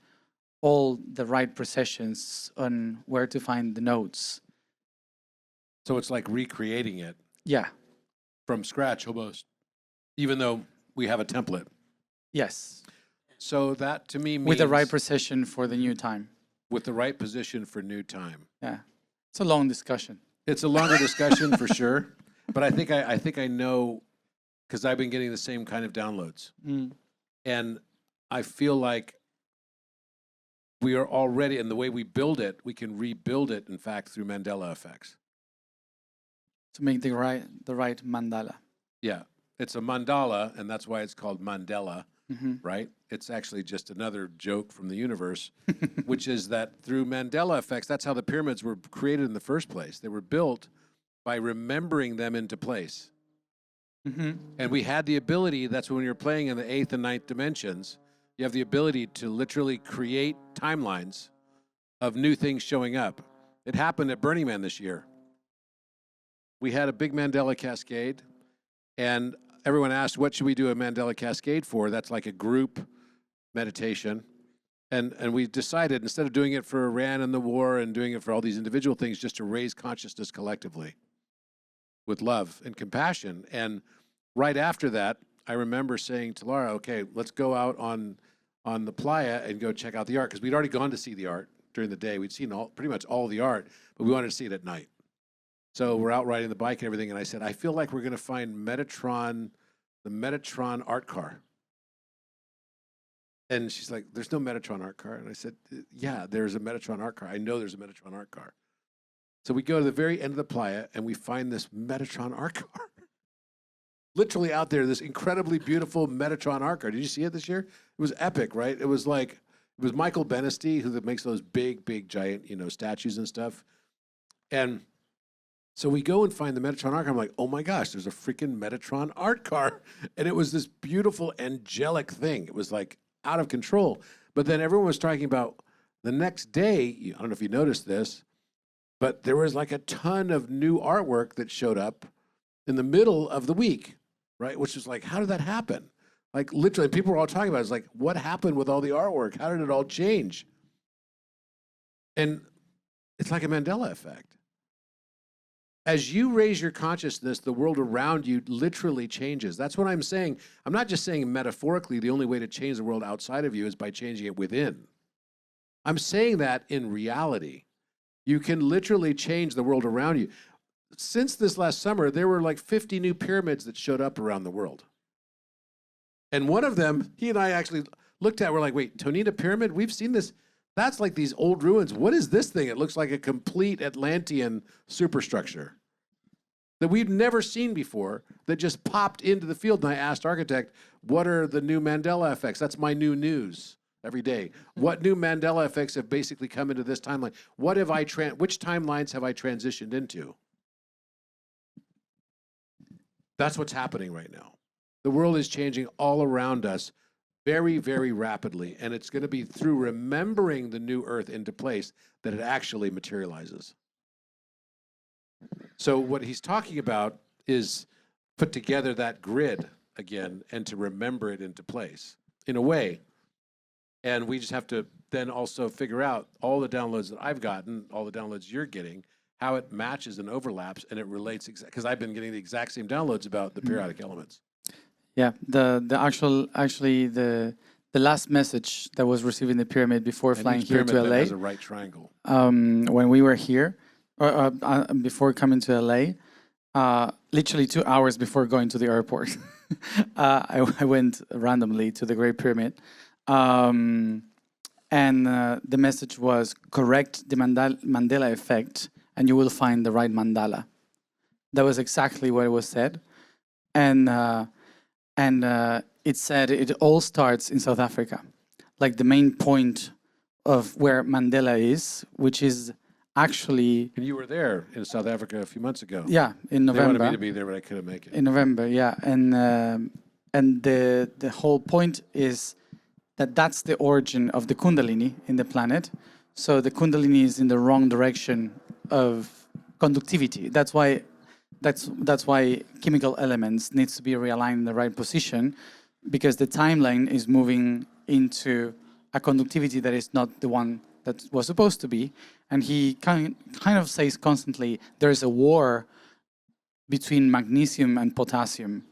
all the right precessions on where to find the nodes.
So it's like recreating it
Yeah.
from scratch almost, even though we have a template.
Yes.
So that to me means
With the right precision for the new time.
with the right position for new time.
Yeah. It's a long discussion.
It's a longer discussion for sure, but I think I know because I've been getting the same kind of downloads, and I feel like we are already, and the way we build it, we can rebuild it. In fact, through Mandela effects.
To make the right mandala.
Yeah, it's a mandala, and that's why it's called Mandela.
Mm-hmm.
Right? It's actually just another joke from the universe, which is that through Mandela effects, that's how the pyramids were created in the first place. They were built by remembering them into place.
Mm-hmm.
And we had the ability, that's when you're playing in the 8th and 9th dimensions, you have the ability to literally create timelines of new things showing up. It happened at Burning Man this year. We had a big Mandela cascade, and everyone asked, what should we do a Mandela Cascade for? That's like a group meditation. And we decided, instead of doing it for Iran and the war and doing it for all these individual things, just to raise consciousness collectively with love and compassion. And right after that, I remember saying to Laura, okay, let's go out on the playa and go check out the art. Because we'd already gone to see the art during the day. We'd seen pretty much all the art, but we wanted to see it at night. So we're out riding the bike and everything, and I said, I feel like we're going to find the Metatron art car. And she's like, there's no Metatron art car. And I said, yeah, there's a Metatron art car. I know there's a Metatron art car. So we go to the very end of the playa, and we find this Metatron art car. Literally out there, this incredibly beautiful Metatron art car. Did you see it this year? It was epic, right? It was Michael Benesty who makes those big, giant, statues and stuff. And so we go and find the Metatron art car. I'm like, oh my gosh, there's a freaking Metatron art car. And it was this beautiful angelic thing. It was like out of control. But then everyone was talking about the next day, I don't know if you noticed this, but there was like a ton of new artwork that showed up in the middle of the week, right? Which was like, how did that happen? Like literally, people were all talking about it. It's like, what happened with all the artwork? How did it all change? And it's like a Mandela effect. As you raise your consciousness, the world around you literally changes. That's what I'm saying. I'm not just saying metaphorically the only way to change the world outside of you is by changing it within. I'm saying that in reality. You can literally change the world around you. Since this last summer, there were like 50 new pyramids that showed up around the world. And one of them, he and I actually looked at, we're like, wait, Tonina Pyramid? We've seen this. That's like these old ruins. What is this thing? It looks like a complete Atlantean superstructure that we've never seen before that just popped into the field. And I asked architect, what are the new Mandela effects? That's my new news every day. What new Mandela effects have basically come into this timeline? What have which timelines have I transitioned into? That's what's happening right now. The world is changing all around us very, very rapidly, and it's going to be through remembering the new earth into place that it actually materializes. So what he's talking about is put together that grid again and to remember it into place in a way. And we just have to then also figure out all the downloads that I've gotten, all the downloads you're getting, how it matches and overlaps, and it relates, because I've been getting the exact same downloads about the periodic elements.
Yeah, the last message that was received in the pyramid before
And
flying
each
here
pyramid
to
then
LA,
has a right triangle.
when we were here, before coming to LA, literally 2 hours before going to the airport, I went randomly to the Great Pyramid, and the message was correct the Mandela effect, and you will find the right mandala. That was exactly what it was said, and it said it all starts in South Africa, like the main point of where Mandela is, which is actually...
And you were there in South Africa a few months ago.
Yeah, in
They
November.
wanted me to be there, but I couldn't make it.
In November, yeah, and the whole point is that that's the origin of the Kundalini in the planet. So the Kundalini is in the wrong direction of conductivity. That's why chemical elements needs to be realigned in the right position, because the timeline is moving into a conductivity that is not the one that was supposed to be. And he kind of says constantly, there's a war between magnesium and potassium.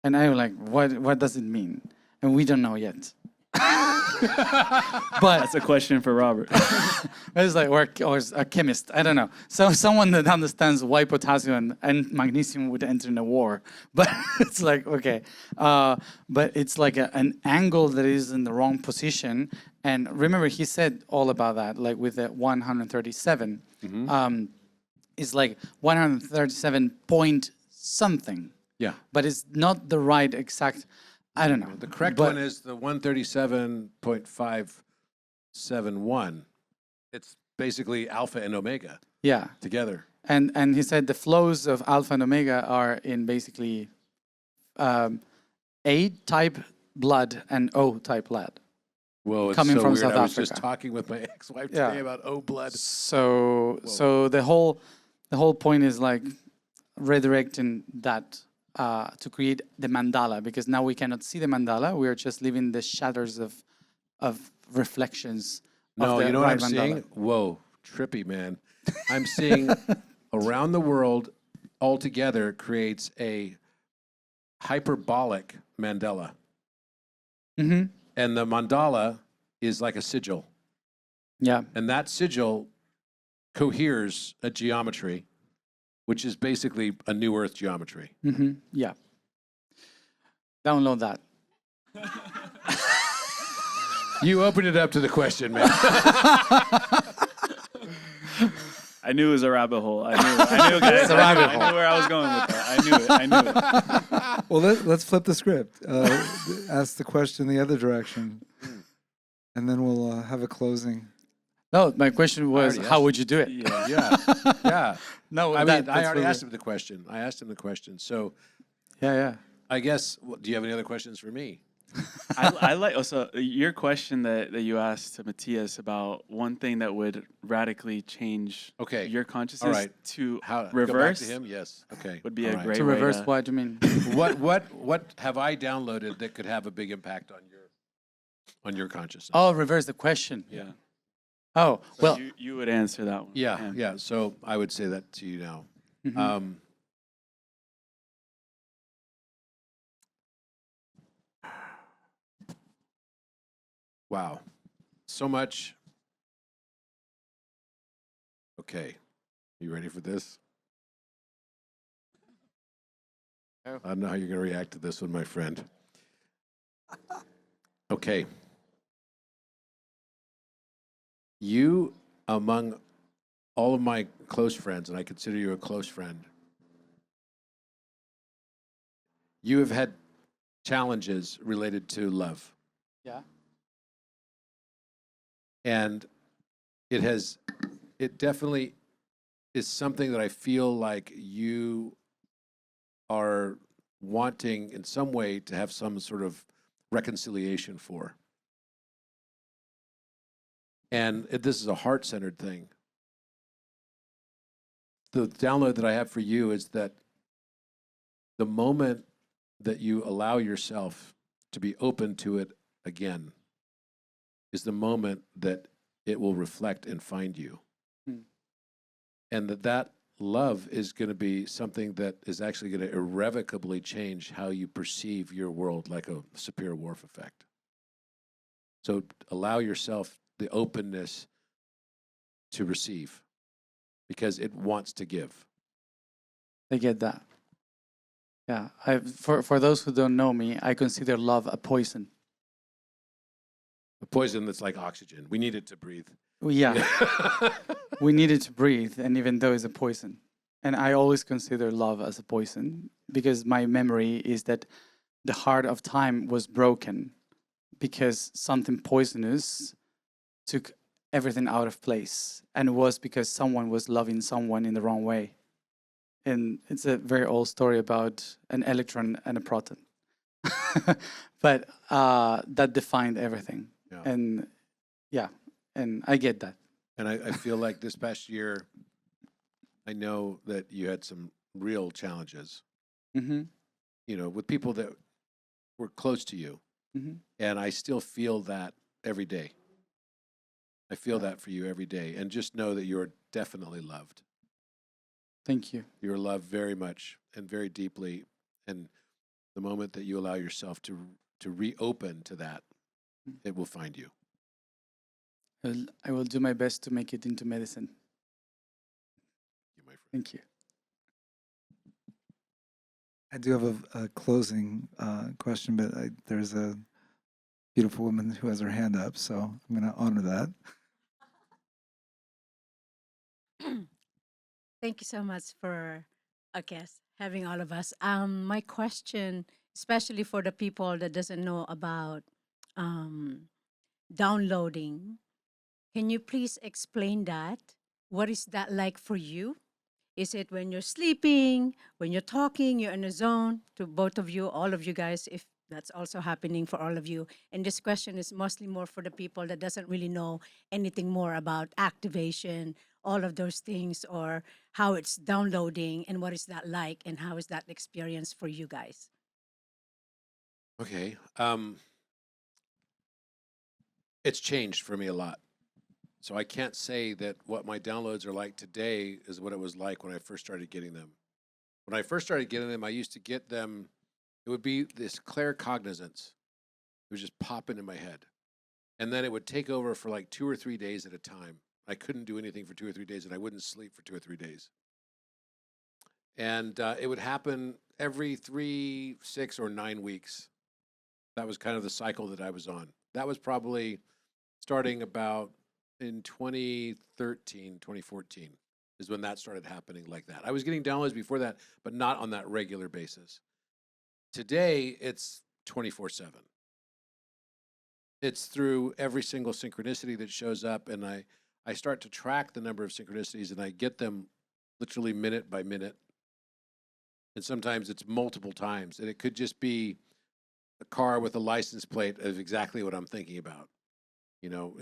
And I'm like, what does it mean? And we don't know yet. But
That's a question for Robert.
it's like, or a chemist, I don't know. So someone that understands why potassium and magnesium would enter in a war. But it's like, okay. But it's like an angle that is in the wrong position. And remember, he said all about that, like with the 137. It's like 137 point something.
Yeah.
But it's not the right exact, I don't know.
The correct
But-
one is the 137.571. It's basically alpha and omega
Yeah.
together.
And he said the flows of alpha and omega are in basically A type blood and O type blood.
Whoa, it's
Coming
so
from
weird.
South
I was just
Africa.
talking with my ex-wife
Yeah.
today about O blood.
So the whole point is like redirecting that to create the mandala, because now we cannot see the mandala. We are just living the shadows of reflections.
No,
of the
you know what
right
I'm
mandala.
seeing? Whoa, trippy, man. I'm seeing around the world altogether creates a hyperbolic Mandela.
Mm-hmm.
And the mandala is like a sigil.
Yeah.
And that sigil coheres a geometry, which is basically a new Earth geometry.
Mm-hmm. Yeah. Download that.
You opened it up to the question, man.
I knew it was a rabbit hole. I knew, guys.
It's a rabbit
I knew where I was going with that. I knew it.
Well, let's flip the script. Ask the question the other direction, and then we'll have a closing.
No, my question was,
already
how
asked.
would you do it?
Yeah.
Yeah.
No,
I mean,
that's
I already
really-
asked him the question. I asked him the question. So
Yeah.
I guess, do you have any other questions for me?
I like also your question that you asked to Matias about one thing that would radically change
Okay.
your consciousness
right.
to
How
reverse
Go back to him? Yes. Okay.
would be
All
a
right.
great
To
way
reverse
to,
what do you mean?
What have I downloaded that could have a big impact on your consciousness?
Oh, reverse the question.
Yeah.
Oh,
So
well,
you would answer that one.
Yeah,
him.
yeah. So I would say that to you now.
mhm.
Wow. So much. Okay. You ready for this?
No.
I don't know how you're going to react to this one, my friend. Okay. You, among all of my close friends, and I consider you a close friend, you have had challenges related to love.
Yeah.
And it definitely is something that I feel like you are wanting in some way to have some sort of reconciliation for. And this is a heart-centered thing. The download that I have for you is that the moment that you allow yourself to be open to it again is the moment that it will reflect and find you. And that love is going to be something that is actually going to irrevocably change how you perceive your world, like a Sapir-Whorf effect. So allow yourself the openness to receive, because it wants to give.
I get that. Yeah. For those who don't know me, I consider love a poison.
A poison that's like oxygen. We need it to breathe.
Yeah. We need it to breathe, and even though it's a poison. And I always consider love as a poison, because my memory is that the heart of time was broken because something poisonous took everything out of place, and it was because someone was loving someone in the wrong way. And it's a very old story about an electron and a proton. But that defined everything.
Yeah.
And yeah, and I get that.
And I feel like this past year, I know that you had some real challenges,
Mm-hmm.
you know, with people that were close to you.
Mm-hmm.
And I still feel that every day. I feel that for you every day. And just know that you're definitely loved.
Thank you.
You're loved very much and very deeply. And the moment that you allow yourself to reopen to that, it will find you.
I will do my best to make it into medicine.
You, my friend.
Thank you.
I do have a closing question, but there's a beautiful woman who has her hand up, so I'm going to honor that.
Thank you so much for, I guess, having all of us. My question, especially for the people that doesn't know about downloading, can you please explain that? What is that like for you? Is it when you're sleeping, when you're talking, you're in a zone? To both of you, all of you guys, if that's also happening for all of you. And this question is mostly more for the people that doesn't really know anything more about activation, all of those things, or how it's downloading and what is that like and how is that experience for you guys?
Okay. It's changed for me a lot. So I can't say that what my downloads are like today is what it was like when I first started getting them. When I first started getting them, I used to get them, it would be this claircognizance. It was just popping in my head. And then it would take over for like 2 or 3 days at a time. I couldn't do anything for 2 or 3 days, and I wouldn't sleep for 2 or 3 days. And it would happen every 3, 6, or 9 weeks. That was kind of the cycle that I was on. That was probably starting about in 2013, 2014 is when that started happening like that. I was getting downloads before that, but not on that regular basis. Today, it's 24/7. It's through every single synchronicity that shows up, and I start to track the number of synchronicities, and I get them literally minute by minute. And sometimes it's multiple times, and it could just be a car with a license plate of exactly what I'm thinking about. You know,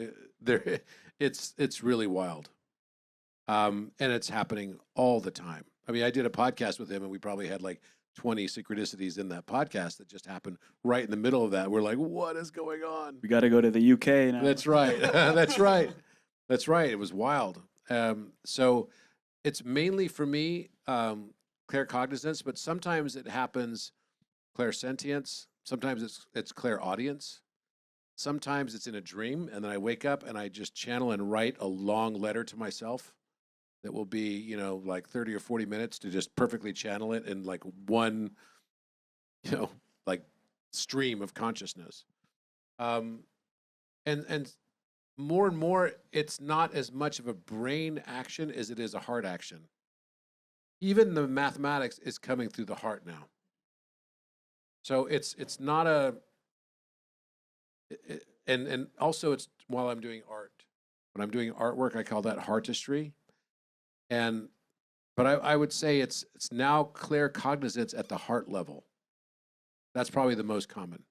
it's really wild. And it's happening all the time. I mean, I did a podcast with him, and we probably had like 20 synchronicities in that podcast that just happened right in the middle of that. We're like, what is going on?
We got to go to the UK now.
That's right. That's right. That's right. It was wild. So it's mainly for me, claircognizance, but sometimes it happens clairsentience. Sometimes it's clairaudience. Sometimes it's in a dream, and then I wake up and I just channel and write a long letter to myself that will be, you know, like 30 or 40 minutes to just perfectly channel it in like one, you know, like stream of consciousness. And more and more, it's not as much of a brain action as it is a heart action. Even the mathematics is coming through the heart now. So it's not a, and also it's while I'm doing art. When I'm doing artwork, I call that heartistry. But I would say it's now claircognizance at the heart level. That's probably the most common.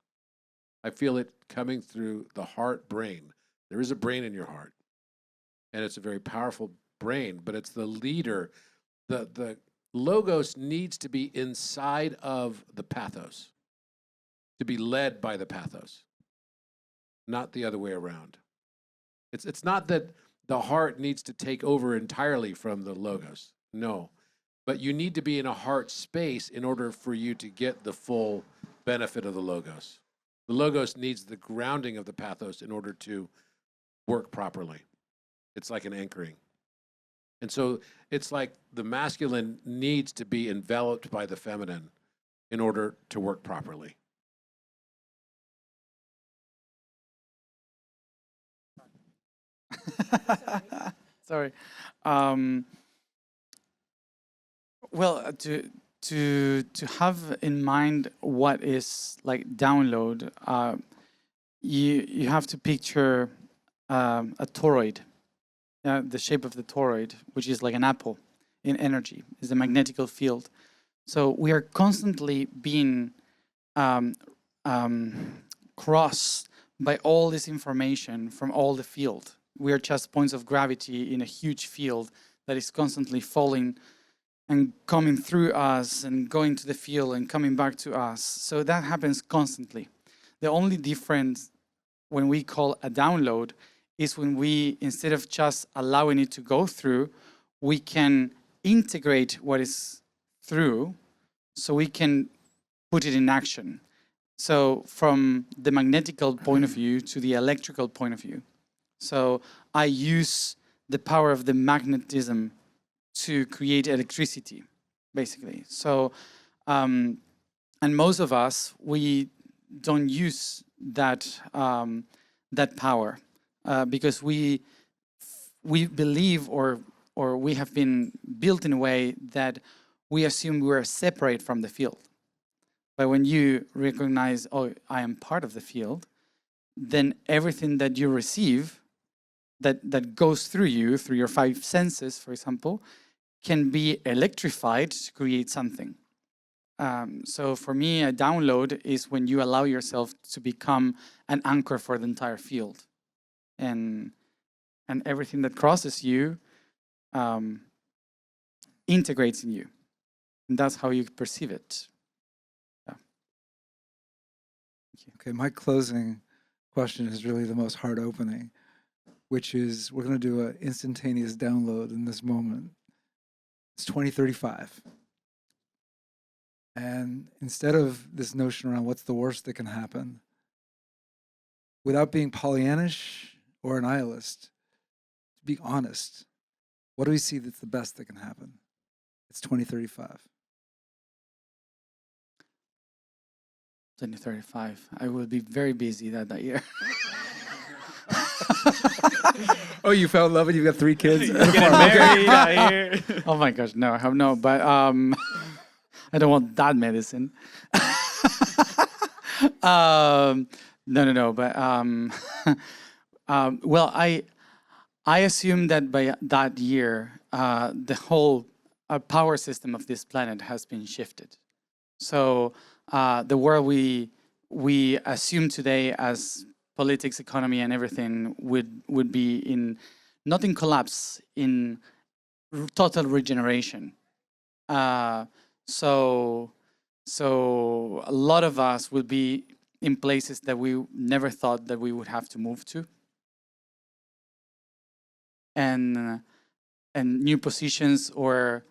I feel it coming through the heart brain. There is a brain in your heart, and it's a very powerful brain, but it's the leader. The logos needs to be inside of the pathos, to be led by the pathos, not the other way around. It's not that the heart needs to take over entirely from the logos. No. But you need to be in a heart space in order for you to get the full benefit of the logos. The logos needs the grounding of the pathos in order to work properly. It's like an anchoring. And so it's like the masculine needs to be enveloped by the feminine in order to work properly.
Sorry. Well, to have in mind what is like download, you have to picture a toroid, the shape of the toroid, which is like an apple in energy, is a magnetical field. So we are constantly being crossed by all this information from all the field. We are just points of gravity in a huge field that is constantly falling and coming through us and going to the field and coming back to us. So that happens constantly. The only difference when we call a download is when we, instead of just allowing it to go through, we can integrate what is through so we can put it in action. So from the magnetical point of view to the electrical point of view. So I use the power of the magnetism to create electricity, basically. So, and most of us, we don't use that, that power because we believe or we have been built in a way that we assume we're separate from the field. But when you recognize, oh, I am part of the field, then everything that you receive that goes through you, through your five senses, for example, can be electrified to create something. So for me, a download is when you allow yourself to become an anchor for the entire field. And everything that crosses you integrates in you. And that's how you perceive it. Yeah. Thank you.
Okay, my closing question is really the most heart-opening, which is we're going to do an instantaneous download in this moment. It's 2035. And instead of this notion around what's the worst that can happen, without being Pollyannish or a nihilist, to be honest, what do we see that's the best that can happen? It's 2035.
2035. I will be very busy that year.
Oh, you fell in love and you've got 3 kids?
Getting married out here.
Oh my gosh, no, I have no, but I don't want that medicine. No, but well, I assume that by that year, the whole power system of this planet has been shifted. So the world we assume today as politics, economy, and everything would be in, not in collapse, in total regeneration. So a lot of us will be in places that we never thought that we would have to move to. And new positions or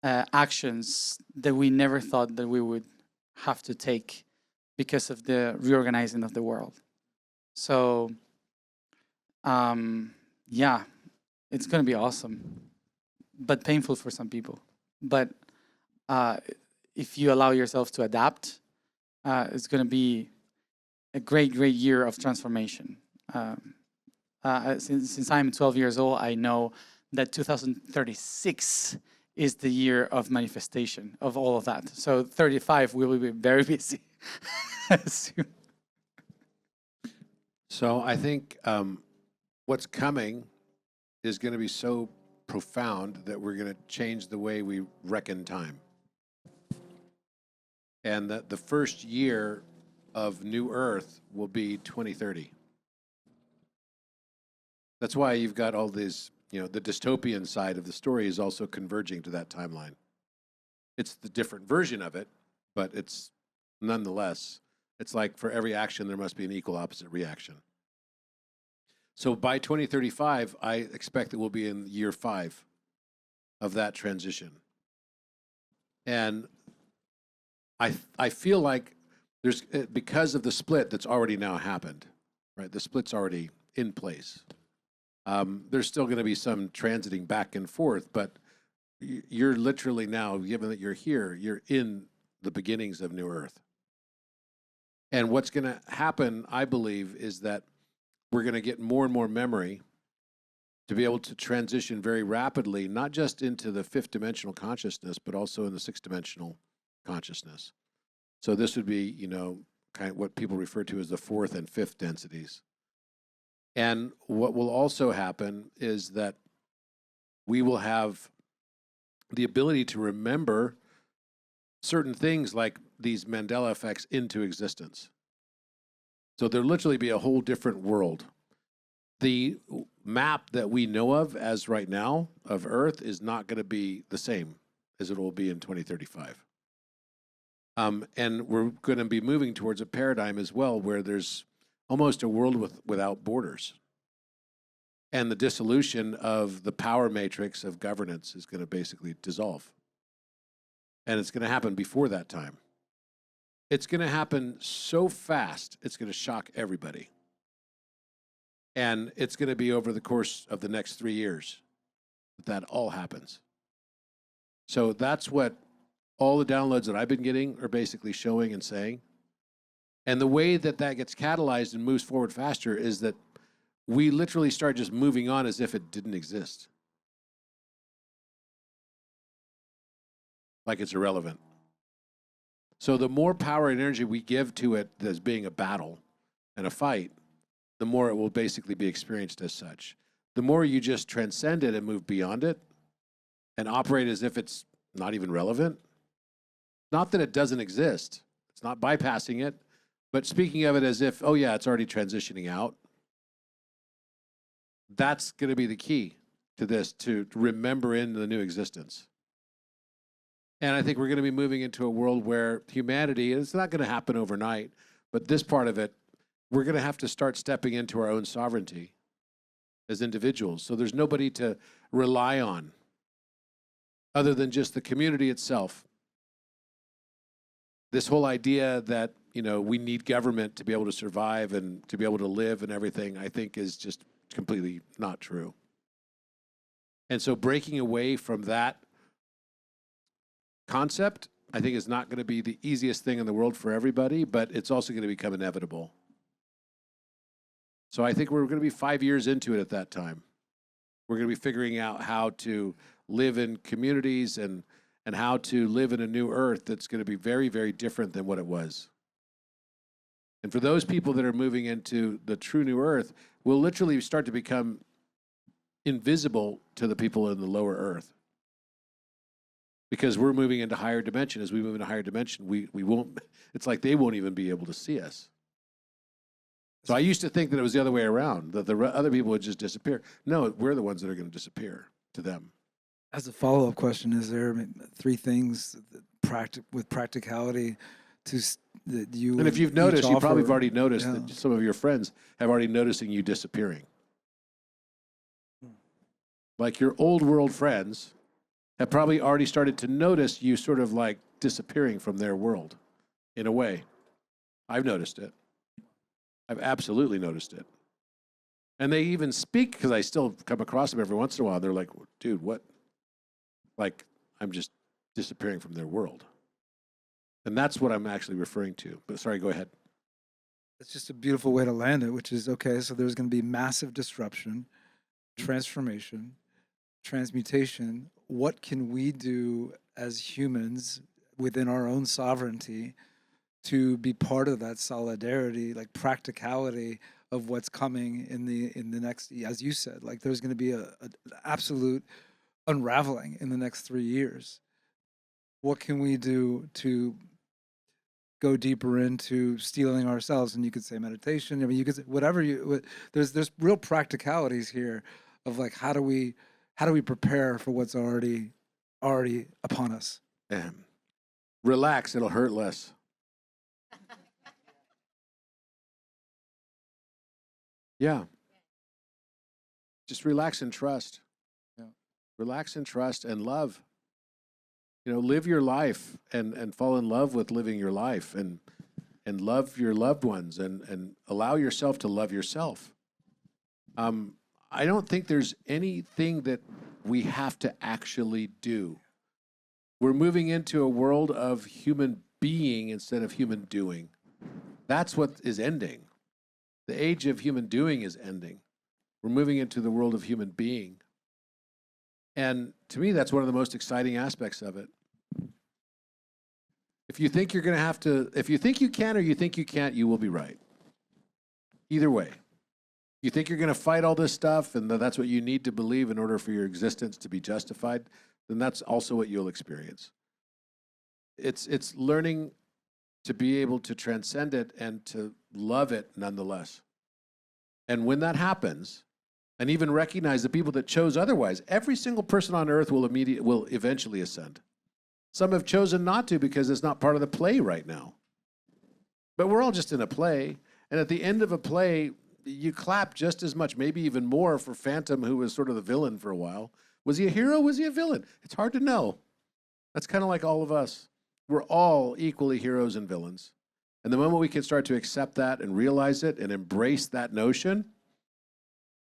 actions that we never thought that we would have to take because of the reorganizing of the world. So, yeah, it's going to be awesome, but painful for some people. But if you allow yourself to adapt, it's going to be a great year of transformation. Since I'm 12 years old, I know that 2036 is the year of manifestation of all of that. So 35, we will be very busy.
So I think what's coming is going to be so profound that we're going to change the way we reckon time. And that the first year of New Earth will be 2030. That's why you've got all these, the dystopian side of the story is also converging to that timeline. It's the different version of it, but it's nonetheless, it's like for every action, there must be an equal opposite reaction. So by 2035, I expect that we'll be in year 5 of that transition. And I feel like there's, because of the split that's already now happened, right? The split's already in place. There's still going to be some transiting back and forth, but you're literally now, given that you're here, you're in the beginnings of New Earth. And what's going to happen, I believe, is that we're going to get more and more memory to be able to transition very rapidly, not just into the 5th dimensional consciousness, but also in the 6th dimensional consciousness. So this would be, kind of what people refer to as the 4th and 5th densities. And what will also happen is that we will have the ability to remember certain things like these Mandela effects into existence. So there'll literally be a whole different world. The map that we know of as right now of Earth is not going to be the same as it will be in 2035. And we're going to be moving towards a paradigm as well where there's almost a world without borders. And the dissolution of the power matrix of governance is going to basically dissolve. And it's going to happen before that time. It's going to happen so fast, it's going to shock everybody. And it's going to be over the course of the next 3 years that all happens. So that's what all the downloads that I've been getting are basically showing and saying. And the way that that gets catalyzed and moves forward faster is that we literally start just moving on as if it didn't exist. Like it's irrelevant. So the more power and energy we give to it as being a battle and a fight, the more it will basically be experienced as such. The more you just transcend it and move beyond it and operate as if it's not even relevant. Not that it doesn't exist. It's not bypassing it, but speaking of it as if, oh yeah, it's already transitioning out. That's going to be the key to this, to remember in the new existence. And I think we're going to be moving into a world where humanity, it's not going to happen overnight, but this part of it, we're going to have to start stepping into our own sovereignty as individuals. So there's nobody to rely on other than just the community itself. This whole idea that, you know, we need government to be able to survive and to be able to live and everything, I think is just completely not true. And so breaking away from that concept, I think, is not going to be the easiest thing in the world for everybody, but it's also going to become inevitable. So I think we're going to be 5 years into it at that time. We're going to be figuring out how to live in communities and how to live in a new earth that's going to be very, very different than what it was. And for those people that are moving into the true new earth, will literally start to become invisible to the people in the lower earth. Because we're moving into higher dimension. As we move into higher dimension, we won't, it's like they won't even be able to see us. So I used to think that it was the other way around, that the other people would just disappear. No, we're the ones that are going to disappear to them.
As a follow-up question, is there 3 things with practicality that you?
And if you've
each
noticed, you probably have
offer?
already noticed
Yeah.
that some of your friends have already noticing you disappearing. Like your old world friends have probably already started to notice you sort of like disappearing from their world in a way. I've noticed it. I've absolutely noticed it. And they even speak, because I still come across them every once in a while. They're like, dude, what? Like, I'm just disappearing from their world. And that's what I'm actually referring to. But sorry, go ahead.
It's just a beautiful way to land it, which is, okay, so there's going to be massive disruption, transformation, transmutation. What can we do as humans within our own sovereignty to be part of that solidarity, like practicality of what's coming in the next, as you said, like there's going to be an absolute unraveling in the next 3 years. What can we do to go deeper into stealing ourselves? And you could say meditation. I mean, you could say whatever there's real practicalities here of like, how do we prepare for what's already upon us?
Relax, it'll hurt less. Yeah. Just relax and trust.
Yeah.
Relax and trust and love. You know, live your life and fall in love with living your life and love your loved ones and allow yourself to love yourself. I don't think there's anything that we have to actually do. We're moving into a world of human being instead of human doing. That's what is ending. The age of human doing is ending. We're moving into the world of human being. And to me, that's one of the most exciting aspects of it. If you think you're going to have to, if you think you can or you think you can't, you will be right. Either way. You think you're going to fight all this stuff and that's what you need to believe in order for your existence to be justified, then that's also what you'll experience. It's learning to be able to transcend it and to love it nonetheless. And when that happens, and even recognize the people that chose otherwise, every single person on earth will eventually ascend. Some have chosen not to because it's not part of the play right now. But we're all just in a play, and at the end of a play, you clap just as much, maybe even more for Phantom, who was sort of the villain for a while. Was he a hero? Was he a villain? It's hard to know. That's kind of like all of us. We're all equally heroes and villains. And the moment we can start to accept that and realize it and embrace that notion,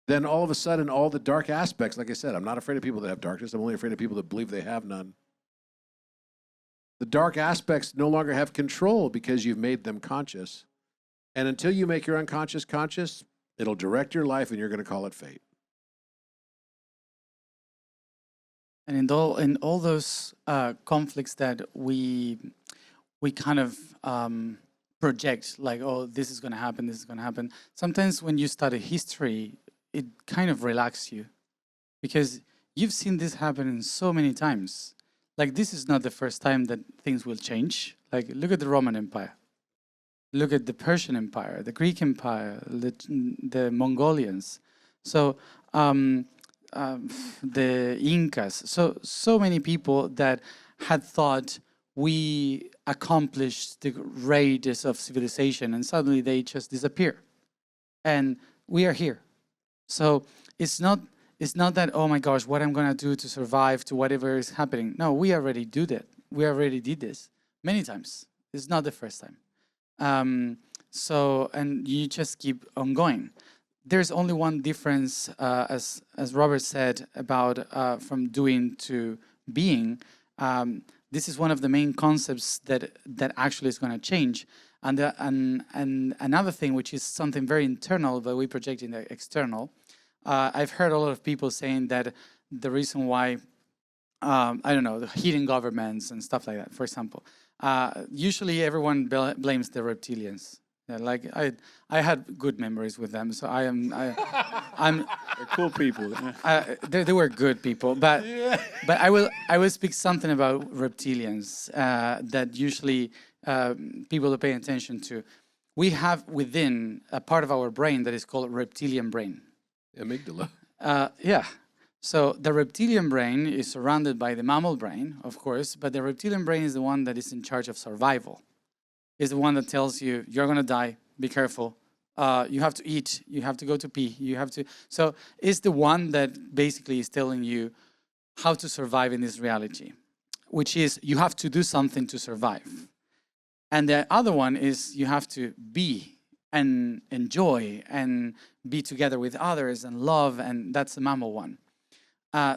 then all of a sudden, all the dark aspects, like I said, I'm not afraid of people that have darkness. I'm only afraid of people that believe they have none. The dark aspects no longer have control because you've made them conscious. And until you make your unconscious conscious, it'll direct your life and you're going to call it fate.
And in all those conflicts that we kind of project, like, oh, this is going to happen, this is going to happen. Sometimes when you study history, it kind of relaxes you because you've seen this happen in so many times. Like, this is not the first time that things will change. Like, look at the Roman Empire. Look at the Persian Empire, the Greek Empire, the Mongolians. So the Incas. So many people that had thought we accomplished the greatest of civilization, and suddenly they just disappear. And we are here. So it's not that, oh my gosh, what I'm gonna do to survive to whatever is happening. No, we already do that. We already did this many times. It's not the first time. And you just keep on going. There's only one difference, as Robert said, about from doing to being. This is one of the main concepts that actually is going to change. And another thing, which is something very internal, but we project in the external. I've heard a lot of people saying that the reason why, I don't know, the hidden governments and stuff like that, for example. Usually everyone blames the reptilians. Yeah, like I had good memories with them, so I'm
They're cool people.
they were good people, but I will speak something about reptilians that usually people are paying attention to. We have within a part of our brain that is called reptilian brain.
Amygdala.
Yeah. So the reptilian brain is surrounded by the mammal brain, of course, but the reptilian brain is the one that is in charge of survival. It's the one that tells you, you're going to die, be careful. You have to eat, you have to go to pee, you have to... So it's the one that basically is telling you how to survive in this reality, which is you have to do something to survive. And the other one is you have to be and enjoy and be together with others and love, and that's the mammal one.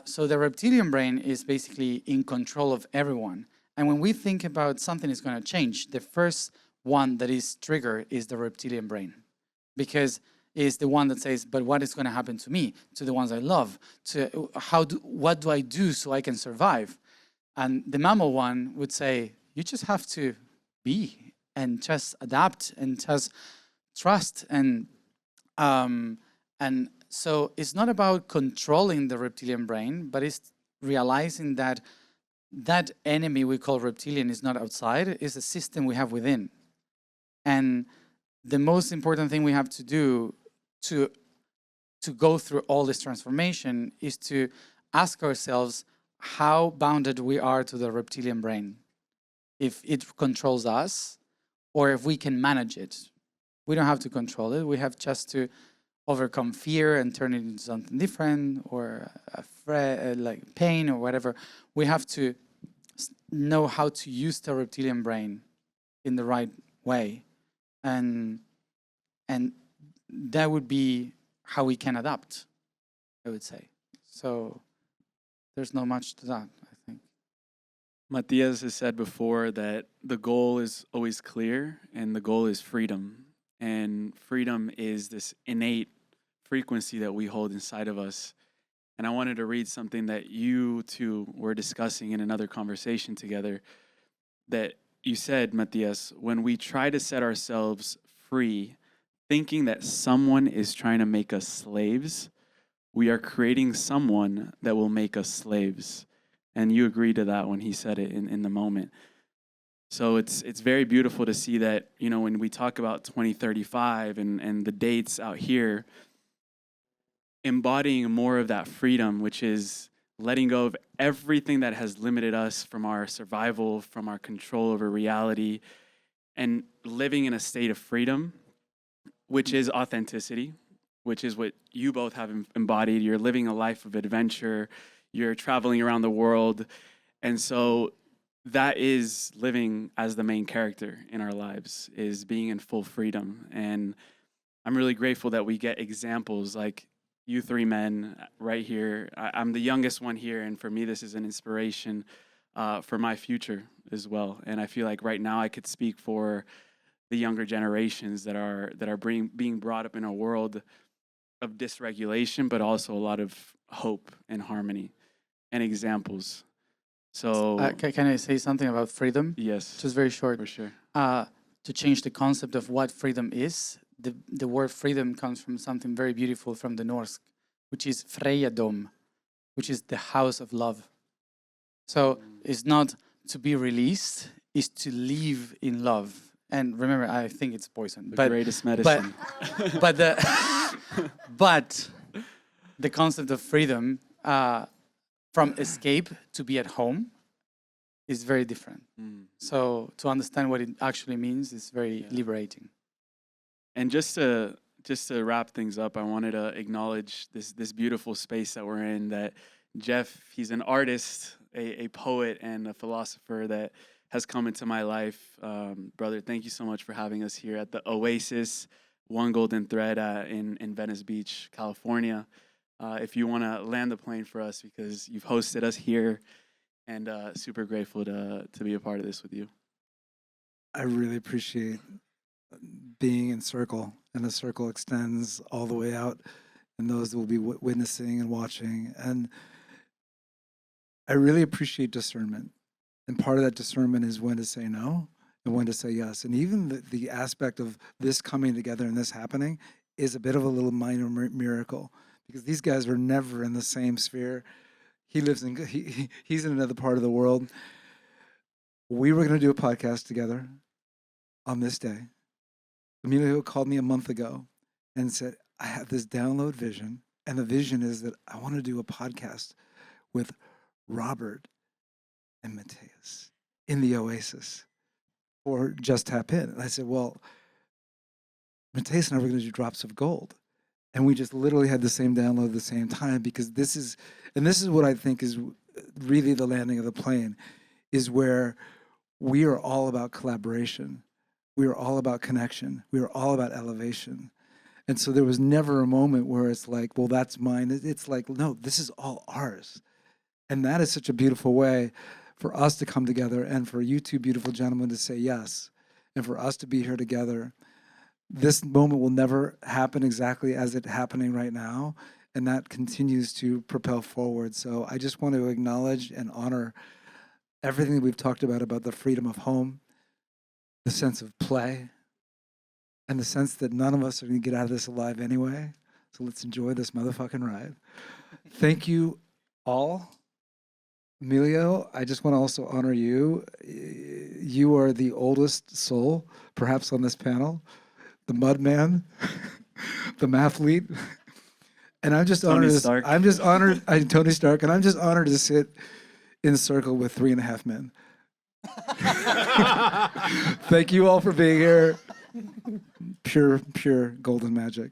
So the reptilian brain is basically in control of everyone. And when we think about something is going to change, the first one that is triggered is the reptilian brain. Because it's the one that says, but what is going to happen to me, to the ones I love, to what do I do so I can survive? And the mammal one would say, you just have to be and just adapt and just trust. And so it's not about controlling the reptilian brain, but it's realizing that that enemy we call reptilian is not outside, it's a system we have within. And the most important thing we have to do to go through all this transformation is to ask ourselves how bounded we are to the reptilian brain. If it controls us, or if we can manage it. We don't have to control it, we have just to overcome fear and turn it into something different, or like pain or whatever. We have to know how to use the reptilian brain in the right way, and that would be how we can adapt, I would say. So there's not much to that, I think.
Matias has said before that the goal is always clear, and the goal is freedom. And freedom is this innate frequency that we hold inside of us. And I wanted to read something that you two were discussing in another conversation together, that you said, Matias, when we try to set ourselves free, thinking that someone is trying to make us slaves, we are creating someone that will make us slaves. And you agreed to that when he said it in the moment. So it's very beautiful to see that, you know, when we talk about 2035 and the dates out here, embodying more of that freedom, which is letting go of everything that has limited us from our survival, from our control over reality, and living in a state of freedom, which is authenticity, which is what you both have embodied. You're living a life of adventure. You're traveling around the world. And so that is living as the main character in our lives, is being in full freedom. And I'm really grateful that we get examples like you three men right here. I'm the youngest one here, and for me, this is an inspiration for my future as well. And I feel like right now I could speak for the younger generations that are being brought up in a world of dysregulation, but also a lot of hope and harmony and examples. So
Can I say something about freedom?
yes,
Just very short.
for sure.
To change the concept of what freedom is, the word freedom comes from something very beautiful from the Norse, which is Freyadom, which is the house of love. So it's not to be released, it's to live in love. And remember, I think it's poison.
The greatest medicine.
But but the concept of freedom from escape to be at home is very different. So to understand what it actually means is very liberating.
And just to wrap things up, I wanted to acknowledge this beautiful space that we're in. That Jeff, he's an artist, a poet, and a philosopher that has come into my life. Brother, thank you so much for having us here at the Oasis, One Golden Thread in Venice Beach, California. If you want to land the plane for us, because you've hosted us here, and super grateful to be a part of this with you.
I really appreciate being in Circle, and the Circle extends all the way out, and those will be witnessing and watching. And I really appreciate discernment. And part of that discernment is when to say no and when to say yes. And even the aspect of this coming together and this happening is a bit of a little minor miracle, because these guys are never in the same sphere. He's in another part of the world. We were going to do a podcast together on this day. Emilio called me a month ago and said, I have this download vision, and the vision is that I want to do a podcast with Robert and Matias in the Oasis, or just tap in. And I said, well, Matias and I were going to do Drops of Gold. And we just literally had the same download at the same time, because this is what I think is really the landing of the plane, is where we are all about collaboration. We are all about connection. We are all about elevation. And so there was never a moment where it's like, well, that's mine. It's like, no, this is all ours. And that is such a beautiful way for us to come together, and for you two beautiful gentlemen to say yes, and for us to be here together. This moment will never happen exactly as it's happening right now, and that continues to propel forward. So I just want to acknowledge and honor everything that we've talked about the freedom of home, the sense of play, and the sense that none of us are going to get out of this alive anyway. So let's enjoy this motherfucking ride. Thank you all. Emilio, I just want to also honor you. You are the oldest soul, perhaps, on this panel, the mud man, the mathlete. And I'm just honored. Tony Stark, and I'm just honored to sit in a circle with 3.5 men. Thank you all for being here. Pure golden magic.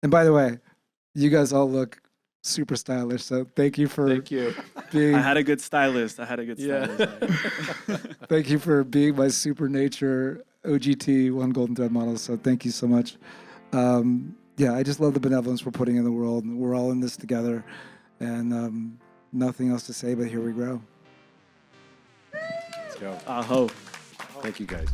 And by the way, you guys all look super stylish, so thank you for being.
I had a good stylist.
Thank you for being my super nature OGT One Golden Thread model. So thank you so much. I just love the benevolence we're putting in the world, and we're all in this together. And nothing else to say, but here we grow.
Let's go.
Aho.
Thank you, guys.